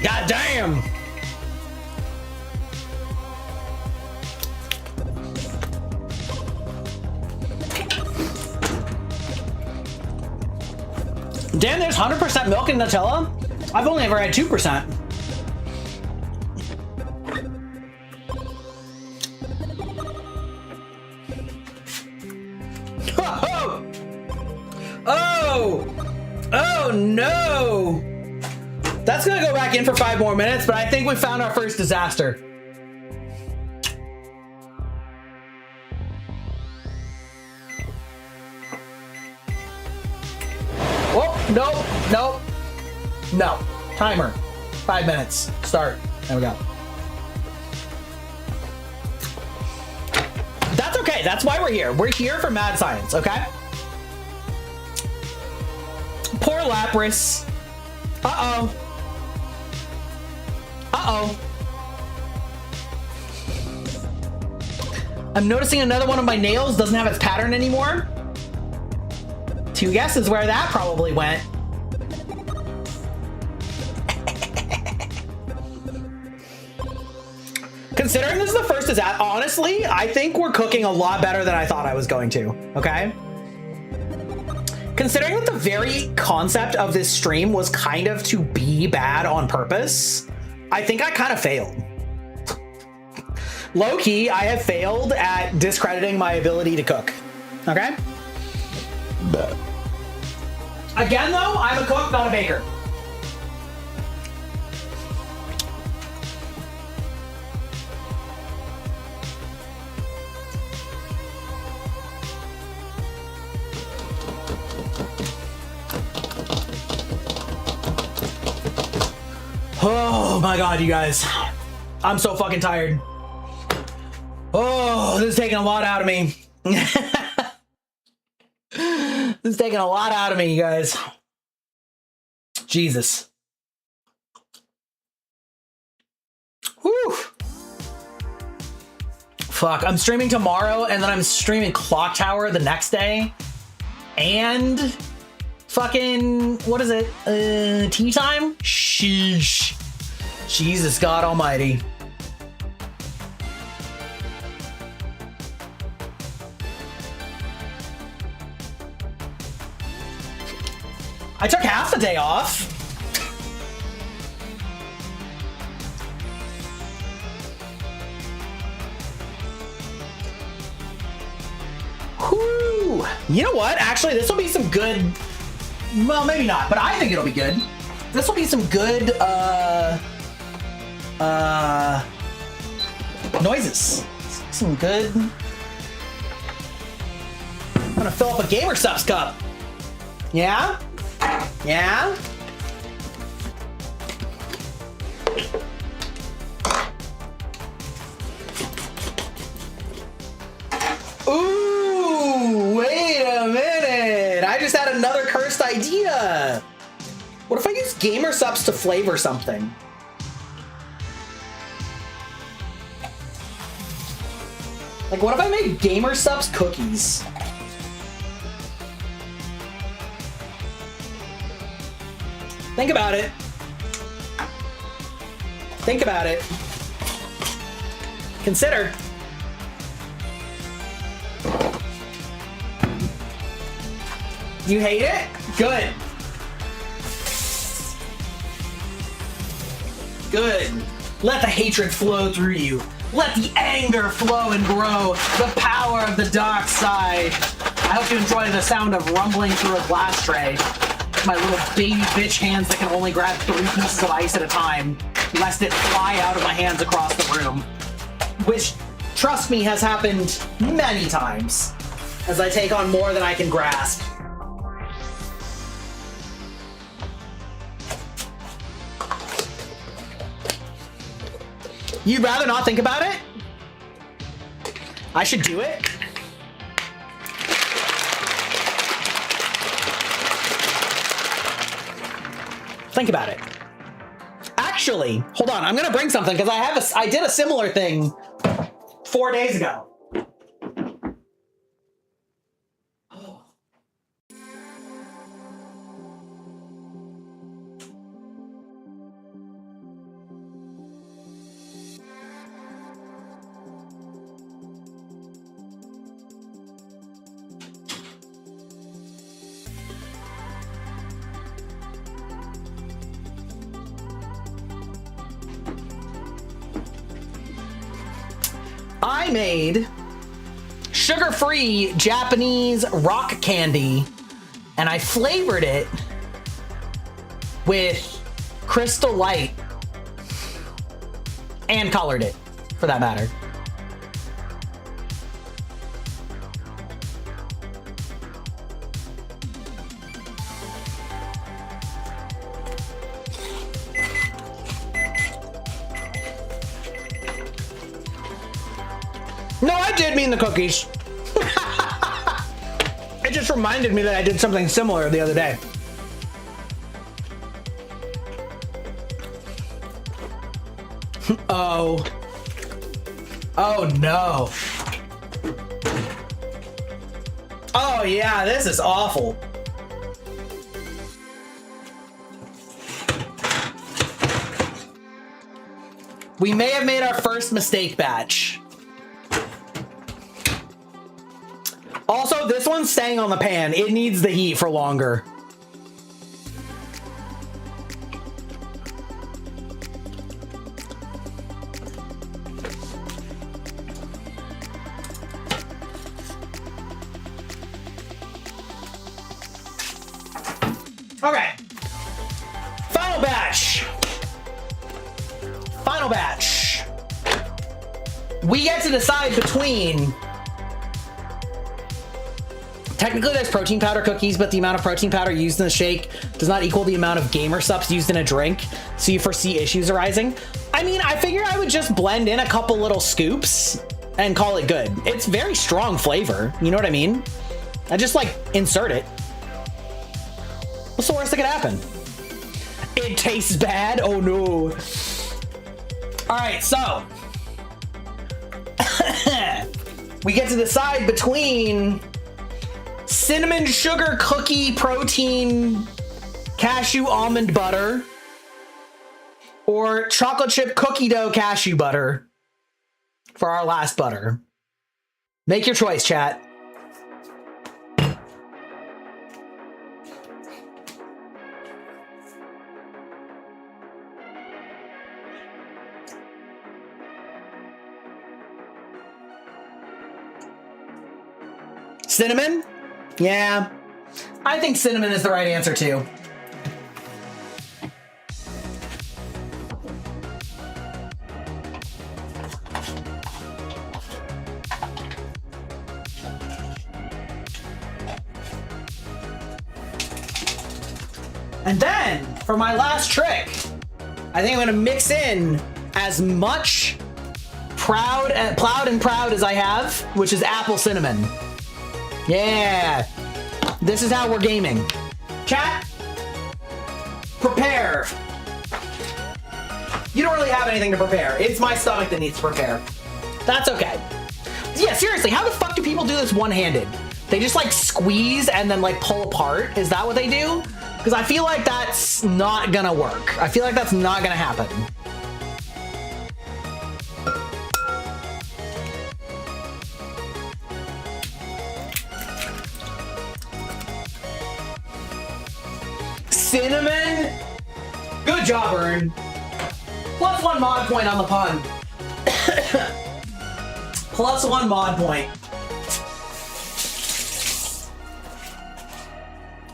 God damn. Damn, there's 100% milk in Nutella? I've only ever had 2%. Oh no! That's gonna go back in for 5 more minutes, but I think we found our first disaster. Oh, nope. No. Timer. 5 minutes. Start. There we go. That's okay. That's why we're here. We're here for mad science, okay? Poor Lapras. Uh-oh. I'm noticing another one of my nails doesn't have its pattern anymore. 2 guesses where that probably went. Considering this is the first disaster, honestly, I think we're cooking a lot better than I thought I was going to, okay? Considering that the very concept of this stream was kind of to be bad on purpose, I think I kind of failed. Low-key, I have failed at discrediting my ability to cook, okay? Again, though, I'm a cook, not a baker. Oh my god, you guys. I'm so fucking tired. Oh, this is taking a lot out of me. This is taking a lot out of me, you guys. Jesus. Whew. Fuck, I'm streaming tomorrow and then I'm streaming Clock Tower the next day. And fucking, what is it? Tea time? Sheesh. Jesus God almighty. I took half the day off. Whew. You know what? Actually, this will be some good... Well, maybe not, but I think it'll be good. This will be some good, noises. Some good... I'm gonna fill up a Gamer Subs cup. Yeah? Yeah? Ooh, wait a minute. I just had another cursed idea. What if I use Gamer Subs to flavor something? Like, what if I made Gamer Subs cookies? Think about it. Think about it. Consider. You hate it? Good. Good. Let the hatred flow through you. Let the anger flow and grow. The power of the dark side. I hope you enjoy the sound of rumbling through a glass tray. My little baby bitch hands that can only grab 3 pieces of ice at a time, lest it fly out of my hands across the room. Which, trust me, has happened many times, as I take on more than I can grasp. You'd rather not think about it? I should do it? Think about it. Actually, hold on. I'm gonna bring something because I did a similar thing 4 days ago. I made sugar-free Japanese rock candy, and I flavored it with Crystal Light and colored it, for that matter. No, I did mean the cookies. It just reminded me that I did something similar the other day. Oh. Oh no. Oh yeah, this is awful. We may have made our first mistake batch. Also, this one's staying on the pan. It needs the heat for longer. Okay. Final batch. Final batch. We get to decide between... Technically, there's protein powder cookies, but the amount of protein powder used in the shake does not equal the amount of gamer subs used in a drink, so you foresee issues arising. I mean, I figure I would just blend in a couple little scoops and call it good. It's very strong flavor, you know what I mean? I just, like, insert it. What's the worst that could happen? It tastes bad? Oh, no. All right, so. We get to decide between... cinnamon sugar cookie protein cashew almond butter or chocolate chip cookie dough cashew butter for our last butter. Make your choice, chat. Cinnamon? Yeah, I think cinnamon is the right answer too. And then, for my last trick, I think I'm gonna mix in as much plowed and proud as I have, which is apple cinnamon. Yeah, this is how we're gaming. Chat, prepare. You don't really have anything to prepare. It's my stomach that needs to prepare. That's okay. Yeah, seriously, how the fuck do people do this one-handed? They just like squeeze and then like pull apart? Is that what they do? Because I feel like that's not gonna work. I feel like that's not gonna happen. Cinnamon? Good job, Ern. +1 mod point on the pun. +1 mod point.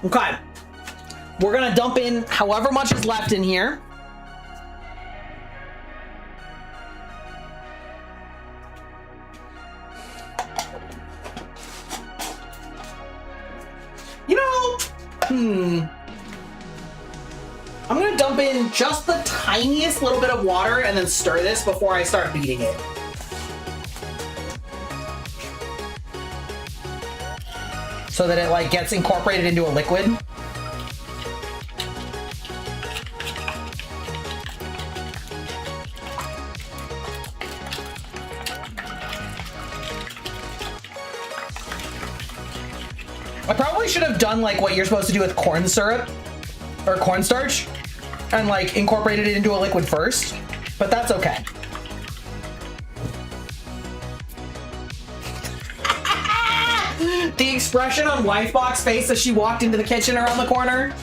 Okay. We're gonna dump in however much is left in here. You know, I'm gonna dump dump in just the tiniest little bit of water and then stir this before I start beating it. So that it like gets incorporated into a liquid. I probably should have done like what you're supposed to do with corn syrup or cornstarch and like incorporated it into a liquid first, but that's okay. The expression on Wifebox's face as she walked into the kitchen around the corner.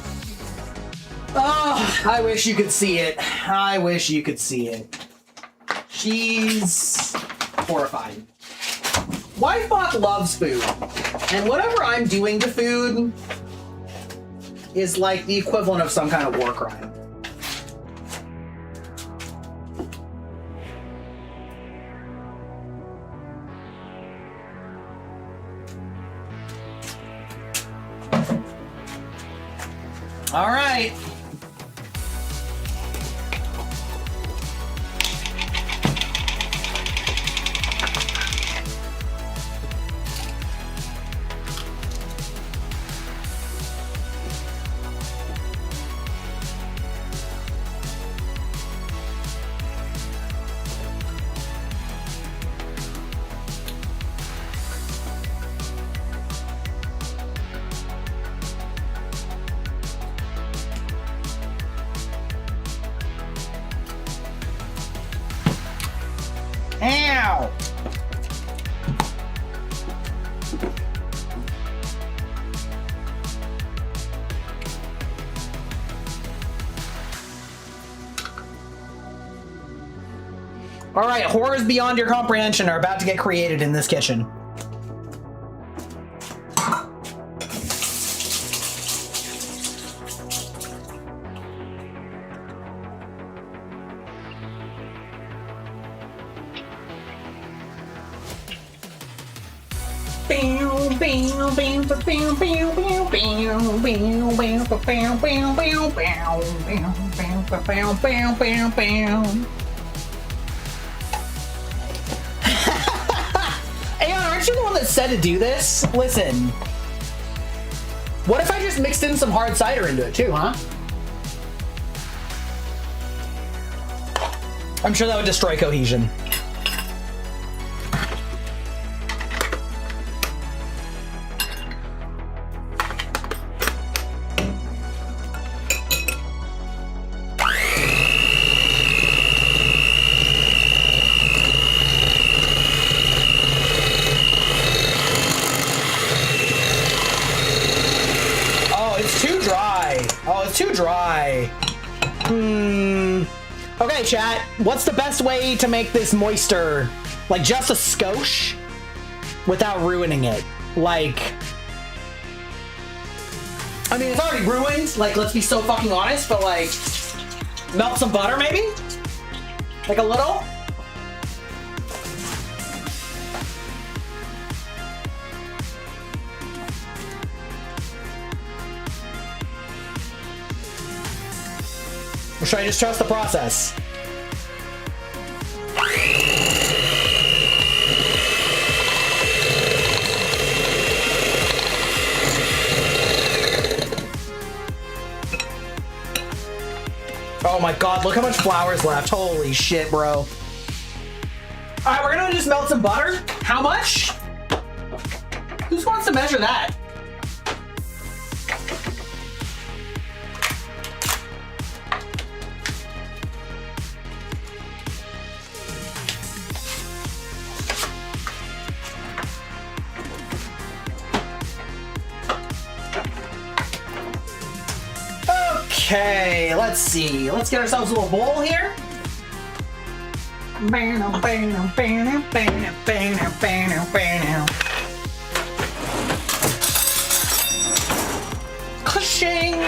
Oh, I wish you could see it. I wish you could see it. She's horrified. Wifebox loves food, and whatever I'm doing to food is like the equivalent of some kind of war crime. All right. Ow! All right, horrors beyond your comprehension are about to get created in this kitchen. Aeon, aren't you the one that said to do this? Listen. What if I just mixed in some hard cider into it too, huh? I'm sure that would destroy cohesion. Too dry. Okay, chat. What's the best way to make this moister? Like just a skosh without ruining it. Like, I mean, it's already ruined. Like, let's be so fucking honest. But like, melt some butter, maybe? Like a little? Or should I just trust the process? Oh my god, look how much flour's left. Holy shit, bro. Alright, we're gonna just melt some butter. How much? Who wants to measure that? Okay, let's see. Let's get ourselves a little bowl here. Ka-shing!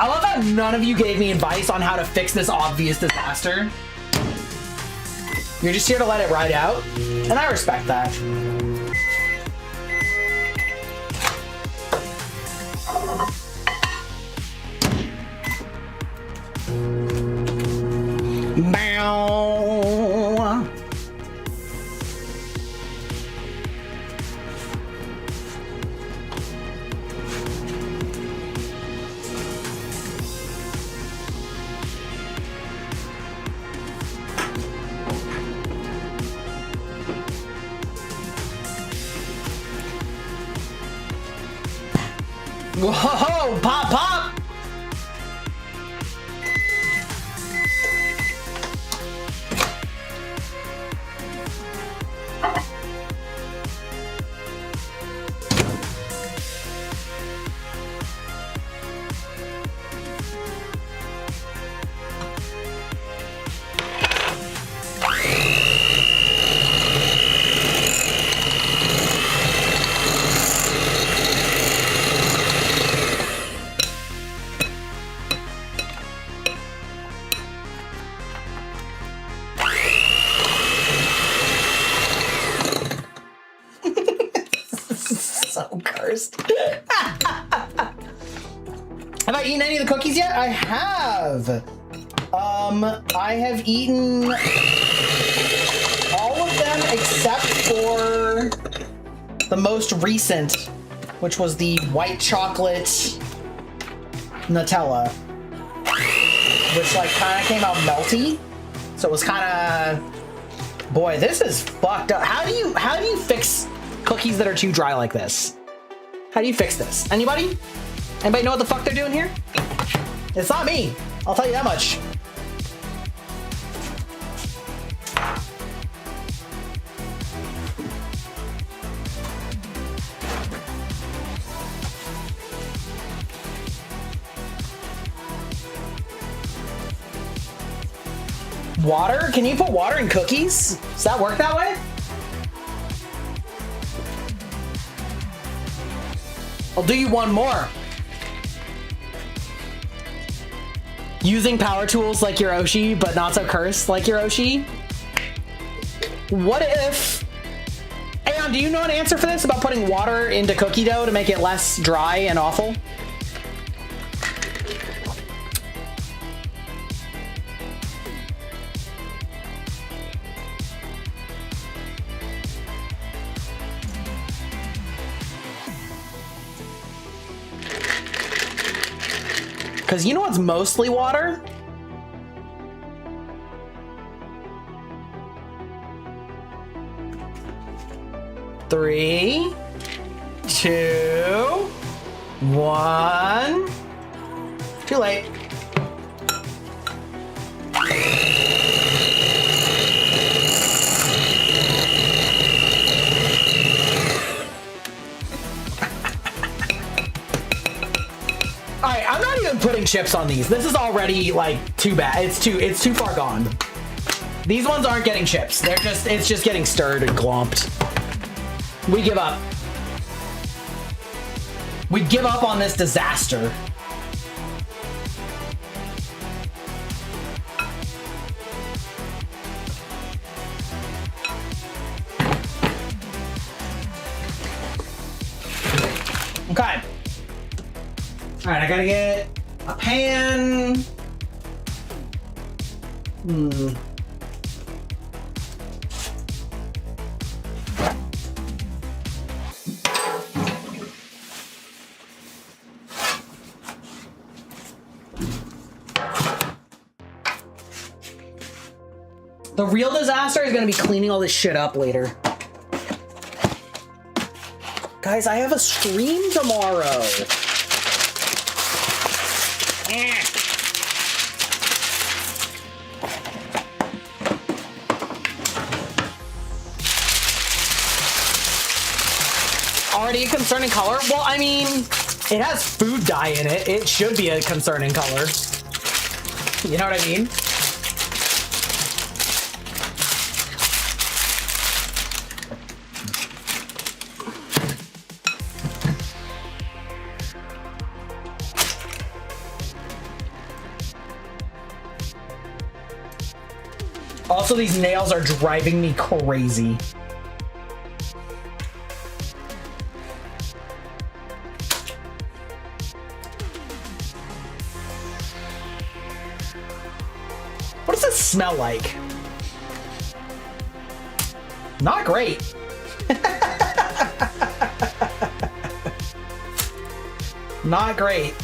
I love that none of you gave me advice on how to fix this obvious disaster. You're just here to let it ride out, and I respect that. Bow. Whoa, pop, pop! So cursed. Have I eaten any of the cookies yet? I have. I have eaten all of them except for the most recent, which was the white chocolate Nutella, which like kind of came out melty. So it was kind of, boy, this is fucked up. How do you fix cookies that are too dry like this? How do you fix this? Anybody? Anybody know what the fuck they're doing here? It's not me. I'll tell you that much. Water? Can you put water in cookies? Does that work that way? I'll do you one more. Using power tools like Hiroshi, but not so cursed like Hiroshi. What if... Aeon, do you know an answer for this about putting water into cookie dough to make it less dry and awful? Because you know what's mostly water? Three, two, one. Too late. Alright, I'm not even putting chips on these. This is already like too bad. It's too far gone. These ones aren't getting chips. It's just getting stirred and glomped. We give up. We give up on this disaster. Okay. All right, I gotta get a pan. The real disaster is gonna be cleaning all this shit up later. Guys, I have a stream tomorrow. Already a concerning color? Well, I mean, it has food dye in it. It should be a concerning color. You know what I mean? Also, these nails are driving me crazy. What does this smell like? Not great. Not great.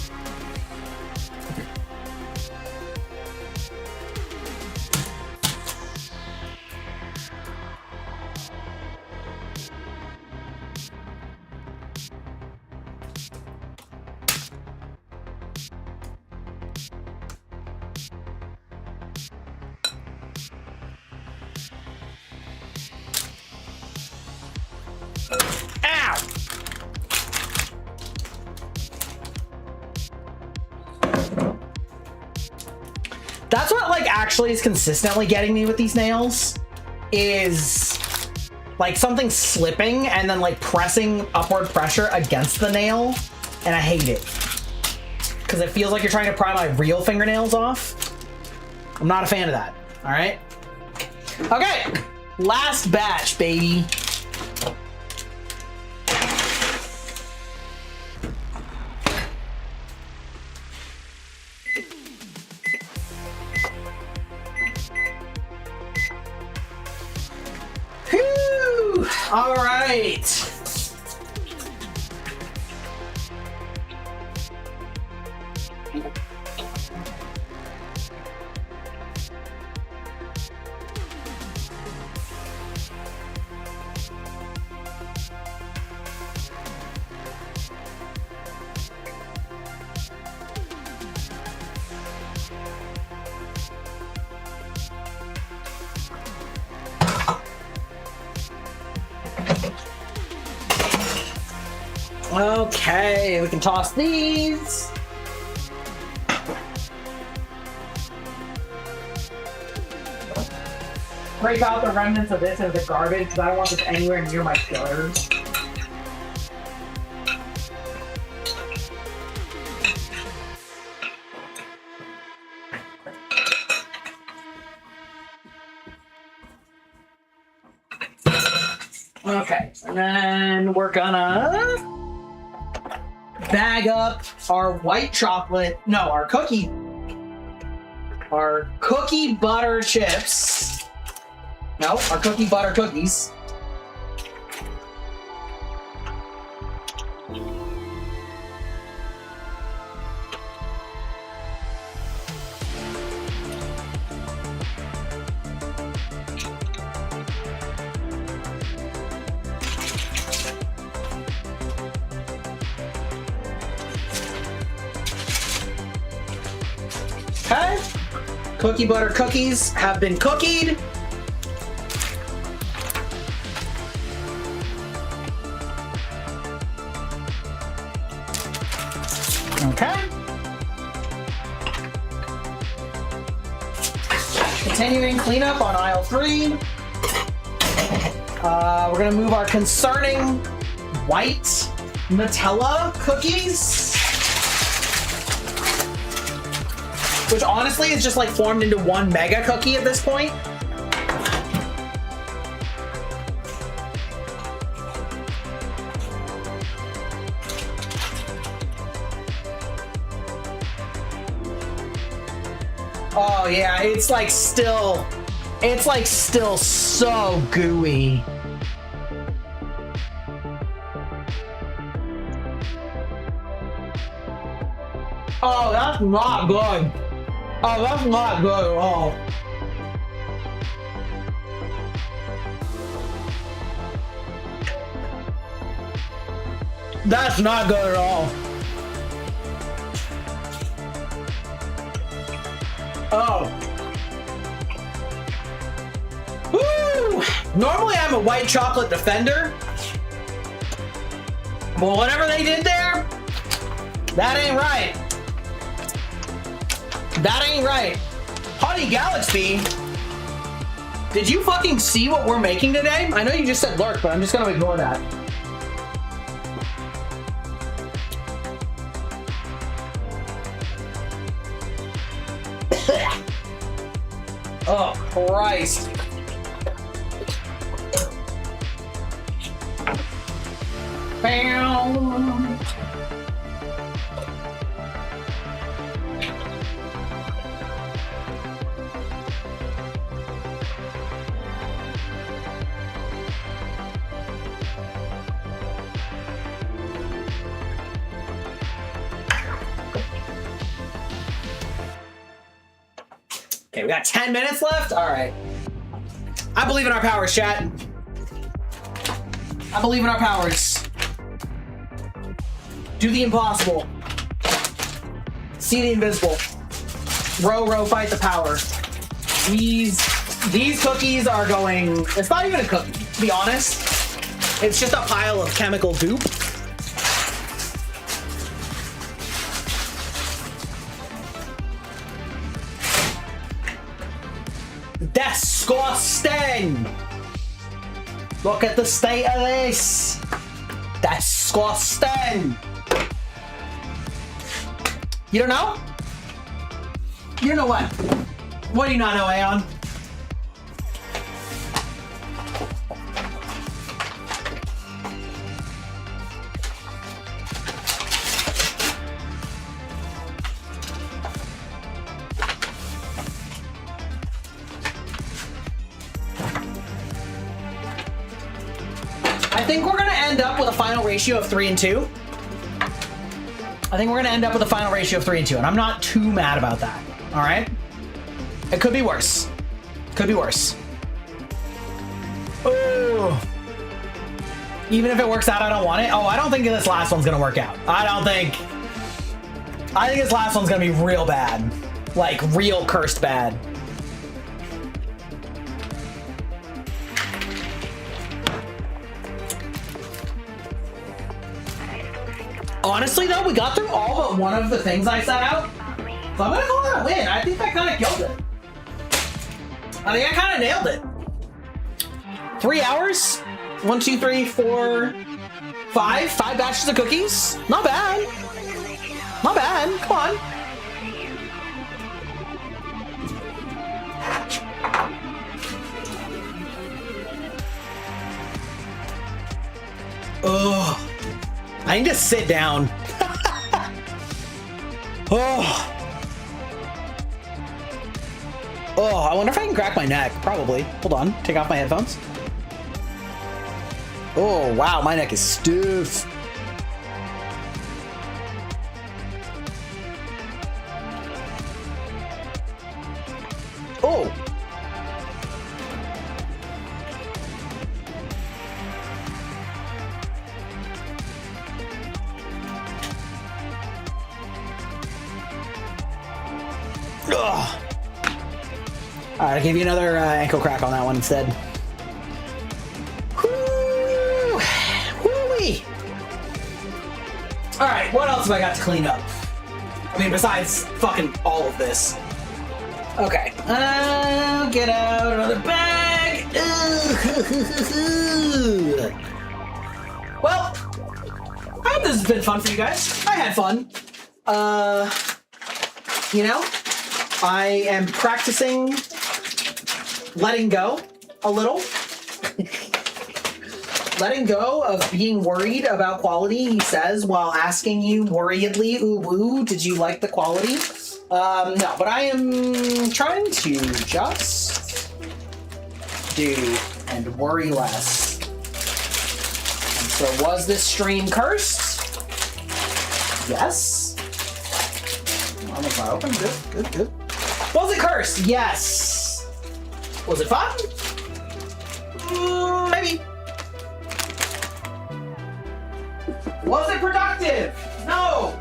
Ow! That's what like actually is consistently getting me with these nails, is like something slipping and then like pressing upward pressure against the nail, and I hate it because it feels like you're trying to pry my real fingernails off. I'm not a fan of that. All right. Okay, last batch, baby. Whew. All right. Okay, we can toss these. Scrape out the remnants of this as the garbage because I don't want this anywhere near my fillers. Okay, and then we're gonna bag up our white chocolate, no, our cookie butter chips. No, our cookie butter cookies. Okay, cookie butter cookies have been cookied. Okay. Continuing cleanup on aisle 3. We're gonna move our concerning white Nutella cookies, which honestly is just like formed into one mega cookie at this point. Oh yeah, it's like still so gooey. Oh, that's not good. Oh, that's not good at all. That's not good at all. Oh. Woo! Normally I'm a white chocolate defender, but whatever they did there, that ain't right. That ain't right. Honey Galaxy, did you fucking see what we're making today? I know you just said lurk, but I'm just gonna ignore that. Oh, Christ. Okay, we got 10 minutes left? All right. I believe in our powers, chat. I believe in our powers. Do the impossible. See the invisible. Row, fight the power. These cookies are going... It's not even a cookie, to be honest. It's just a pile of chemical goop. Disgusting! Look at the state of this! Disgusting! You don't know? You don't know what? What do you not know, Aeon? I think we're gonna end up with a final ratio of 3 and 2. I think we're gonna end up with a final ratio of 3 and 2, and I'm not too mad about that. All right? It could be worse. Could be worse. Oh. Even if it works out, I don't want it. Oh, I don't think this last one's gonna work out. I think this last one's gonna be real bad. Like, real cursed bad. Honestly, though, we got through all but one of the things I set out. So I'm gonna call that a win. I think I kind of killed it. I think I kind of nailed it. 3 hours? 1, 2, 3, 4, 5. 5 batches of cookies. Not bad. Not bad. Come on. Ugh. I need to sit down. Oh. Oh, I wonder if I can crack my neck. Probably. Hold on. Take off my headphones. Oh, wow. My neck is stiff. Oh. Ugh. All right, I'll give you another ankle crack on that one instead. Woo! Woo-wee! All right, what else have I got to clean up? I mean, besides fucking all of this. Okay, I'll get out another bag. Well, I hope this has been fun for you guys. I had fun. You know, I am practicing letting go a little. Letting go of being worried about quality, he says, while asking you worriedly, ooh, woo, did you like the quality? No, but I am trying to just do and worry less. And so was this stream cursed? Yes. Not open. Good. Was it cursed? Yes. Was it fun? Maybe. Was it productive? No.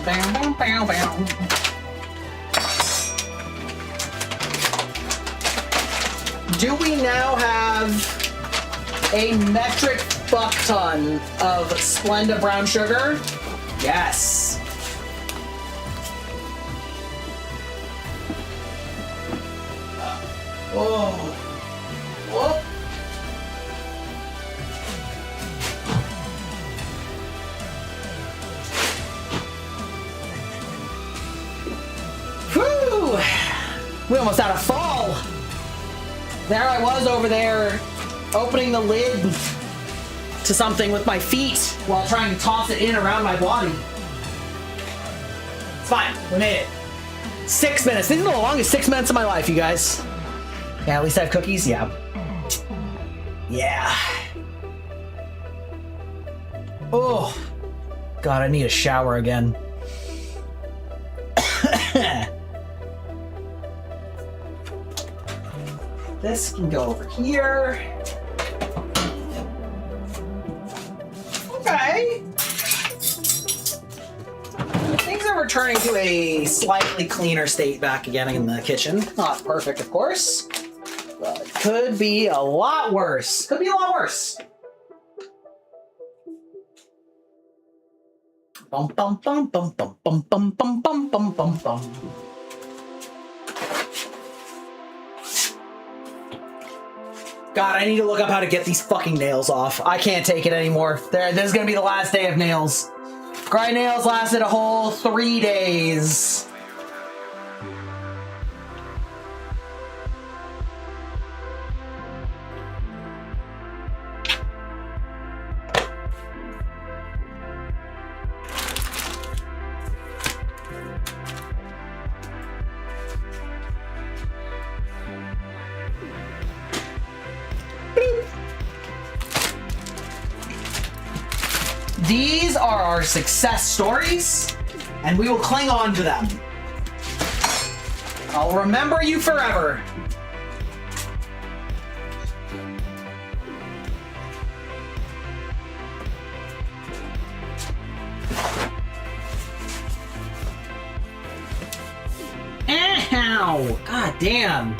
Bam, bam, bam, bam. Do we now have a metric fuck ton of Splenda brown sugar? Yes. Oh. Oh. Whew. Woo! We almost had a fall. There I was over there, opening the lid to something with my feet while trying to toss it in around my body. It's fine. We made it. 6 minutes. These are the longest 6 minutes of my life, you guys. Yeah, at least I have cookies. Yeah. Yeah. Oh. God, I need a shower again. This can go over here. Okay. Things are returning to a slightly cleaner state back again in the kitchen. Not perfect, of course, but it could be a lot worse. Could be a lot worse. Bum bum bum bum bum bum bum bum bum bum bum bum. God, I need to look up how to get these fucking nails off. I can't take it anymore. This is gonna be the last day of nails. Grind nails lasted a whole 3 days. These are our success stories, and we will cling on to them. I'll remember you forever. Ow! God damn.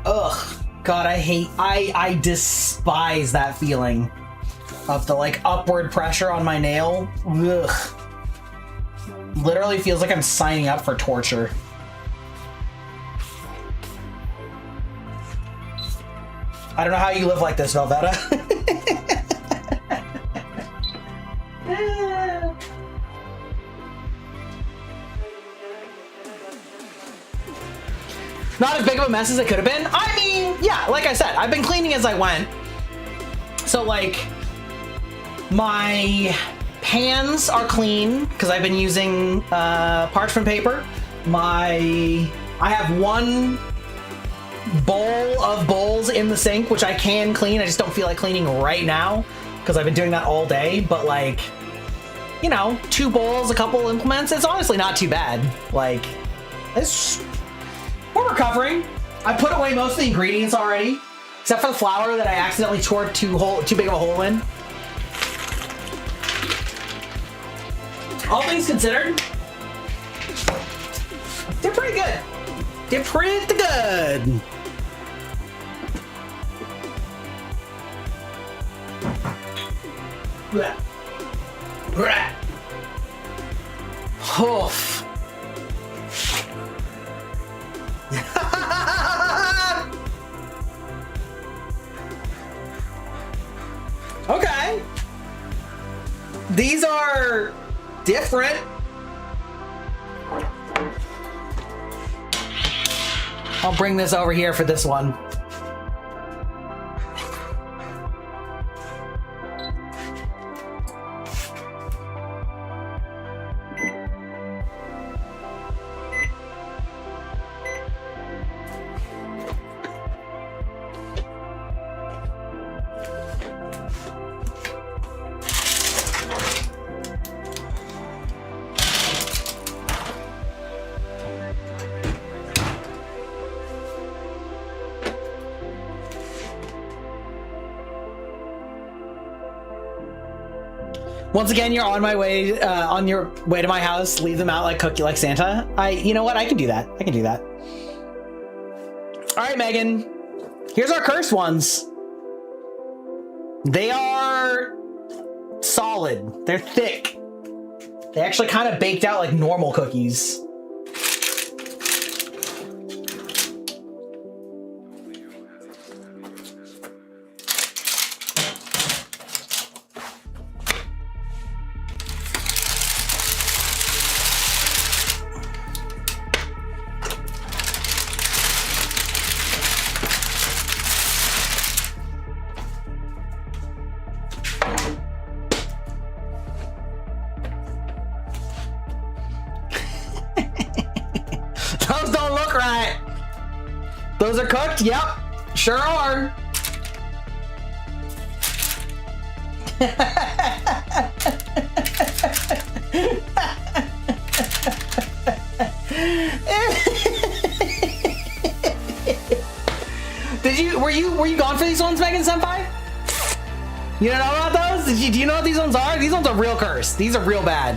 Ugh. God, I despise that feeling of the, like, upward pressure on my nail. Ugh. Literally feels like I'm signing up for torture. I don't know how you live like this, Velveta. Not as big of a mess as it could have been. I mean, yeah, like I said, I've been cleaning as I went. So, like, my pans are clean because I've been using parchment paper. I have one bowl of bowls in the sink, which I can clean. I just don't feel like cleaning right now because I've been doing that all day. But, like, you know, 2 bowls, a couple implements, it's honestly not too bad. Like, we're recovering. I put away most of the ingredients already, except for the flour that I accidentally tore too big of a hole in. All things considered, did pretty good. Did pretty good. Blah. Blah. Oof. Okay. These are different. I'll bring this over here for this one. Once again, you're on your way to my house. Leave them out like Santa. You know what? I can do that. I can do that. All right, Megan. Here's our cursed ones. They are solid. They're thick. They actually kind of baked out like normal cookies. right. Those are cooked? Yep, sure are. Were you gone for these ones, Megan Senpai? You don't know about those? Do you know what these ones are? These ones are real cursed. These are real bad.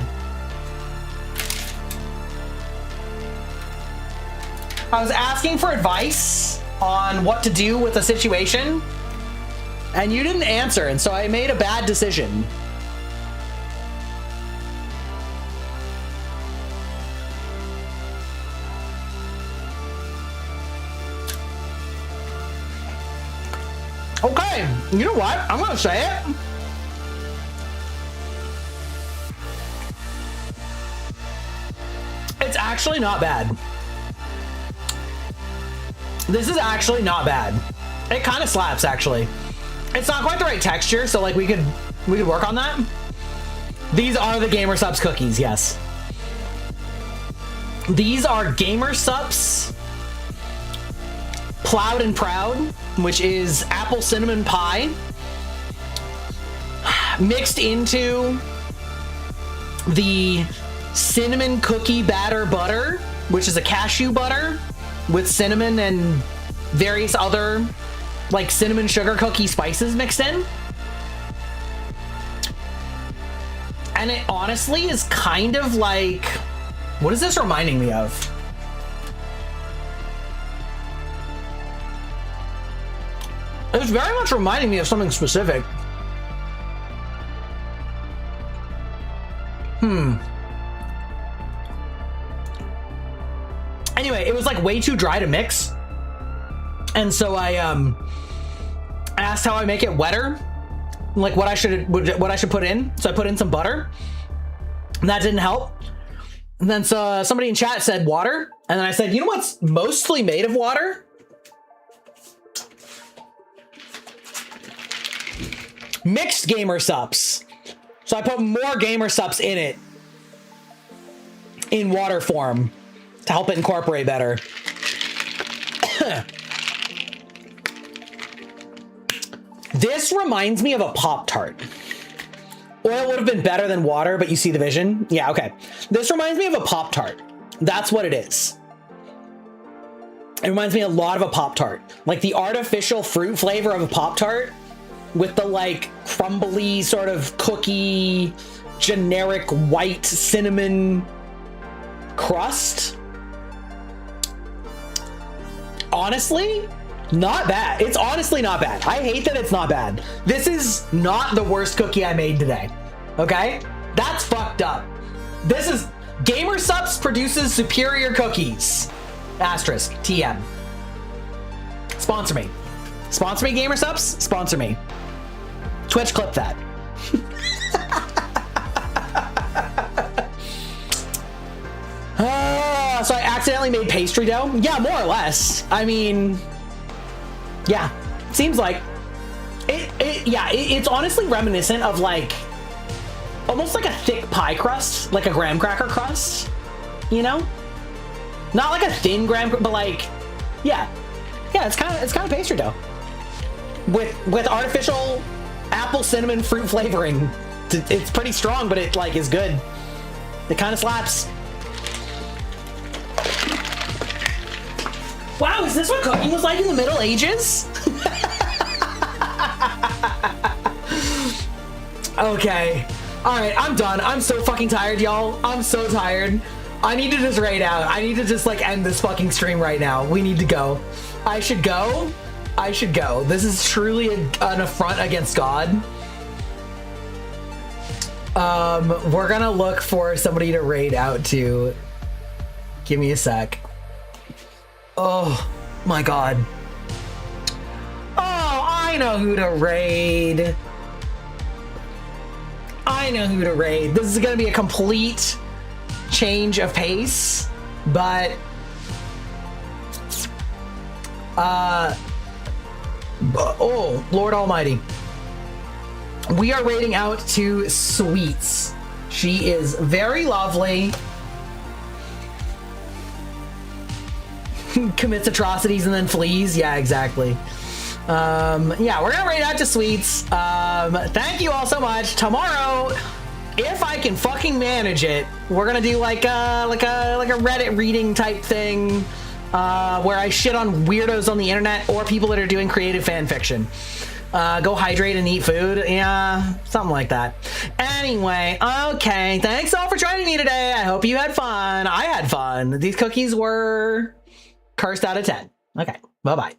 I was asking for advice on what to do with a situation, and you didn't answer, and so I made a bad decision. Okay, you know what? I'm gonna say it. It's actually not bad. This is actually not bad. It kind of slaps, actually. It's not quite the right texture, so like we could work on that. These are the Gamer Subs cookies, yes. These are Gamer Subs Plowed and Proud, which is apple cinnamon pie mixed into the cinnamon cookie batter butter, which is a cashew butter with cinnamon and various other like cinnamon sugar cookie spices mixed in. And it honestly is kind of like, what is this reminding me of? It's very much reminding me of something specific. Anyway, it was like way too dry to mix. And so I asked how I make it wetter, like what I should put in. So I put in some butter, and that didn't help. And then so somebody in chat said water, and then I said, you know what's mostly made of water? Mixed Gamer Subs. So I put more Gamer Subs in it in water form to help it incorporate better. This reminds me of a Pop-Tart. Oil would have been better than water, but you see the vision? Yeah, okay. This reminds me of a Pop-Tart. That's what it is. It reminds me a lot of a Pop-Tart. Like the artificial fruit flavor of a Pop-Tart with the like crumbly sort of cookie, generic white cinnamon crust. Honestly, not bad. It's honestly not bad. I hate that it's not bad. This is not the worst cookie I made today. Okay? That's fucked up. This is Gamer Subs produces superior cookies. Asterisk. TM. Sponsor me. Sponsor me, Gamer Subs. Sponsor me. Twitch, clip that. So I accidentally made pastry dough? Yeah, more or less. I mean, yeah, seems like it's honestly reminiscent of like almost like a thick pie crust, like a graham cracker crust, you know? Not like a thin graham, but like, yeah, it's kind of pastry dough with artificial apple cinnamon fruit flavoring. It's pretty strong, but it like is good. It kind of slaps. Wow, is this what cooking was like in the Middle Ages? Okay. Alright, I'm done. I'm so fucking tired, y'all. I'm so tired. I need to just raid out. I need to just like end this fucking stream right now. We need to go. I should go. I should go. This is truly an affront against God. We're gonna look for somebody to raid out to. Give me a sec. Oh my God. Oh, I know who to raid. I know who to raid. This is gonna be a complete change of pace, but oh, Lord Almighty. We are raiding out to Sweets. She is very lovely. commits atrocities and then flees. Yeah, exactly. Yeah, we're gonna raid out to sweets. Thank you all so much. Tomorrow, if I can fucking manage it, we're gonna do like a Reddit reading type thing, where I shit on weirdos on the internet or people that are doing creative fan fiction. Go hydrate and eat food. Yeah, something like that. Anyway, okay. Thanks all for joining me today. I hope you had fun. I had fun. These cookies were cursed out of 10. Okay, bye-bye.